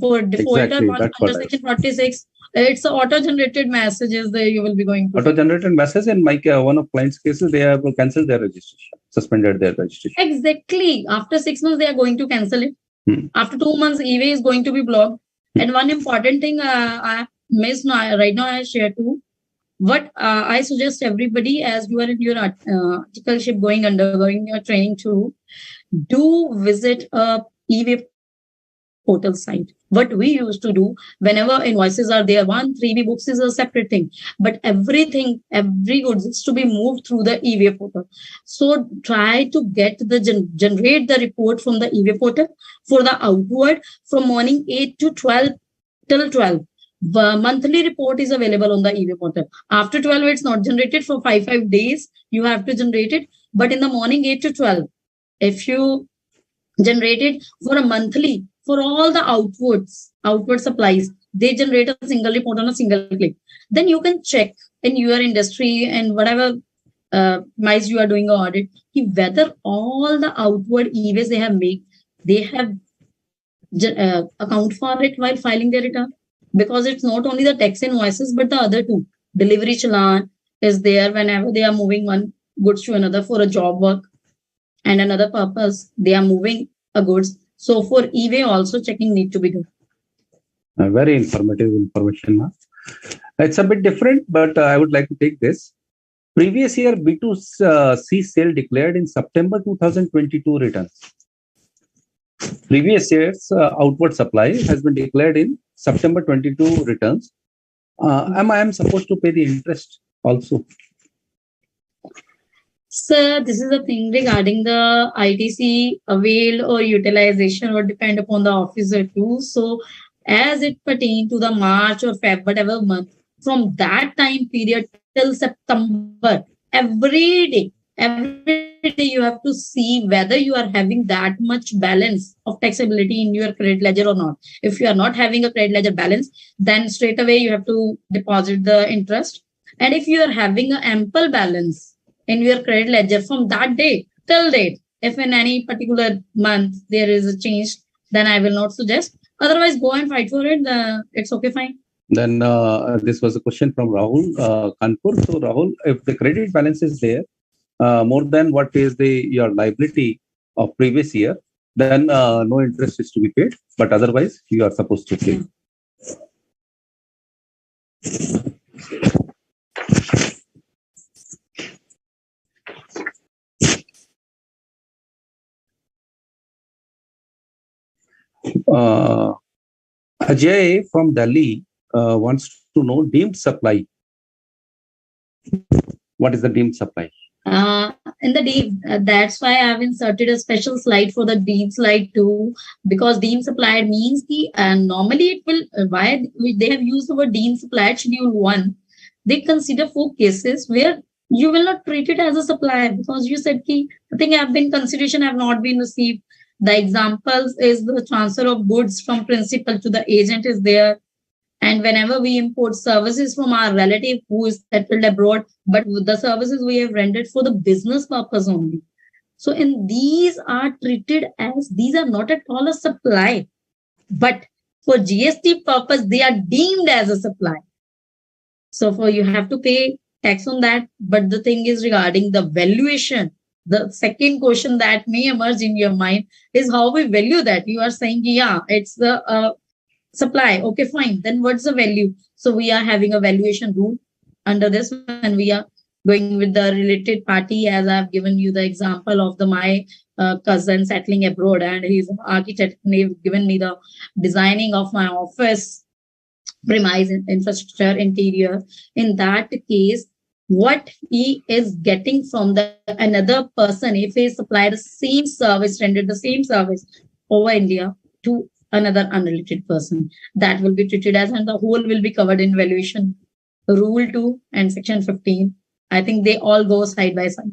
for defaulter under section 46, it's auto-generated messages that you will be going to. Auto-generated message, in my one of clients' cases, they have cancelled their registration, suspended their registration. Exactly. After 6 months, they are going to cancel it. After 2 months, e-way is going to be blocked. And one important thing I missed right now, I share too. What I suggest everybody, as you are in your articleship undergoing your training too, do visit a e-way portal site. What we used to do, whenever invoices are there, 3B books is a separate thing, but everything, every goods is to be moved through the e-way portal. So try to get the generate the report from the e-way portal for the outward from morning 8 to 12 till 12. The monthly report is available on the e-way portal. After 12, it's not generated for 5 days. You have to generate it, but in the morning 8 to 12, if you generate it for a monthly, for all the outward supplies, they generate a single report on a single click. Then you can check in your industry and whatever mice you are doing an audit, whether all the outward e-ways they have made, they have account for it while filing their return. Because it's not only the tax invoices, but the other two. Delivery challan is there whenever they are moving one goods to another for a job work. and another purpose, they are moving a goods. So for e-way also checking need to be done. Very informative information, ma'am. It's a bit different, but I would like to take this. Previous year B2C sale declared in September 2022 returns. Previous year's outward supply has been declared in September 22 returns. Am I supposed to pay the interest also? So this is the thing regarding the ITC avail or utilization or depend upon the officer too. So as it pertain to the March or Feb, whatever month, from that time period till September, every day you have to see whether you are having that much balance of taxability in your credit ledger or not. If you are not having a credit ledger balance, then straight away you have to deposit the interest. And if you are having an ample balance in your credit ledger from that day till date, if in any particular month there is a change, then I will not suggest. Otherwise, go and fight for it. It's okay, fine. Then this was a question from Rahul Kanpur. So Rahul, if the credit balance is there more than what is your liability of previous year, then no interest is to be paid. But otherwise, you are supposed to pay. Ajay from Delhi wants to know deemed supply. What is the deemed supply? In the deemed, that's why I have inserted a special slide for the deemed slide too, because deemed supplied means normally it will, why they have used the word deemed supplied schedule 1. They consider 4 cases where you will not treat it as a supplier because you said the thing have been consideration have not been received. The examples is the transfer of goods from principal to the agent is there. And whenever we import services from our relative who is settled abroad, but the services we have rendered for the business purpose only. So in these are treated as, these are not at all a supply, but for GST purpose, they are deemed as a supply. So for you have to pay tax on that. But the thing is regarding the valuation, the second question that may emerge in your mind is how we value that. You are saying, yeah, it's the supply. Okay, fine. Then what's the value? So we are having a valuation rule under this, and we are going with the related party, as I've given you the example of my cousin settling abroad, and he's an architect, and he's given me the designing of my office premise infrastructure interior. In that case, what he is getting from the another person, if he supplied the same service, rendered the same service over India to another unrelated person, that will be treated as, and the whole will be covered in valuation rule 2 and section 15. I think they all go side by side.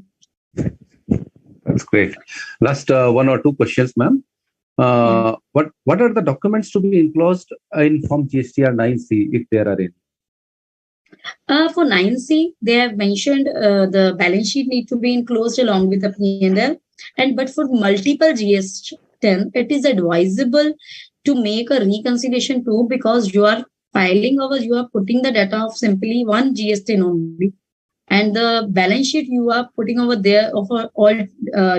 That's great. Last 1 or 2 questions, ma'am. What are the documents to be enclosed in Form GSTR 9C if there are any? For 9C, they have mentioned the balance sheet need to be enclosed along with the P&L. But for multiple GST 10, it is advisable to make a reconciliation too, because you are filing over, you are putting the data of simply one GST only. And the balance sheet you are putting over there of all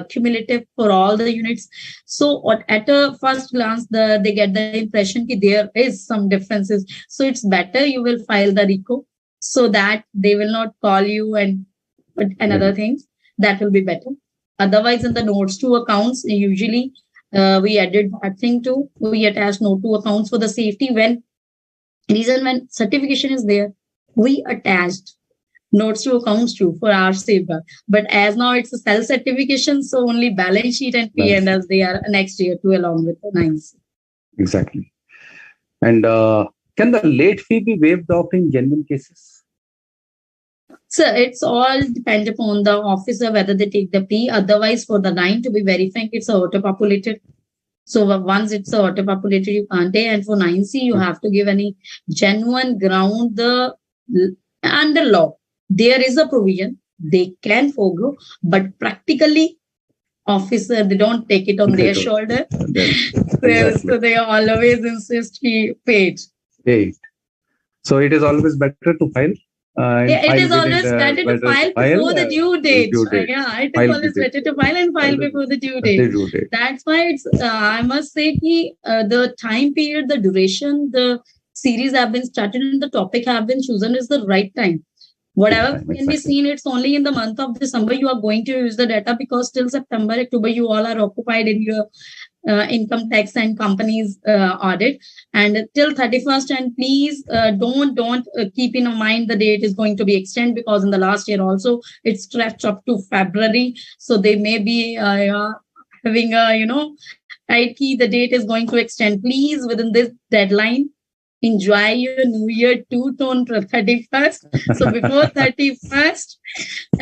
cumulative for all the units. So at a first glance, they get the impression that there is some differences. So it's better you will file the RICO so that they will not call you and put another things. That will be better. Otherwise, in the notes to accounts, usually we added that thing too. We attach note to accounts for the safety. When certification is there, we attached notes to accounts too for our safeguard. But as now it's a self-certification, so only balance sheet and P&Ls they are next year too, along with the 9C. Exactly. And can the late fee be waived off in genuine cases? So it's all depend upon the officer whether they take the plea. Otherwise, for the 9, to be very frank, it's auto-populated. So once it's auto-populated, you can't pay. And for 9C, you have to give any genuine ground under law. There is a provision. They can forego, but practically, officer, they don't take it on their shoulder. Exactly. So they always insist he paid. Paid. So it is always better to file It is always better to file before the due date. Yeah, it is always better to file and file before the due date. That's why it's. I must say that the time period, the duration, the series have been started, and the topic have been chosen is the right time. Whatever can be seen, it's only in the month of December you are going to use the data, because till September, October, you all are occupied in your income tax and companies audit, and till 31st. And please don't keep in mind the date is going to be extended, because in the last year also it's stretched up to February. So they may be having a tight key. The date is going to extend. Please, within this deadline, enjoy your new year too, on 31st. So before 31st,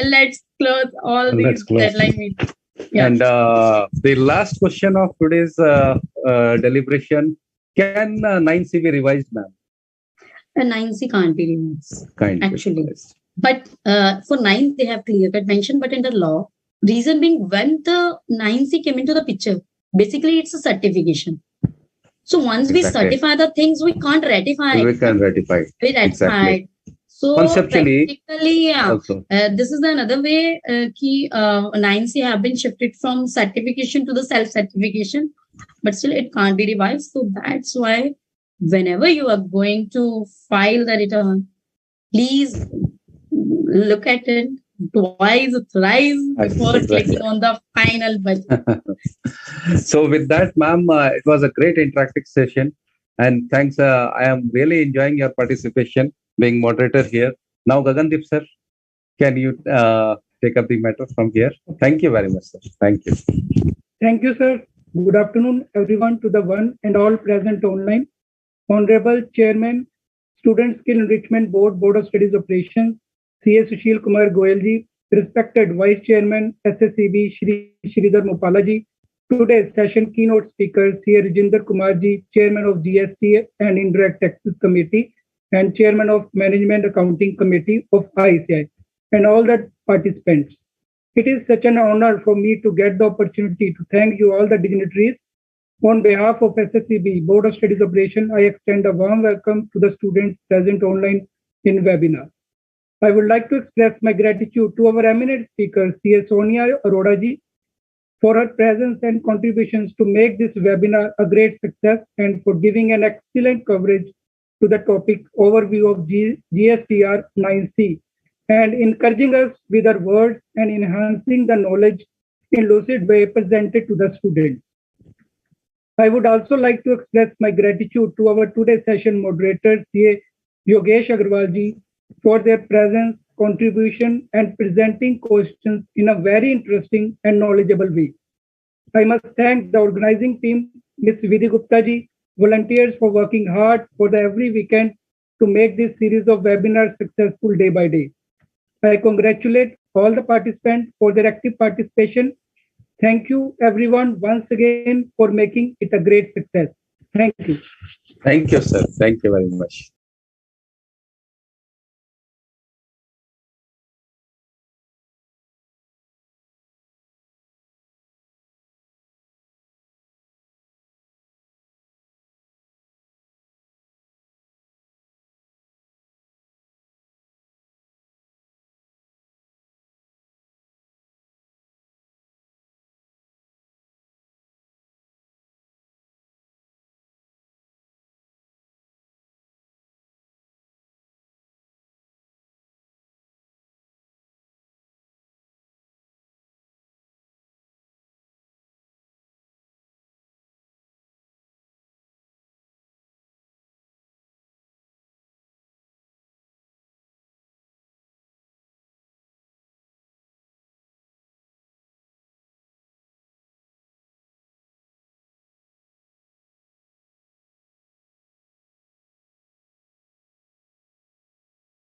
let's close all these deadline meetings. Yeah. And the last question of today's deliberation: can 9C be revised, ma'am? 9C can't be revised, actually. But for 9, they have clear-cut mentioned, but in the law, reason being, when the 9C came into the picture, basically it's a certification. So once we certify the things, we can't ratify. We can ratify. We ratify. Exactly. So conceptually, yeah. This is another way 9C have been shifted from certification to the self-certification, but still it can't be revised. So that's why whenever you are going to file the return, please look at it twice, thrice before clicking on the final button. So with that, ma'am, it was a great interactive session, and thanks. I am really enjoying your participation, being moderator here. Now, Gagandeep sir, can you take up the matter from here? Thank you very much, sir. Thank you. Thank you, sir. Good afternoon, everyone, to the one and all present online. Honorable Chairman, Student Skill Enrichment Board, Board of Studies Operations, C.A. Sushil Kumar Goyal ji, respected Vice Chairman, SSCB, Shri Sridhar Mupala ji, today's session keynote speaker, C.A. Rajinder Kumar ji, Chairman of GSTR and Indirect Taxes Committee, and Chairman of Management Accounting Committee of ICI, and all the participants. It is such an honor for me to get the opportunity to thank you all the dignitaries. On behalf of SSCB, Board of Studies Operation, I extend a warm welcome to the students present online in webinar. I would like to express my gratitude to our eminent speaker, C.A. Sonia Arora ji, for her presence and contributions to make this webinar a great success, and for giving an excellent coverage to the topic overview of GSTR 9C, and encouraging us with her words and enhancing the knowledge in lucid way presented to the students. I would also like to express my gratitude to our today's session moderator, C.A. Yogesh Agarwal ji, for their presence, contribution, and presenting questions in a very interesting and knowledgeable way. I must thank the organizing team, Ms. Vidhi Gupta ji, volunteers for working hard for the every weekend to make this series of webinars successful day by day. I congratulate all the participants for their active participation. Thank you, everyone, once again for making it a great success. Thank you. Thank you, sir. Thank you very much.